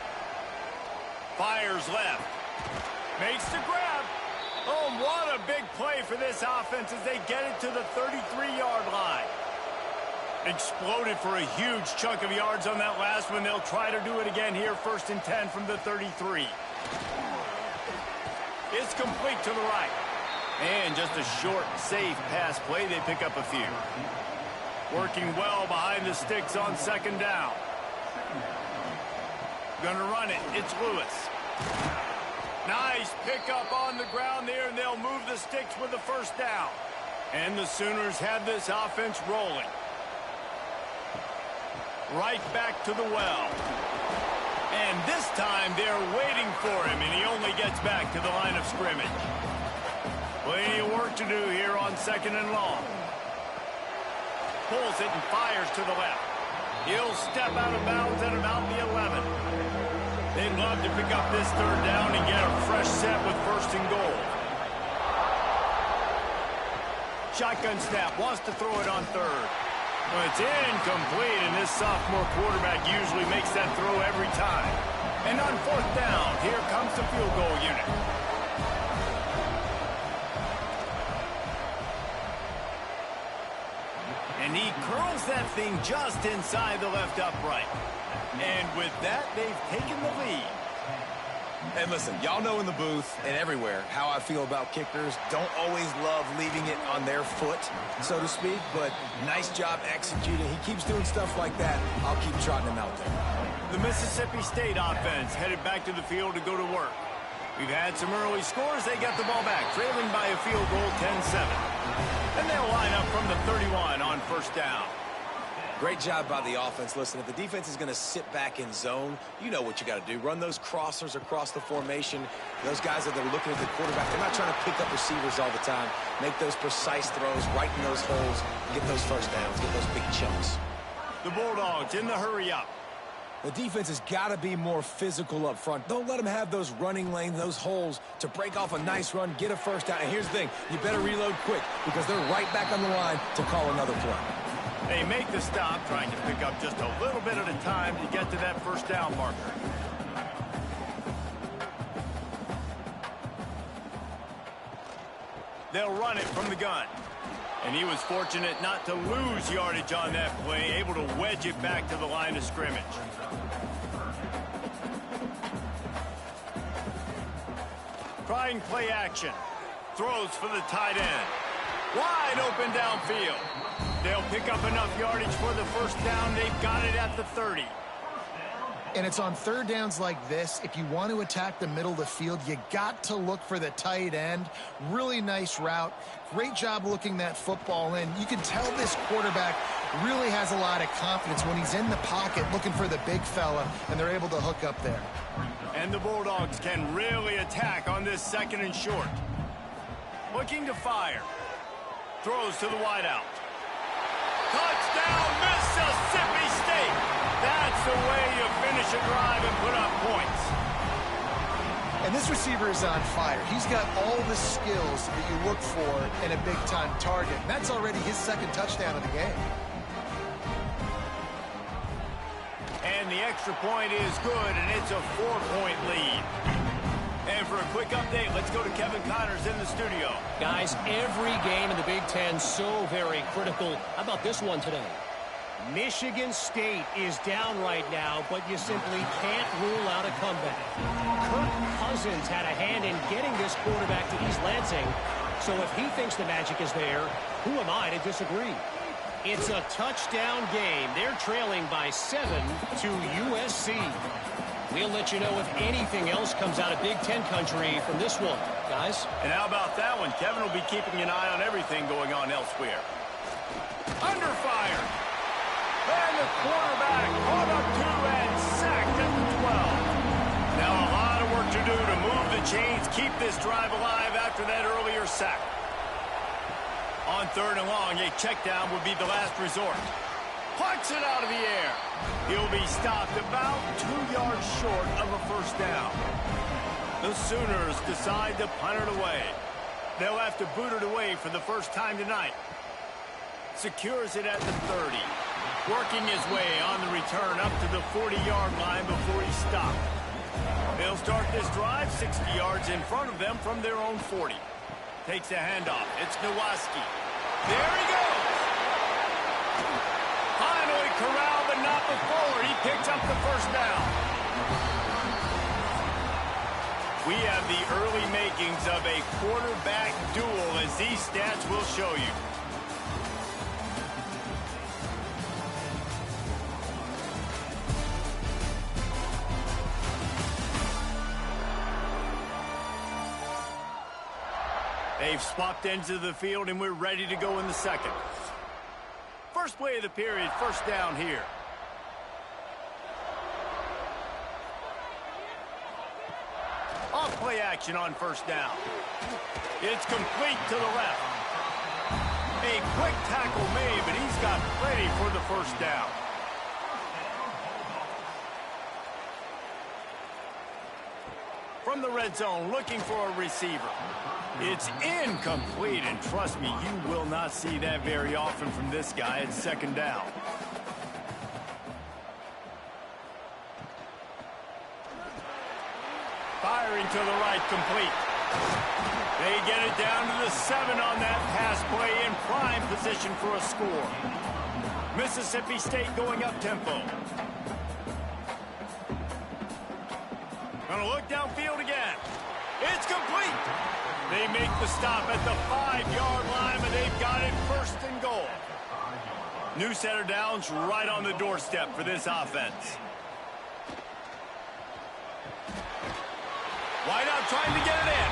Fires left. Makes the grab. Oh, what a big play for this offense as they get it to the 33-yard line. Exploded for a huge chunk of yards on that last one. They'll try to do it again here, 1st and 10 from the 33. It's complete to the right. And just a short, safe pass play. They pick up a few. Working well behind the sticks on 2nd down. Gonna run it. It's Lewis. Nice pickup on the ground there, and they'll move the sticks with the first down. And the Sooners have this offense rolling. Right back to the well. And this time they're waiting for him, and he only gets back to the line of scrimmage. Plenty of work to do here on 2nd and long. Pulls it and fires to the left. He'll step out of bounds at about the 11. They'd love to pick up this 3rd down and get a fresh set with 1st and goal. Shotgun snap, wants to throw it on 3rd. Well, it's incomplete, and this sophomore quarterback usually makes that throw every time. And on 4th down, here comes the field goal unit. And he curls that thing just inside the left upright. And with that, they've taken the lead. And listen, y'all know in the booth and everywhere how I feel about kickers. Don't always love leaving it on their foot, so to speak, but nice job executing. He keeps doing stuff like that. I'll keep trotting him out there. The Mississippi State offense headed back to the field to go to work. We've had some early scores. They get the ball back, trailing by a field goal 10-7. And they'll line up from the 31 on 1st down. Great job by the offense. Listen, if the defense is going to sit back in zone, you know what you got to do. Run those crossers across the formation. Those guys that are looking at the quarterback, they're not trying to pick up receivers all the time. Make those precise throws, right in those holes, get those first downs, get those big chunks. The Bulldogs in the hurry up. The defense has got to be more physical up front. Don't let them have those running lanes, those holes to break off a nice run, get a first down. And here's the thing, you better reload quick because they're right back on the line to call another play. They make the stop, trying to pick up just a little bit at a time to get to that first down marker. They'll run it from the gun. And he was fortunate not to lose yardage on that play, able to wedge it back to the line of scrimmage. Trying play action. Throws for the tight end. Wide open downfield. They'll pick up enough yardage for the first down. They've got it at the 30. And it's on third downs like this, if you want to attack the middle of the field, you got to look for the tight end. Really nice route. Great job looking that football in. You can tell this quarterback really has a lot of confidence when he's in the pocket looking for the big fella, and they're able to hook up there. And the Bulldogs can really attack on this second and short. Looking to fire. Throws to the wideout. Touchdown, Mississippi State! That's the way you finish a drive and put up points. And this receiver is on fire. He's got all the skills that you look for in a big-time target. And that's already his second touchdown of the game. And the extra point is good, and it's a 4-point lead. And for a quick update, let's go to Kevin Connors in the studio. Guys, every game in the Big Ten so very critical. How about this one today? Michigan State is down right now, but you simply can't rule out a comeback. Kirk Cousins had a hand in getting this quarterback to East Lansing, so if he thinks the magic is there, who am I to disagree? It's a touchdown game. They're trailing by 7 to USC. We'll let you know if anything else comes out of Big Ten country from this one, guys. And how about that one? Kevin will be keeping an eye on everything going on elsewhere. Under fire. And the quarterback caught up to and sacked at the 12. Now a lot of work to do to move the chains, keep this drive alive after that earlier sack. On third and long, a check down would be the last resort. Plucks it out of the air. He'll be stopped about 2 yards short of a first down. The Sooners decide to punt it away. They'll have to boot it away for the first time tonight. Secures it at the 30. Working his way on the return up to the 40-yard line before he's stopped. They'll start this drive 60 yards in front of them from their own 40. Takes a handoff. It's Nowaski. There he goes. Finally corralled, but not before. He picks up the first down. We have the early makings of a quarterback duel, as these stats will show you. They've swapped ends of the field, and we're ready to go in the second. First play of the period, first down here. Off play action on first down. It's complete to the left. A quick tackle made, but he's got plenty for the first down. From the red zone, looking for a receiver. It's incomplete, and trust me, you will not see that very often from this guy. It's second down. Firing to the right, complete. They get it down to the 7 on that pass play, in prime position for a score. Mississippi State going up tempo. Gonna look downfield again. It's complete. They make the stop at the 5-yard line, and they've got it first and goal. New set of downs right on the doorstep for this offense. Wideout trying to get it in.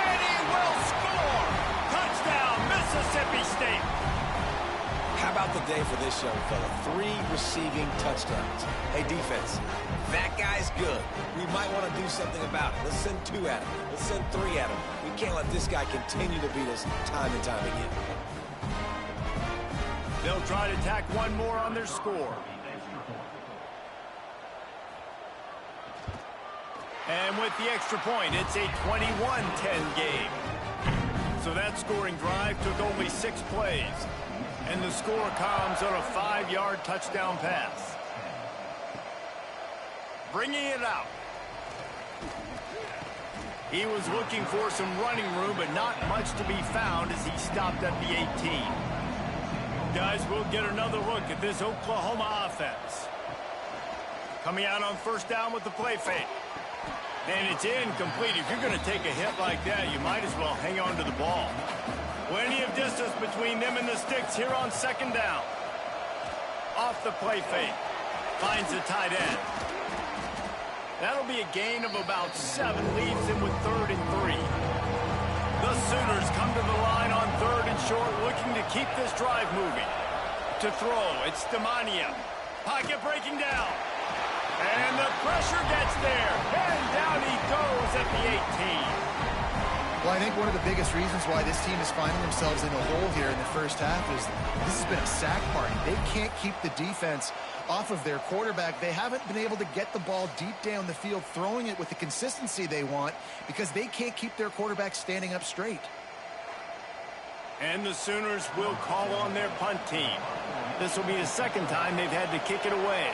And he will score. Touchdown, Mississippi State. How about the day for this young fella? 3 receiving touchdowns. Hey, defense, that guy's good. We might want to do something about it. Let's send 2 at him. Let's send 3 at him. We can't let this guy continue to beat us time and time again. They'll try to tack one more on their score. And with the extra point, it's a 21-10 game. So that scoring drive took only 6 plays. And the score comes on a 5-yard touchdown pass. Bringing it out. He was looking for some running room, but not much to be found as he stopped at the 18. Guys, we'll get another look at this Oklahoma offense. Coming out on first down with the play fake. And it's incomplete. If you're going to take a hit like that, you might as well hang on to the ball. Plenty of distance between them and the sticks here on second down. Off the play fake. Finds the tight end. That'll be a gain of about 7. Leaves him with 3rd and 3. The Sooners come to the line on 3rd and short, looking to keep this drive moving. To throw, it's Stamania. Pocket breaking down. And the pressure gets there. And down he goes at the 18. Well, I think one of the biggest reasons why this team is finding themselves in a hole here in the first half is this has been a sack party. They can't keep the defense off of their quarterback. They haven't been able to get the ball deep down the field, throwing it with the consistency they want because they can't keep their quarterback standing up straight. And the Sooners will call on their punt team. This will be the second time they've had to kick it away.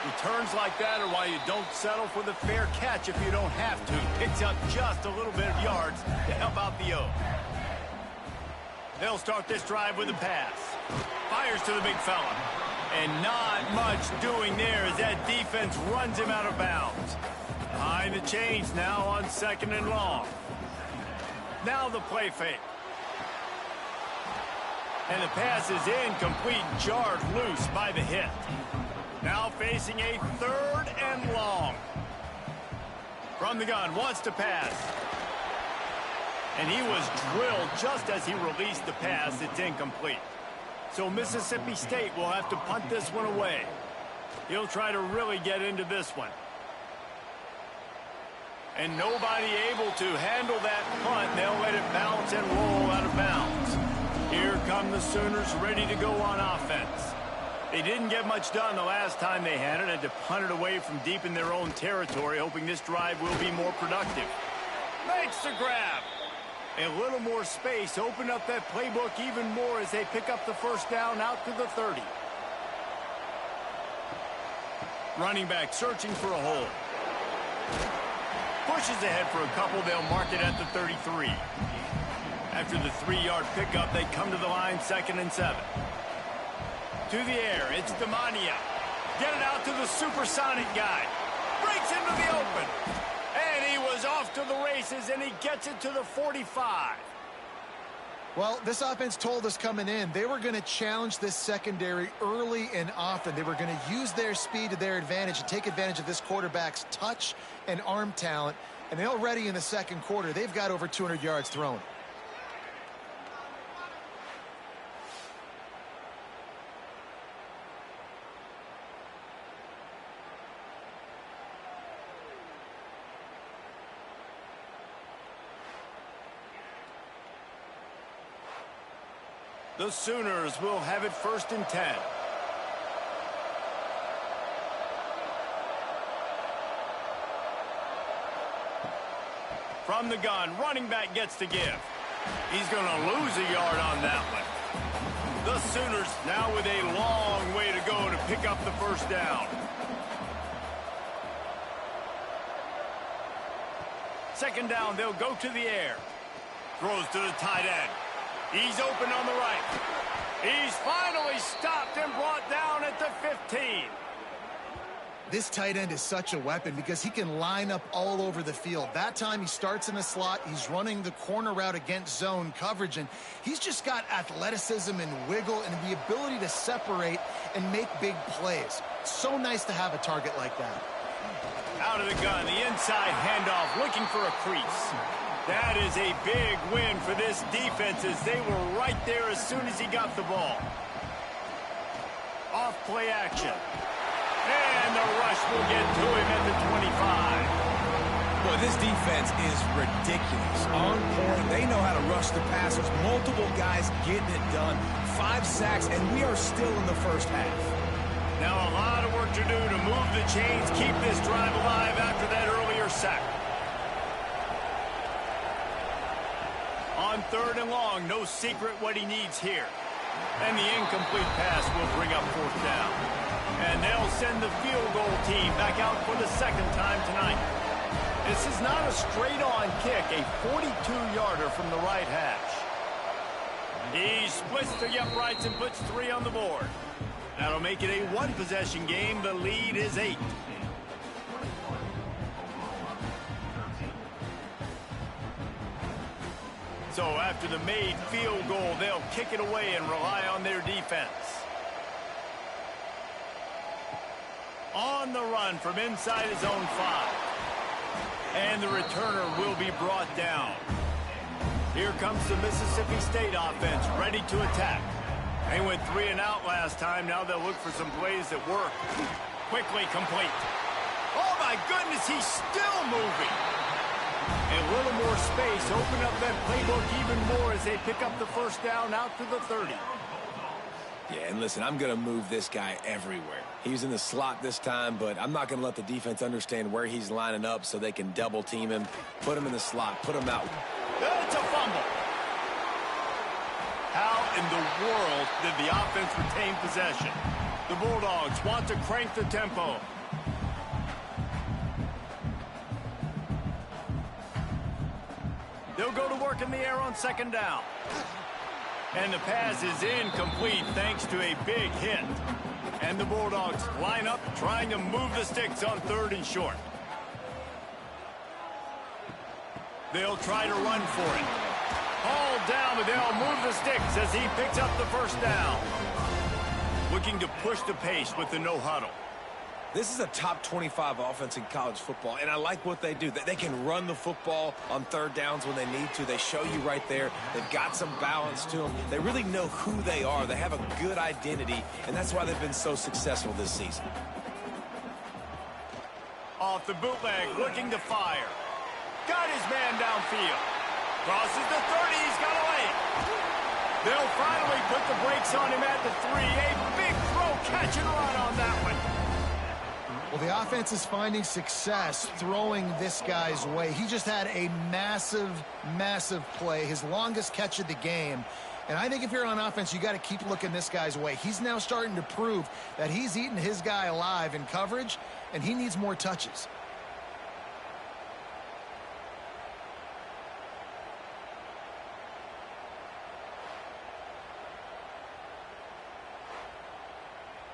Returns like that are why you don't settle for the fair catch if you don't have to. Picks up just a little bit of yards to help out the O. They'll start this drive with a pass. Fires to the big fella. And not much doing there as that defense runs him out of bounds. Behind the chains now on 2nd and long. Now the play fake. And the pass is incomplete, jarred loose by the hit. Now facing a 3rd and long. From the gun, wants to pass. And he was drilled just as he released the pass. It's incomplete. So Mississippi State will have to punt this one away. He'll try to really get into this one. And nobody able to handle that punt. They'll let it bounce and roll out of bounds. Here come the Sooners ready to go on offense. They didn't get much done the last time they had it. Had to punt it away from deep in their own territory, hoping this drive will be more productive. Makes the grab. A little more space. Open up that playbook even more as they pick up the first down out to the 30. Running back searching for a hole. Pushes ahead for a couple. They'll mark it at the 33. After the 3-yard pickup, they come to the line 2nd and 7. To the air, it's Damania. Get it out to the supersonic guy. Breaks into the open. And he was off to the races, and he gets it to the 45. Well, this offense told us coming in they were going to challenge this secondary early and often. They were going to use their speed to their advantage and take advantage of this quarterback's touch and arm talent. And already in the second quarter, they've got over 200 yards thrown. The Sooners will have it 1st and 10. From the gun, running back gets to give. He's going to lose a yard on that one. The Sooners now with a long way to go to pick up the first down. Second down, they'll go to the air. Throws to the tight end. He's open on the right. He's finally stopped and brought down at the 15. This tight end is such a weapon because he can line up all over the field. That time he starts in the slot. He's running the corner route against zone coverage, and he's just got athleticism and wiggle and the ability to separate and make big plays. So nice to have a target like that. Out of the gun, the inside handoff, looking for a crease. That is a big win for this defense as they were right there as soon as he got the ball. Off play action. And the rush will get to him at the 25. Boy, this defense is ridiculous. On point. They know how to to rush the passers. Multiple guys getting it done. 5 sacks, and we are still in the first half. Now a lot of work to do to move the chains, keep this drive alive after that earlier sack. On 3rd and long, no secret what he needs here. And the incomplete pass will bring up 4th down. And they'll send the field goal team back out for the 2nd time tonight. This is not a straight-on kick, a 42-yarder from the right hash. He splits the uprights and puts 3 on the board. That'll make it a 1-possession game. The lead is 8. So after the made field goal, they'll kick it away and rely on their defense. On the run from inside his own 5. And the returner will be brought down. Here comes the Mississippi State offense, ready to attack. They went 3 and out last time. Now they'll look for some plays that work. Quickly complete. Oh, my goodness, he's still moving. A little more space. Open up that playbook even more as they pick up the 1st down out to the 30. Yeah, and listen, I'm going to move this guy everywhere. He's in the slot this time, but I'm not going to let the defense understand where he's lining up so they can double team him, put him in the slot, put him out. It's a fumble. How in the world did the offense retain possession? The Bulldogs want to crank the tempo. They'll go to work in the air on 2nd down. And the pass is incomplete thanks to a big hit. And the Bulldogs line up trying to move the sticks on 3rd and short. They'll try to run for it. Hauled down, but they'll move the sticks as he picks up the 1st down. Looking to push the pace with the no huddle. This is a top 25 offense in college football, and I like what they do. They can run the football on 3rd downs when they need to. They show you right there. They've got some balance to them. They really know who they are. They have a good identity, and that's why they've been so successful this season. Off the bootleg, looking to fire. Got his man downfield. Crosses the 30, he's got away. They'll finally put the brakes on him at the 3. A big throw, catch and run on that one. Well, the offense is finding success throwing this guy's way. He just had a massive, massive play, his longest catch of the game. And I think if you're on offense, you got to keep looking this guy's way. He's now starting to prove that he's eating his guy alive in coverage, and he needs more touches.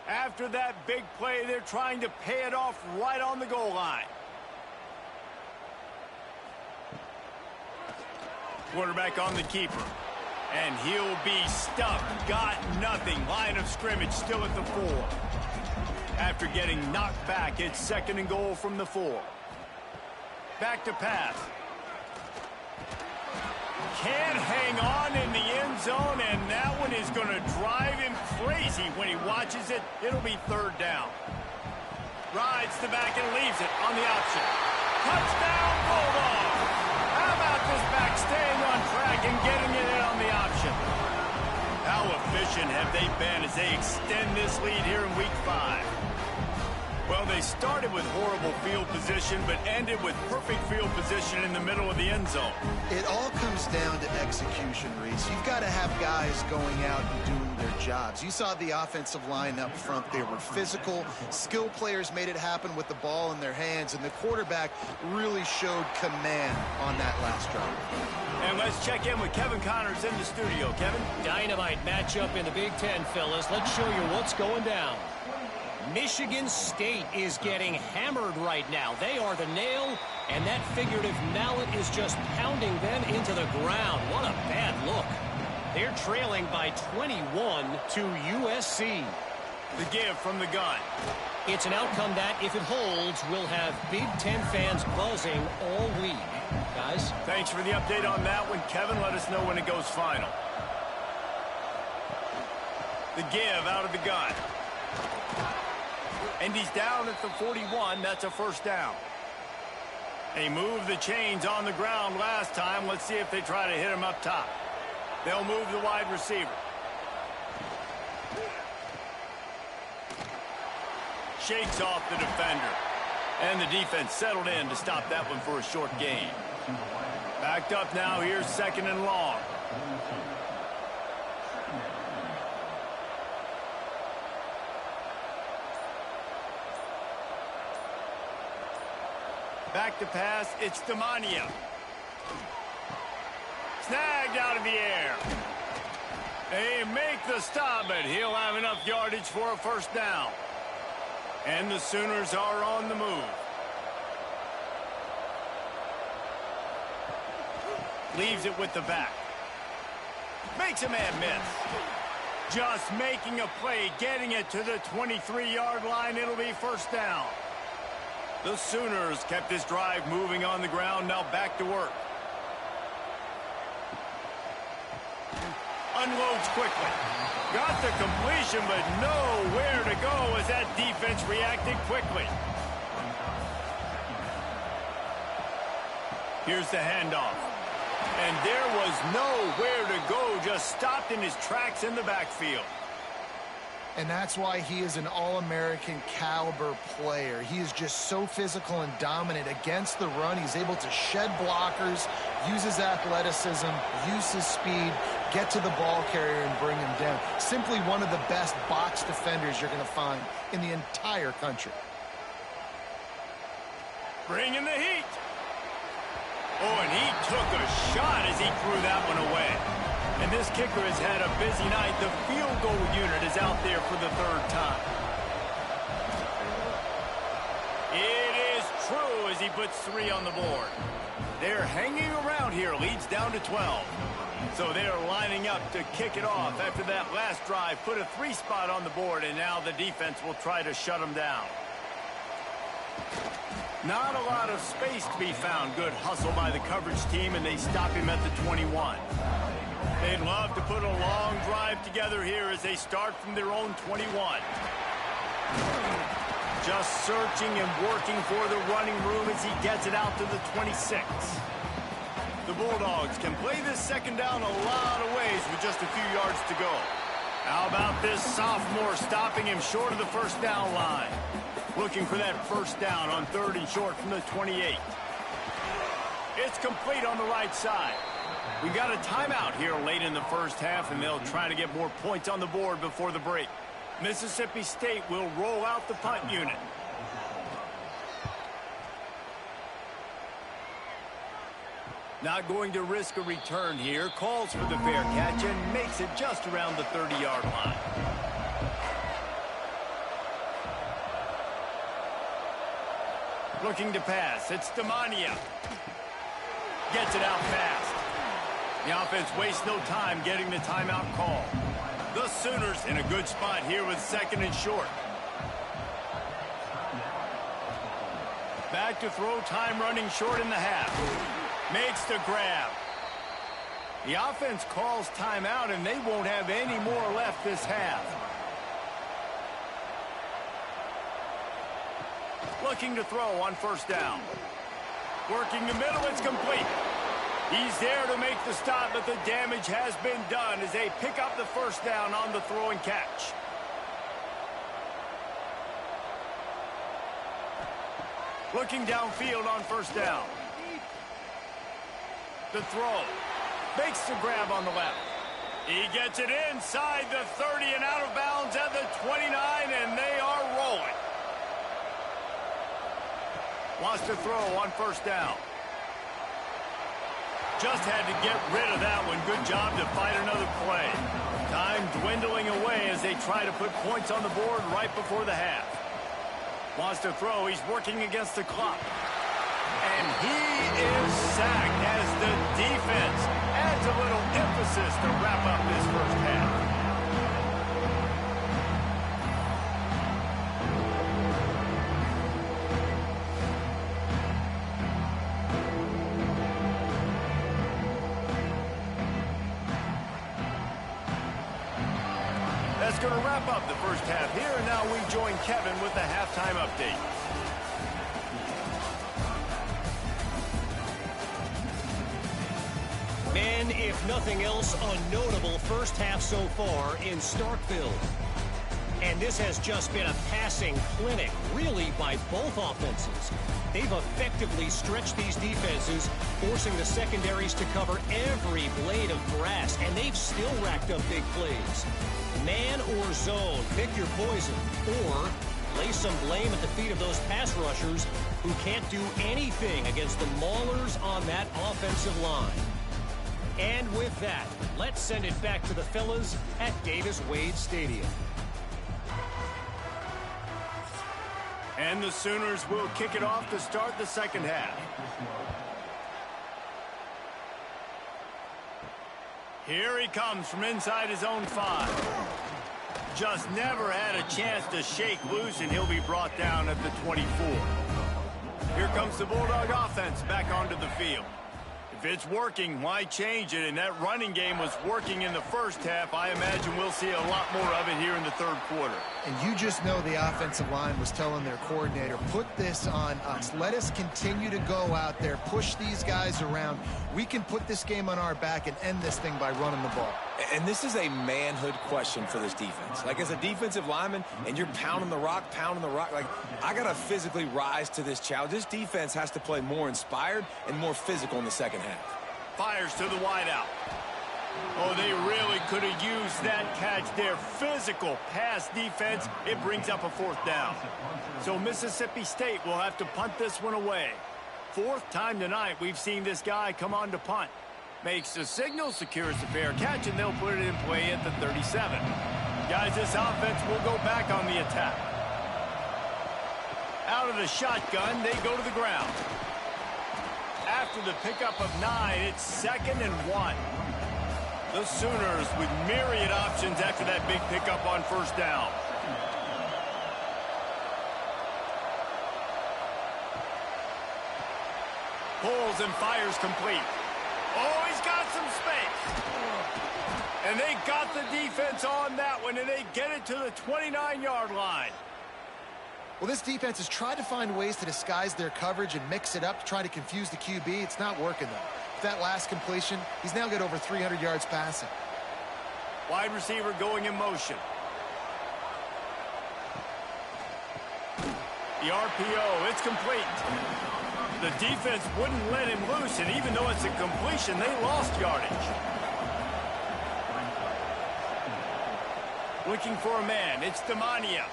After that big play, they're trying to pay it off right on the goal line. Quarterback on the keeper. And he'll be stuck. Got nothing. Line of scrimmage still at the 4. After getting knocked back, it's 2nd and goal from the 4. Back to pass. Can't hang on in the end zone, and that one is going to drive him crazy when he watches it. It'll be 3rd down. Rides the back and leaves it on the option. Touchdown, Bulldogs! How about this back staying on track and getting it in on the option? How efficient have they been as they extend this lead here in Week 5? Well, they started with horrible field position, but ended with perfect field position in the middle of the end zone. It all comes down to execution, Reese. You've got to have guys going out and doing their jobs. You saw the offensive line up front. They were physical. Skill players made it happen with the ball in their hands, and the quarterback really showed command on that last drive. And let's check in with Kevin Connors in the studio. Kevin? Dynamite matchup in the Big Ten, fellas. Let's show you what's going down. Michigan State is getting hammered right now. They are the nail, and that figurative mallet is just pounding them into the ground. What a bad look. They're trailing by 21 to USC. The give from the gun. It's an outcome that, if it holds, will have Big Ten fans buzzing all week. Guys? Thanks for the update on that one, Kevin. Let us know when it goes final. The give out of the gun. And he's down at the 41. That's a 1st down. They moved the chains on the ground last time. Let's see if they try to hit him up top. They'll move the wide receiver. Shakes off the defender. And the defense settled in to stop that one for a short gain. Backed up now. Here's 2nd and long. Back to pass. It's Demania. Snagged out of the air. They make the stop, but he'll have enough yardage for a 1st down. And the Sooners are on the move. Leaves it with the back. Makes a man miss. Just making a play, getting it to the 23-yard line. It'll be 1st down. The Sooners kept this drive moving on the ground. Now back to work. Unloads quickly. Got the completion, but nowhere to go as that defense reacted quickly. Here's the handoff. And there was nowhere to go, just stopped in his tracks in the backfield. And that's why he is an All-American caliber player. He is just so physical and dominant against the run. He's able to shed blockers, use his athleticism, use his speed, get to the ball carrier and bring him down. Simply one of the best box defenders you're going to find in the entire country. Bringing the heat. Oh, and he took a shot as he threw that one away. And this kicker has had a busy night. The field goal unit is out there for the 3rd time. It is true as he puts 3 on the board. They're hanging around here. Leads down to 12. So they're lining up to kick it off after that last drive. Put a 3 spot on the board, and now the defense will try to shut them down. Not a lot of space to be found. Good hustle by the coverage team, and they stop him at the 21. They'd love to put a long drive together here as they start from their own 21. Just searching and working for the running room as he gets it out to the 26. The Bulldogs can play this 2nd down a lot of ways with just a few yards to go. How about this sophomore stopping him short of the 1st down line? Looking for that 1st down on 3rd and short from the 28. It's complete on the right side. We got a timeout here late in the 1st half, and they'll try to get more points on the board before the break. Mississippi State will roll out the punt unit. Not going to risk a return here. Calls for the fair catch and makes it just around the 30-yard line. Looking to pass. It's Demania. Gets it out fast. The offense wastes no time getting the timeout call. The Sooners in a good spot here with 2nd and short. Back to throw, time running short in the half. Makes the grab. The offense calls timeout, and they won't have any more left this half. Looking to throw on 1st down. Working the middle, it's complete. He's there to make the stop, but the damage has been done as they pick up the 1st down on the throw and catch. Looking downfield on 1st down. The throw. Makes the grab on the left. He gets it inside the 30 and out of bounds at the 29, and they are rolling. Wants to throw on 1st down. Just had to get rid of that one. Good job to fight another play. Time dwindling away as they try to put points on the board right before the half. Wants to throw. He's working against the clock. And he is sacked as the defense adds a little emphasis to wrap up this 1st half. That's going to wrap up the 1st half here, and now we join Kevin with the halftime update. been, if nothing else, a notable first half so far in Starkville. And this has just been a passing clinic, really, by both offenses. They've effectively stretched these defenses, forcing the secondaries to cover every blade of grass, and they've still racked up big plays. Man or zone, pick your poison, or lay some blame at the feet of those pass rushers who can't do anything against the maulers on that offensive line. And with that, let's send it back to the fellas at Davis-Wade Stadium. And the Sooners will kick it off to start the second half. Here he comes from inside his own 5. Just never had a chance to shake loose, and he'll be brought down at the 24. Here comes the Bulldog offense back onto the field. If it's working, why change it? And that running game was working in the first half. I imagine we'll see a lot more of it here in the third quarter. And you just know the offensive line was telling their coordinator, put this on us. Let us continue to go out there, push these guys around. We can put this game on our back and end this thing by running the ball. And this is a manhood question for this defense. Like, as a defensive lineman, and you're pounding the rock, like, I got to physically rise to this challenge. This defense has to play more inspired and more physical in the second half. Fires to the wideout. Oh, they really could have used that catch there. Physical pass defense. It brings up a fourth down. So Mississippi State will have to punt this one away. Fourth time tonight we've seen this guy come on to punt. Makes the signal, secures the fair catch, and they'll put it in play at the 37. Guys, this offense will go back on the attack. Out of the shotgun, they go to the ground. After the pickup of 9, it's 2nd and 1. The Sooners with myriad options after that big pickup on first down. Pulls and fires complete. Oh, he's got some space. And they got the defense on that one, and they get it to the 29-yard line. Well, this defense has tried to find ways to disguise their coverage and mix it up to try to confuse the QB. It's not working, though. With that last completion, he's now got over 300 yards passing. Wide receiver going in motion. The RPO, it's complete. The defense wouldn't let him loose, and even though it's a completion, they lost yardage. Looking for a man. It's Demania.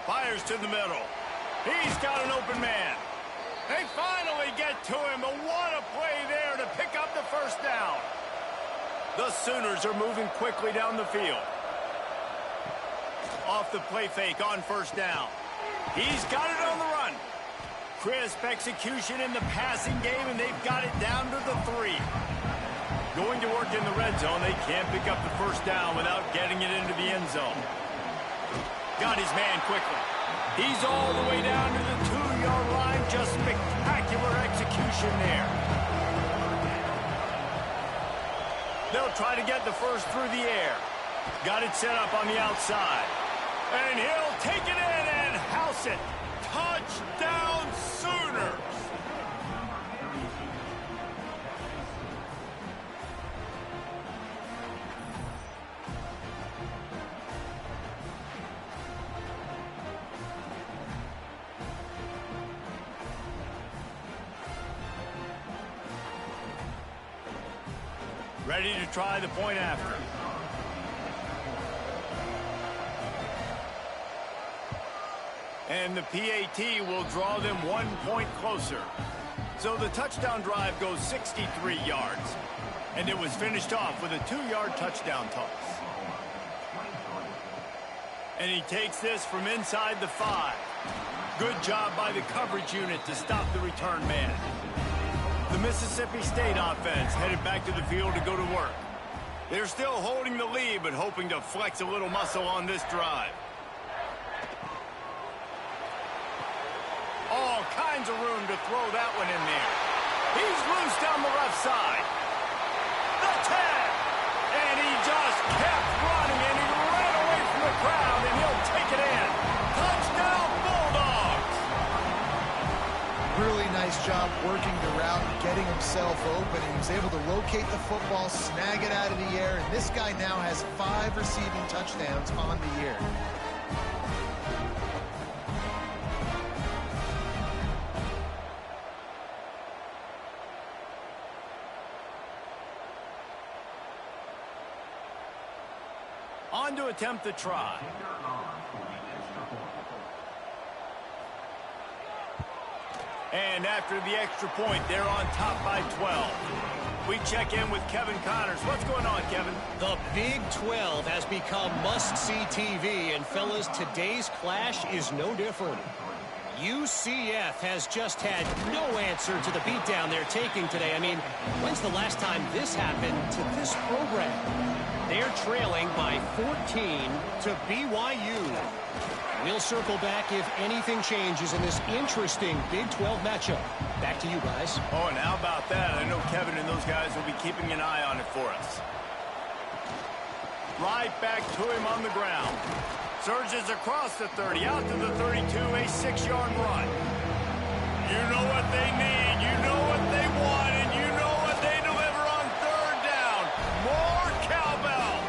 Fires to the middle. He's got an open man. They finally get to him, but what a play there to pick up the first down. The Sooners are moving quickly down the field. Off the play fake on first down. He's got it on the run. Crisp execution in the passing game, and they've got it down to the 3. Going to work in the red zone. They can't pick up the first down without getting it into the end zone. Got his man quickly. He's all the way down to the 2-yard line. Just spectacular execution there. They'll try to get the first through the air. Got it set up on the outside. And he'll take it in and house it. Touchdown, Sooners! Ready to try the point after. And the PAT will draw them 1 point closer. So the touchdown drive goes 63 yards. And it was finished off with a 2-yard touchdown toss. And he takes this from inside the 5. Good job by the coverage unit to stop the return man. The Mississippi State offense headed back to the field to go to work. They're still holding the lead, but hoping to flex a little muscle on this drive. All kinds of room to throw that one in there. He's loose down the left side. The tag! And he just kept running, and he ran away from the crowd, and he'll take it in. Touchdown, Bulldogs! Really nice job working the route and getting getting himself open. He was able to locate the football, snag it out of the air, and this guy now has 5 receiving touchdowns on the year. On to attempt the try. And after the extra point, they're on top by 12. We check in with Kevin Connors. What's going on, Kevin? The Big 12 has become must-see TV, and fellas, today's clash is no different. UCF has just had no answer to the beatdown they're taking today. I mean, when's the last time this happened to this program? They're trailing by 14 to BYU. We'll circle back if anything changes in this interesting Big 12 matchup. Back to you guys. Oh, and how about that? I know Kevin and those guys will be keeping an eye on it for us. Right back to him on the ground. Surges across the 30, out to the 32, a 6-yard run. You know what they need, you know what they want, and you know what they deliver on third down. More cowbell.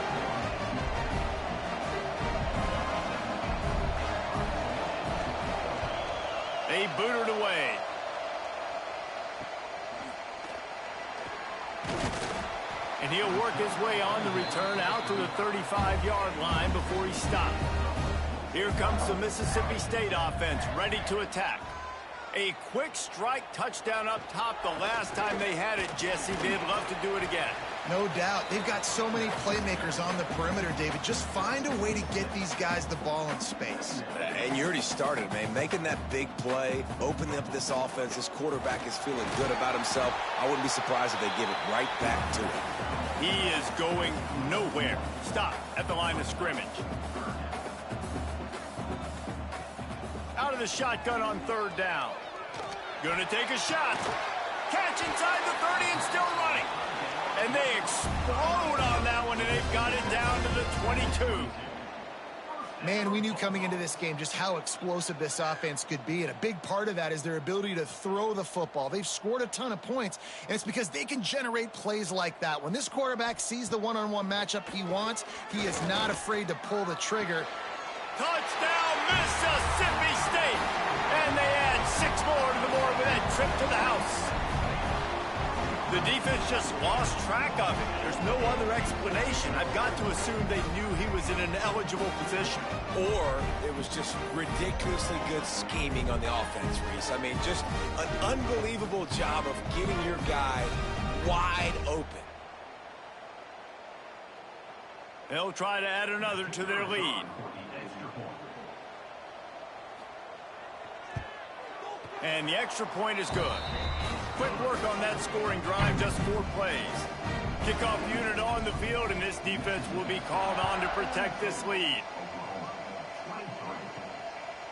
They booted away. And he'll work his way on the return out to the 35-yard line before he stopped. Here comes the Mississippi State offense, ready to attack. A quick strike touchdown up top the last time they had it, Jesse. They'd love to do it again. No doubt. They've got so many playmakers on the perimeter, David. Just find a way to get these guys the ball in space. And you already started, man. Making that big play, opening up this offense. This quarterback is feeling good about himself. I wouldn't be surprised if they give it right back to him. He is going nowhere. Stop at the line of scrimmage. Out of the shotgun on third down. Gonna take a shot. Catch inside the 30 and still running. And they explode on that one, and they've got it down to the 22. Man, we knew coming into this game just how explosive this offense could be, and a big part of that is their ability to throw the football. They've scored a ton of points, and it's because they can generate plays like that. When this quarterback sees the one-on-one matchup he wants, he is not afraid to pull the trigger. Touchdown, Mississippi State! And they add 6 more to the board with that trip to the house. The defense just lost track of it. There's no other explanation. I've got to assume they knew he was in an eligible position. Or it was just ridiculously good scheming on the offense, Reese. I mean, just an unbelievable job of getting your guy wide open. They'll try to add another to their lead. And the extra point is good. Quick work on that scoring drive, just 4 plays. Kickoff unit on the field, and this defense will be called on to protect this lead.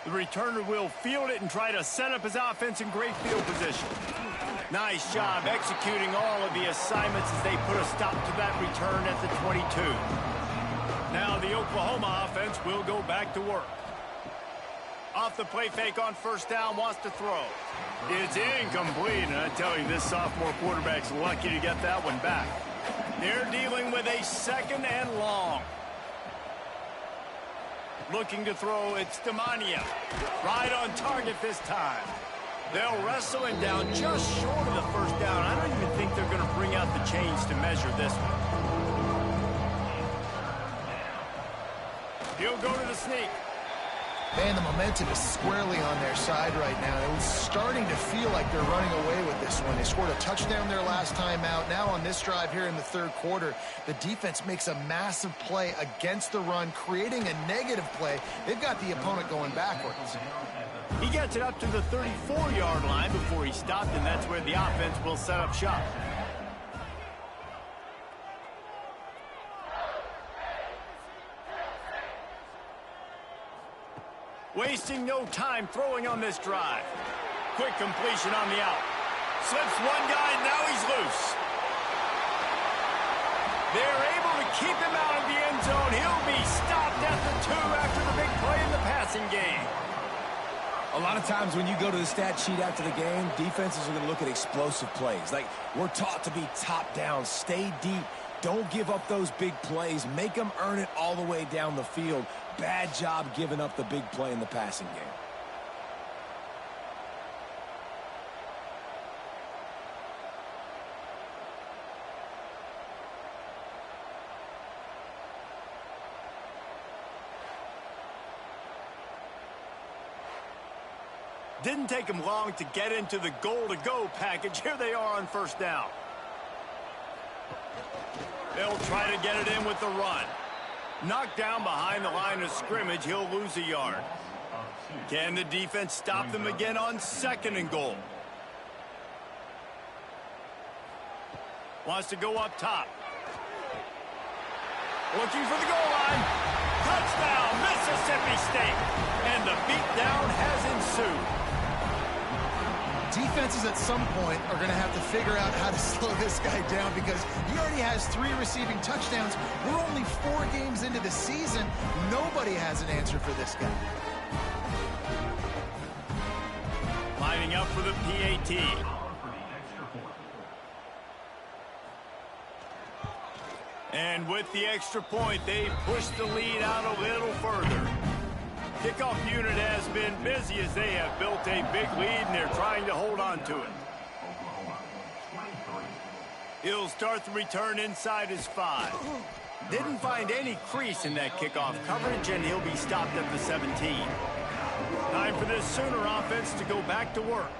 The returner will field it and try to set up his offense in great field position. Nice job executing all of the assignments as they put a stop to that return at the 22. Now the Oklahoma offense will go back to work. Off the play fake on first down, wants to throw. It's incomplete, and I tell you, this sophomore quarterback's lucky to get that one back. They're dealing with a 2nd and long. Looking to throw, it's Demania. Right on target this time. They'll wrestle him down just short of the first down. I don't even think they're going to bring out the chains to measure this one. He'll go to the sneak. Man, the momentum is squarely on their side right now. It was starting to feel like they're running away with this one. They scored a touchdown their last time out. Now on this drive here in the 3rd quarter, the defense makes a massive play against the run, creating a negative play. They've got the opponent going backwards. He gets it up to the 34-yard line before he stopped, and that's where the offense will set up shop. Wasting no time throwing on this drive. Quick completion on the out. Slips one guy, now he's loose. They're able to keep him out of the end zone. He'll be stopped at the 2 after the big play in the passing game. A lot of times when you go to the stat sheet after the game, defenses are going to look at explosive plays. Like, we're taught to be top down, stay deep, don't give up those big plays, make them earn it all the way down the field. Bad job giving up the big play in the passing game. Didn't take them long to get into the goal-to-go package. Here they are on first down. They'll try to get it in with the run. Knocked down behind the line of scrimmage, he'll lose a yard. Can the defense stop them again on 2nd and goal? Wants to go up top. Looking for the goal line. Touchdown, Mississippi State. And the beatdown has ensued. Defenses at some point are going to have to figure out how to slow this guy down because he already has 3 receiving touchdowns. We're only 4 games into the season. Nobody has an answer for this guy. Lining up for the PAT. And with the extra point, they push the lead out a little further. Kickoff unit has been busy as they have built a big lead, and they're trying to hold on to it. He'll start the return inside his 5. Didn't find any crease in that kickoff coverage, and he'll be stopped at the 17. Time for this Sooner offense to go back to work.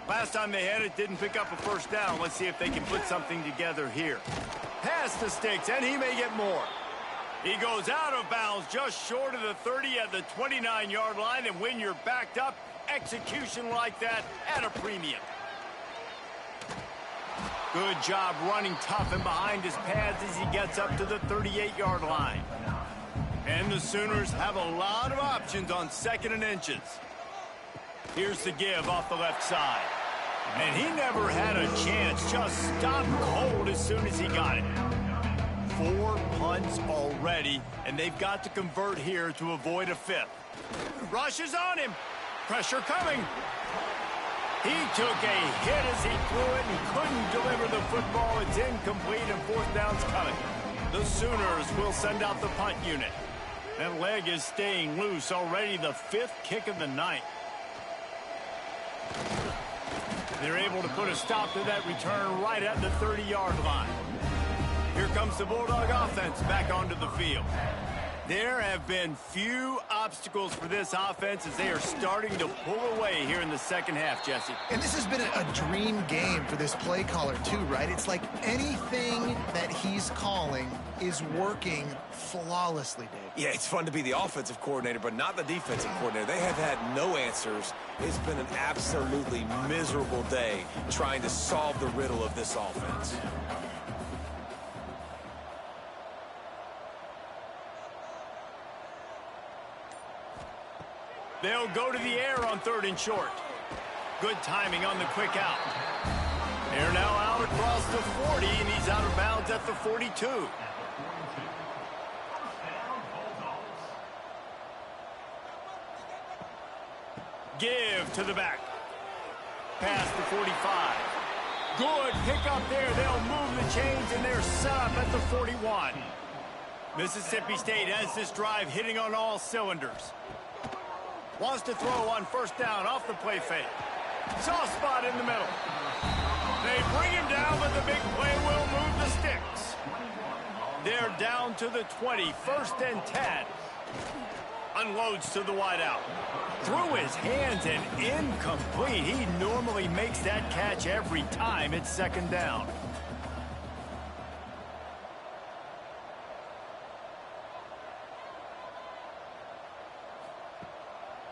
Last time they had it, didn't pick up a first down. Let's see if they can put something together here. Pass to Sticks, and he may get more. He goes out of bounds just short of the 30 at the 29-yard line, and when you're backed up, execution like that at a premium. Good job running tough and behind his pads as he gets up to the 38-yard line. And the Sooners have a lot of options on 2nd and inches. Here's the give off the left side. And he never had a chance, just stopped cold as soon as he got it. 4 punts already, and they've got to convert here to avoid a 5th. Rush is on him. Pressure coming. He took a hit as he threw it and couldn't deliver the football. It's incomplete and 4th down's coming. The Sooners will send out the punt unit. That leg is staying loose, already the 5th kick of the night. They're able to put a stop to that return right at the 30-yard line. Here comes the Bulldog offense back onto the field. There have been few obstacles for this offense as they are starting to pull away here in the 2nd half, Jesse. And this has been a dream game for this play caller, too, right? It's like anything that he's calling is working flawlessly, Dave. Yeah, it's fun to be the offensive coordinator, but not the defensive coordinator. They have had no answers. It's been an absolutely miserable day trying to solve the riddle of this offense. They'll go to the air on 3rd and short. Good timing on the quick out. They're now out across the 40, and he's out of bounds at the 42. Give to the back. Past the 45. Good pick up there. They'll move the chains, and they're set up at the 41. Mississippi State has this drive hitting on all cylinders. Wants to throw on 1st down off the play fake. Soft spot in the middle. They bring him down, but the big play will move the Sticks. They're down to the 20, 1st and 10. Unloads to the wideout. Through his hands and incomplete. He normally makes that catch every time. It's 2nd down.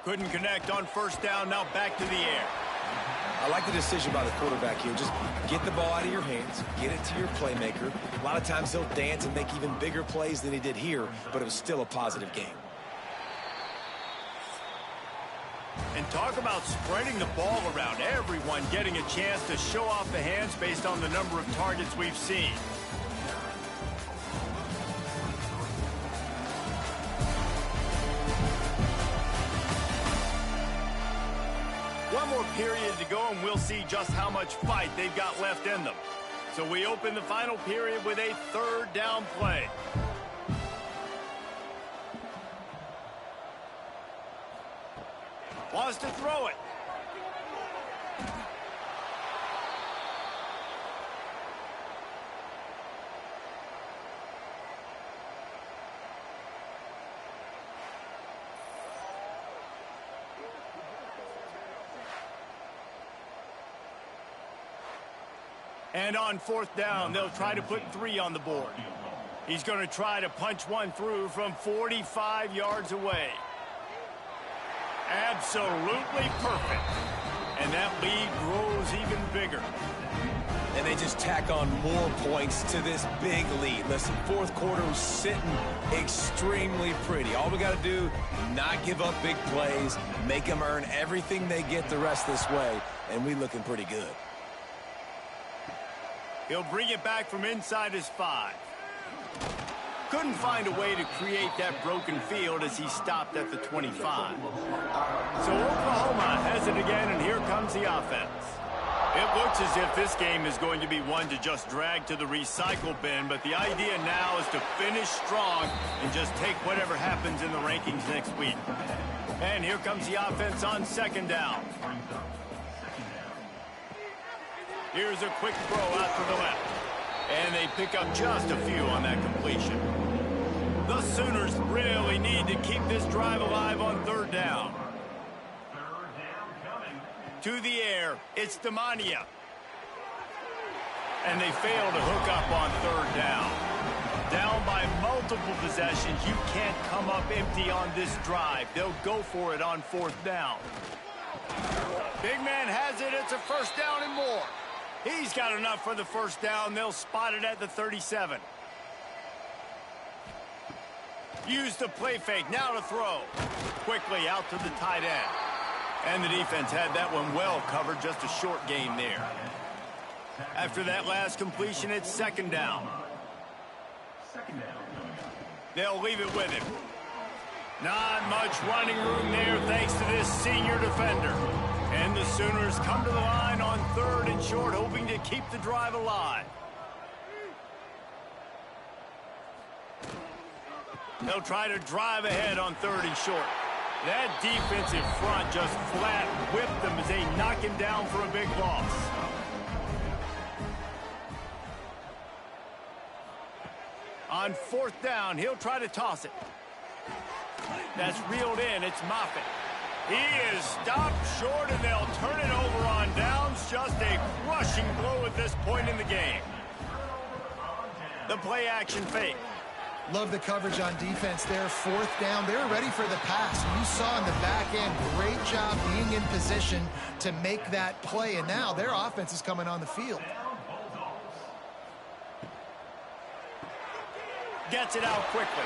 Couldn't connect on 1st down, now back to the air. I like the decision by the quarterback here. Just get the ball out of your hands, get it to your playmaker. A lot of times he'll dance and make even bigger plays than he did here, but it was still a positive game. And talk about spreading the ball around. Everyone getting a chance to show off the hands based on the number of targets we've seen. more period to go, and we'll see just how much fight they've got left in them. So we open the final period with a third down play. Wants to throw it. And on fourth down, they'll try to put 3 on the board. He's going to try to punch one through from 45 yards away. Absolutely perfect. And that lead grows even bigger. And they just tack on more points to this big lead. Listen, fourth quarter was sitting extremely pretty. All we got to do, not give up big plays, make them earn everything they get the rest this way, and we looking pretty good. He'll bring it back from inside his 5. Couldn't find a way to create that broken field as he stopped at the 25. So Oklahoma has it again, and here comes the offense. It looks as if this game is going to be one to just drag to the recycle bin, but the idea now is to finish strong and just take whatever happens in the rankings next week. And here comes the offense on second down. Here's a quick throw out to the left. And they pick up just a few on that completion. The Sooners really need to keep this drive alive on third down. To the air, it's Demania. And they fail to hook up on third down. Down by multiple possessions, you can't come up empty on this drive. They'll go for it on fourth down. Big man has it, it's a first down and more. He's got enough for the first down. They'll spot it at the 37. Use the play fake. Now to throw. Quickly out to the tight end. And the defense had that one well covered. Just a short gain there. After that last completion, it's second down. They'll leave it with him. Not much running room there thanks to this senior defender. And the Sooners come to the line on third and short, hoping to keep the drive alive. They'll try to drive ahead on third and short. That defensive front just flat whipped them as they knock him down for a big loss. On fourth down, he'll try to toss it. That's reeled in. It's Moffitt. He is stopped short, and they'll turn it over on downs. Just a crushing blow at this point in the game. The play action fake. Love the coverage on defense there. Fourth down. They're ready for the pass. You saw in the back end, great job being in position to make that play. And now their offense is coming on the field. Gets it out quickly.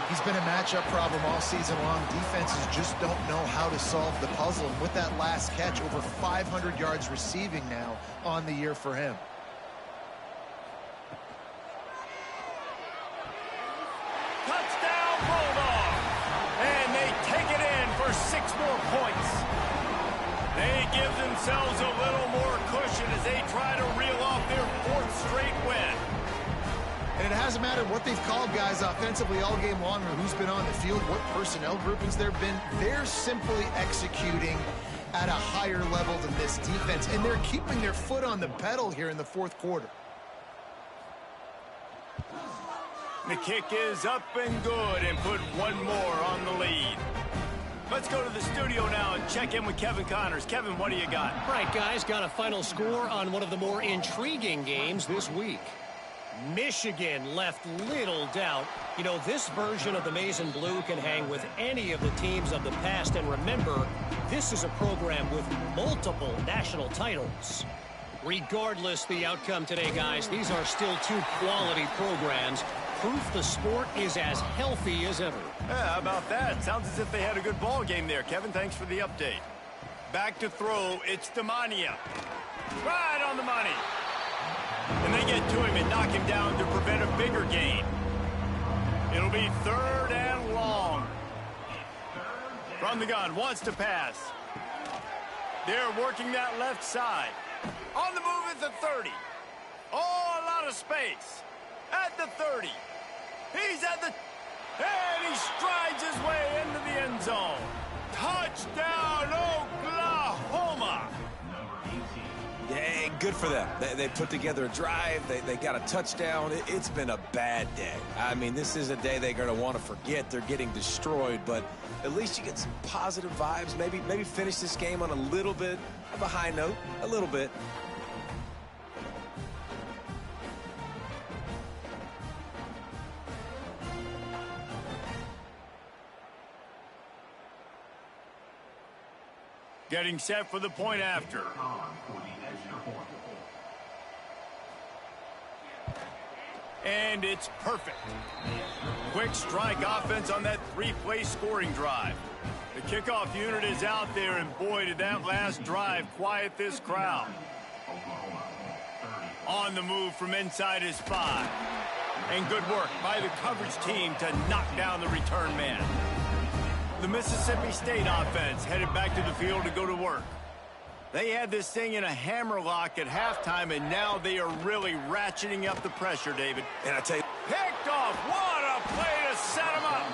He's been a matchup problem all season long. Defenses just don't know how to solve the puzzle. And with that last catch, over 500 yards receiving now on the year for him. Touchdown, Bulldogs! And they take it in for 6 more points. They give themselves a little more cushion as they try to reel off their 4th straight win. And it hasn't mattered what they've called guys offensively all game long or who's been on the field, what personnel groupings there have been. They're simply executing at a higher level than this defense, and they're keeping their foot on the pedal here in the fourth quarter. The kick is up and good and put one more on the lead. Let's go to the studio now and check in with Kevin Connors. Kevin, what do you got? All right, guys, got a final score on one of the more intriguing games this week. Michigan left little doubt. You know, this version of the Maize and Blue can hang with any of the teams of the past. And remember, this is a program with multiple national titles. Regardless the outcome today, guys, these are still 2 quality programs. Proof the sport is as healthy as ever. Yeah, how about that? Sounds as if they had a good ball game there. Kevin, thanks for the update. Back to throw, it's Demania. Right on the money. And they get to him and knock him down to prevent a bigger gain. It'll be 3rd and long. From the gun, wants to pass. They're working that left side. On the move at the 30. Oh, a lot of space. At the 30. He's at the... And he strides his way into the end zone. Touchdown, Oklahoma! Yeah, good for them. They put together a drive. They got a touchdown. It's been a bad day. I mean, this is a day they're going to want to forget. They're getting destroyed, but at least you get some positive vibes. Maybe finish this game on a little bit of a high note. A little bit. Getting set for the point after. And it's perfect. Quick strike offense on that three-play scoring drive. The kickoff unit is out there, and boy, did that last drive quiet this crowd. On the move from inside his 5. And good work by the coverage team to knock down the return man. The Mississippi State offense headed back to the field to go to work. They had this thing in a hammerlock at halftime, and now they are really ratcheting up the pressure, David. And I tell you, Picked off. What a play to set him up.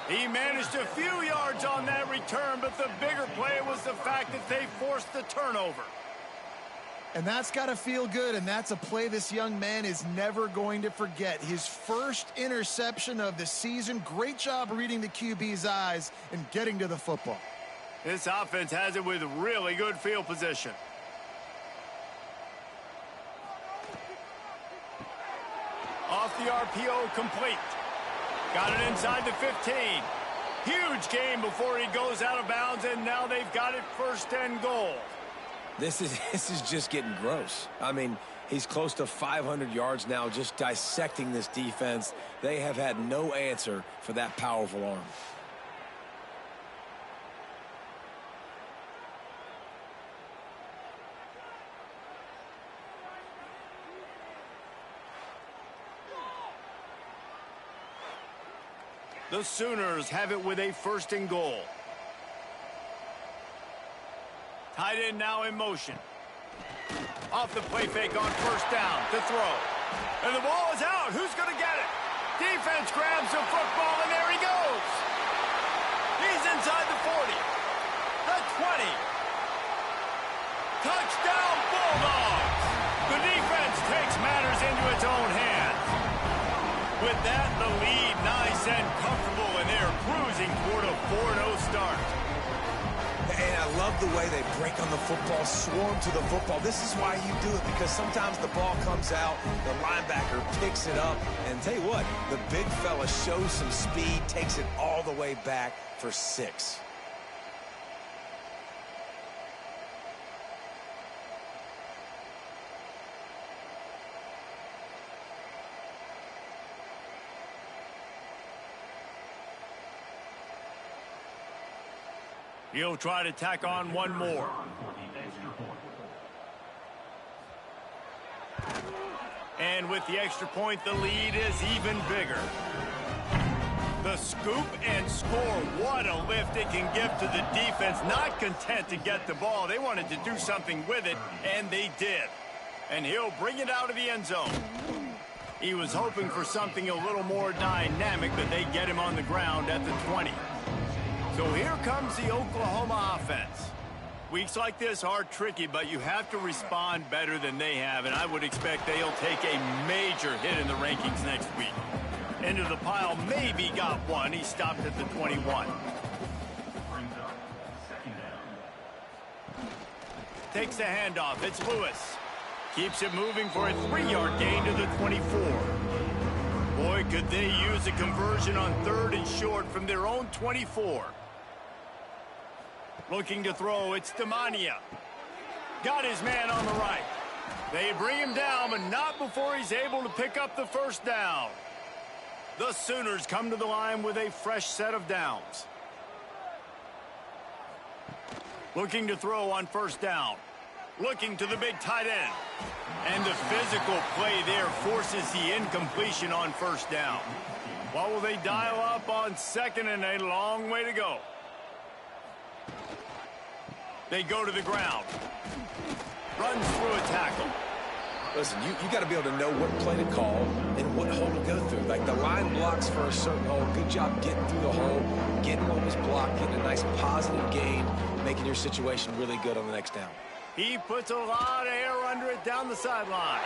He managed a few yards on that return, but the bigger play was the fact that they forced the turnover. And that's got to feel good, and that's a play this young man is never going to forget. His first interception of the season. Great job reading the QB's eyes and getting to the football. This offense has it with really good field position. Off the RPO, complete. Got it inside the 15. Huge gain before he goes out of bounds, and now they've got it 1st and goal. this is just getting gross. I mean, he's close to 500 yards now just dissecting this defense. They have had no answer for that powerful arm. The Sooners have it with a 1st and goal. Tight end now in motion. Off the play fake on 1st down to throw. And the ball is out. Who's going to get it? Defense grabs the football, and there he goes. He's inside the 40. The 20. Touchdown, Bulldogs. The defense takes matters into its own hands. With that, the lead nice and comfortable, and they're cruising toward a 4-0 start. And I love the way they break on the football, swarm to the football. This is why you do it, because sometimes the ball comes out, the linebacker picks it up, and tell you what, the big fella shows some speed, takes it all the way back for 6. He'll try to tack on one more. And with the extra point, the lead is even bigger. The scoop and score. What a lift it can give to the defense. Not content to get the ball. They wanted to do something with it, and they did. And he'll bring it out of the end zone. He was hoping for something a little more dynamic, but they get him on the ground at the 20. So here comes the Oklahoma offense. Weeks like this are tricky, but you have to respond better than they have, and I would expect they'll take a major hit in the rankings next week. Into the pile, maybe got one. He stopped at the 21. Takes the handoff. It's Lewis. Keeps it moving for a 3-yard gain to the 24. Boy, could they use a conversion on 3rd and short from their own 24. Looking to throw, it's Demania. Got his man on the right. They bring him down, but not before he's able to pick up the 1st down. The Sooners come to the line with a fresh set of downs. Looking to throw on 1st down. Looking to the big tight end. And the physical play there forces the incompletion on 1st down. What will they dial up on 2nd and a long way to go? They go to the ground. Runs through a tackle. Listen, you got to be able to know what play to call and what hole to go through. Like the line blocks for a certain hole. Good job getting through the hole, getting what was blocked, getting a nice positive gain, making your situation really good on the next down. He puts a lot of air under it down the sideline.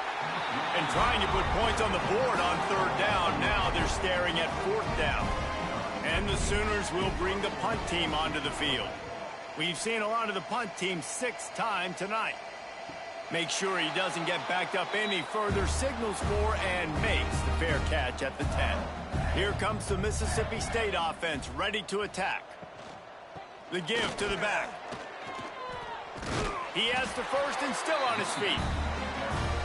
And trying to put points on the board on third down. Now they're staring at fourth down. And the Sooners will bring the punt team onto the field. We've seen a lot of the punt team 6 times tonight. Make sure he doesn't get backed up any further, signals for and makes the fair catch at the 10. Here comes the Mississippi State offense ready to attack. The give to the back. He has the first and still on his feet.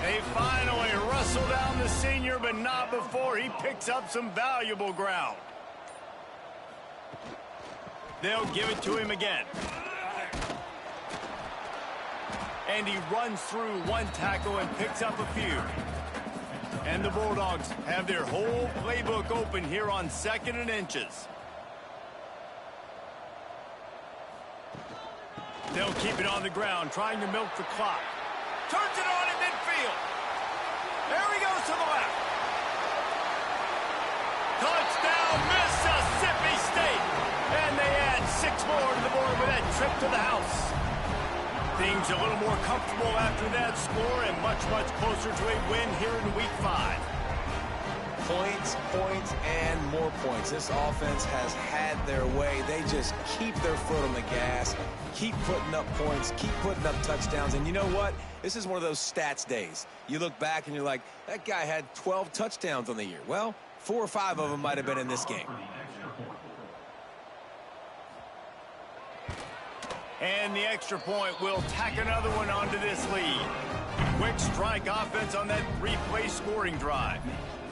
They finally wrestle down the senior, but not before he picks up some valuable ground. They'll give it to him again. And he runs through one tackle and picks up a few. And the Bulldogs have their whole playbook open here on 2nd and inches. They'll keep it on the ground, trying to milk the clock. Turns it on in midfield. There he goes to the left. Touchdown, Mississippi State. And they add 6 more to the board with that trip to the house. Things a little more comfortable after that score and much, much closer to a win here in Week 5. Points, points, and more points. This offense has had their way. They just keep their foot on the gas, keep putting up points, keep putting up touchdowns. And you know what? This is one of those stats days. You look back and you're like, that guy had 12 touchdowns on the year. Well, 4 or 5 of them might have been in this game. And the extra point will tack another one onto this lead. Quick strike offense on that 3-play scoring drive.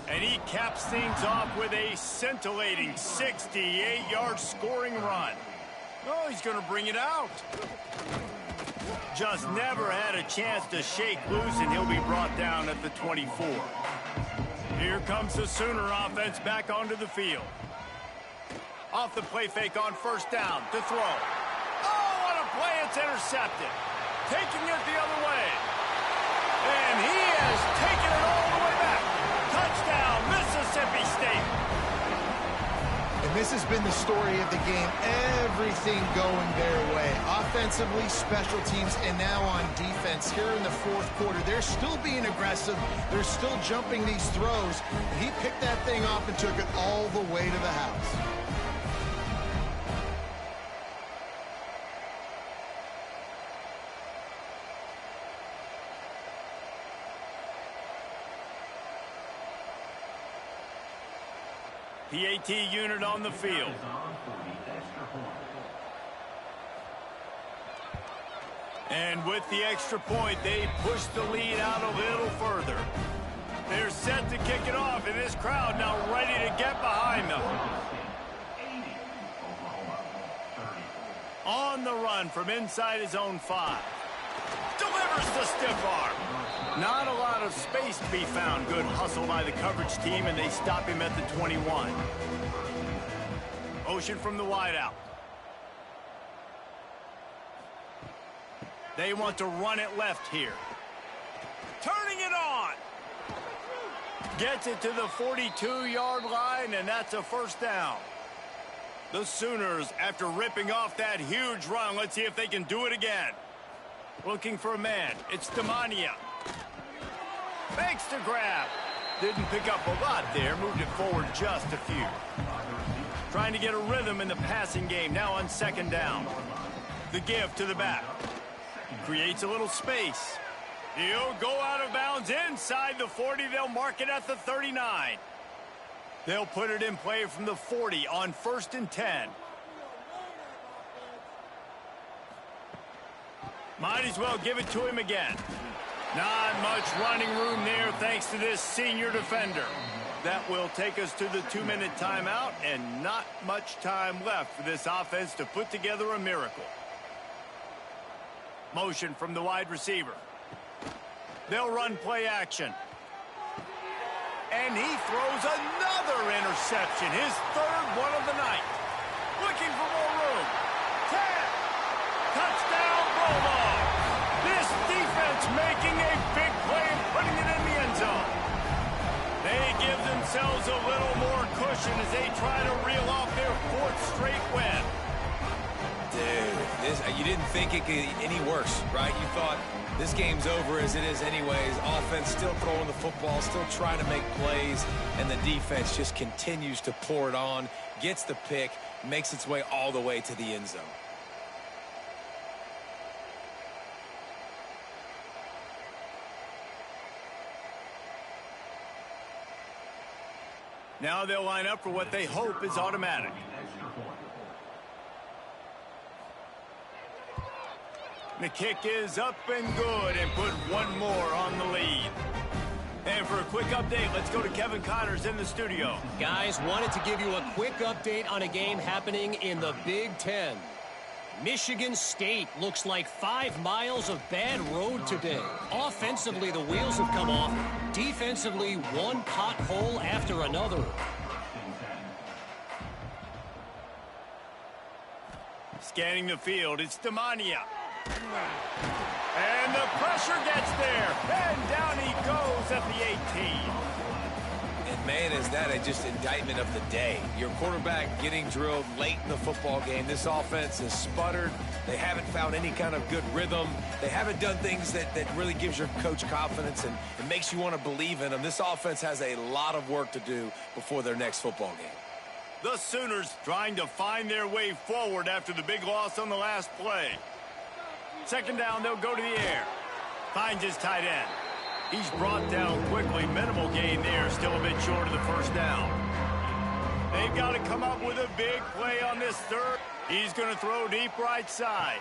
And he caps things off with a scintillating 68-yard scoring run. Oh, he's going to bring it out. Just never had a chance to shake loose, and he'll be brought down at the 24. Here comes the Sooner offense back onto the field. Off the play fake on first down to throw. Play, it's intercepted. Taking it the other way. And he has taken it all the way back. Touchdown, Mississippi State. And this has been the story of the game. Everything going their way. Offensively, special teams, and now on defense. Here in the 4th quarter, they're still being aggressive. They're still jumping these throws. And he picked that thing off and took it all the way to the house. PAT unit on the field. And with the extra point, they push the lead out a little further. They're set to kick it off, and this crowd now ready to get behind them. On the run from inside his own 5. Delivers the stiff arm. Not a lot of space to be found. Good hustle by the coverage team, and they stop him at the 21. Motion from the wideout. They want to run it left here. Turning it on. Gets it to the 42-yard line, and that's a first down. The Sooners, after ripping off that huge run, let's see if they can do it again. Looking for a man. It's Demania. Makes the grab. Didn't pick up a lot there. Moved it forward just a few. Trying to get a rhythm in the passing game. Now on 2nd down. The give to the back. Creates a little space. He'll go out of bounds inside the 40. They'll mark it at the 39. They'll put it in play from the 40 on 1st and 10. Might as well give it to him again. Not much running room there thanks to this senior defender. That will take us to the 2-minute timeout, and not much time left for this offense to put together a miracle. Motion from the wide receiver. They'll run play action. And he throws another interception, his 3rd one of the night. Looking for more room. 10. Touchdown, It's making a big play and putting it in the end zone. They give themselves a little more cushion as they try to reel off their 4th straight win. Dude, you didn't think it could get any worse, right? You thought this game's over as it is anyways. Offense still throwing the football, still trying to make plays, and the defense just continues to pour it on, gets the pick, makes its way all the way to the end zone. Now they'll line up for what they hope is automatic. The kick is up and good and put one more on the lead. And for a quick update, let's go to Kevin Connors in the studio. Guys, wanted to give you a quick update on a game happening in the Big Ten. Michigan State looks like 5 miles of bad road today. Offensively, the wheels have come off. Defensively, one pothole after another. Scanning the field, it's Demania. And the pressure gets there. And down he goes at the 18. And man, is that just indictment of the day. Your quarterback getting drilled late in the football game. This offense has sputtered. They haven't found any kind of good rhythm. They haven't done things that really gives your coach confidence and it makes you want to believe in them. This offense has a lot of work to do before their next football game. The Sooners trying to find their way forward after the big loss on the last play. 2nd down, they'll go to the air. Finds his tight end. He's brought down quickly. Minimal gain there. Still a bit short of the 1st down. They've got to come up with a big play on this 3rd. He's going to throw deep right side.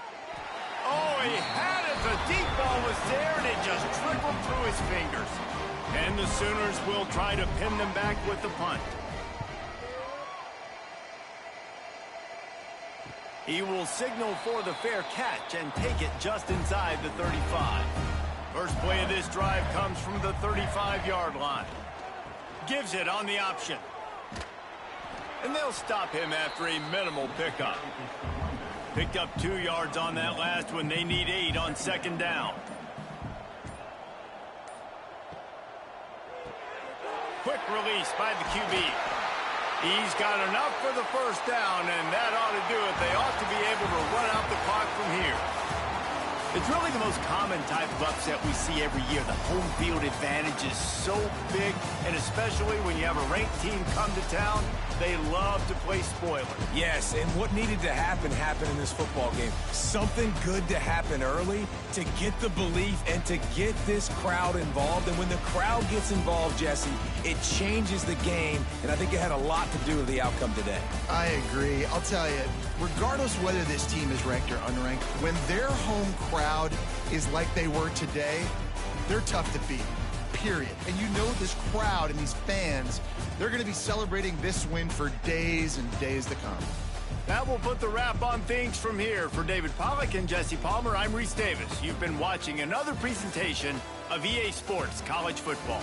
Oh, he had it. The deep ball was there, and it just trickled through his fingers. And the Sooners will try to pin them back with the punt. He will signal for the fair catch and take it just inside the 35. First play of this drive comes from the 35-yard line. Gives it on the option. And they'll stop him after a minimal pickup. Picked up 2 yards on that last one. They need 8 on 2nd down. Quick release by the QB. He's got enough for the 1st down, and that ought to do it. They ought to be able to run out the clock from here. It's really the most common type of upset we see every year. The home field advantage is so big, and especially when you have a ranked team come to town, they love to play spoiler. Yes, and what needed to happen happened in this football game. Something good to happen early to get the belief and to get this crowd involved. And when the crowd gets involved, Jesse, it changes the game, and I think it had a lot to do with the outcome today. I agree. I'll tell you, regardless whether this team is ranked or unranked, when their home crowd is like they were today, they're tough to beat, period. And you know this crowd and these fans, they're going to be celebrating this win for days and days to come. That will put the wrap on things from here. For David Pollack and Jesse Palmer, I'm Reese Davis. You've been watching another presentation of EA Sports College Football.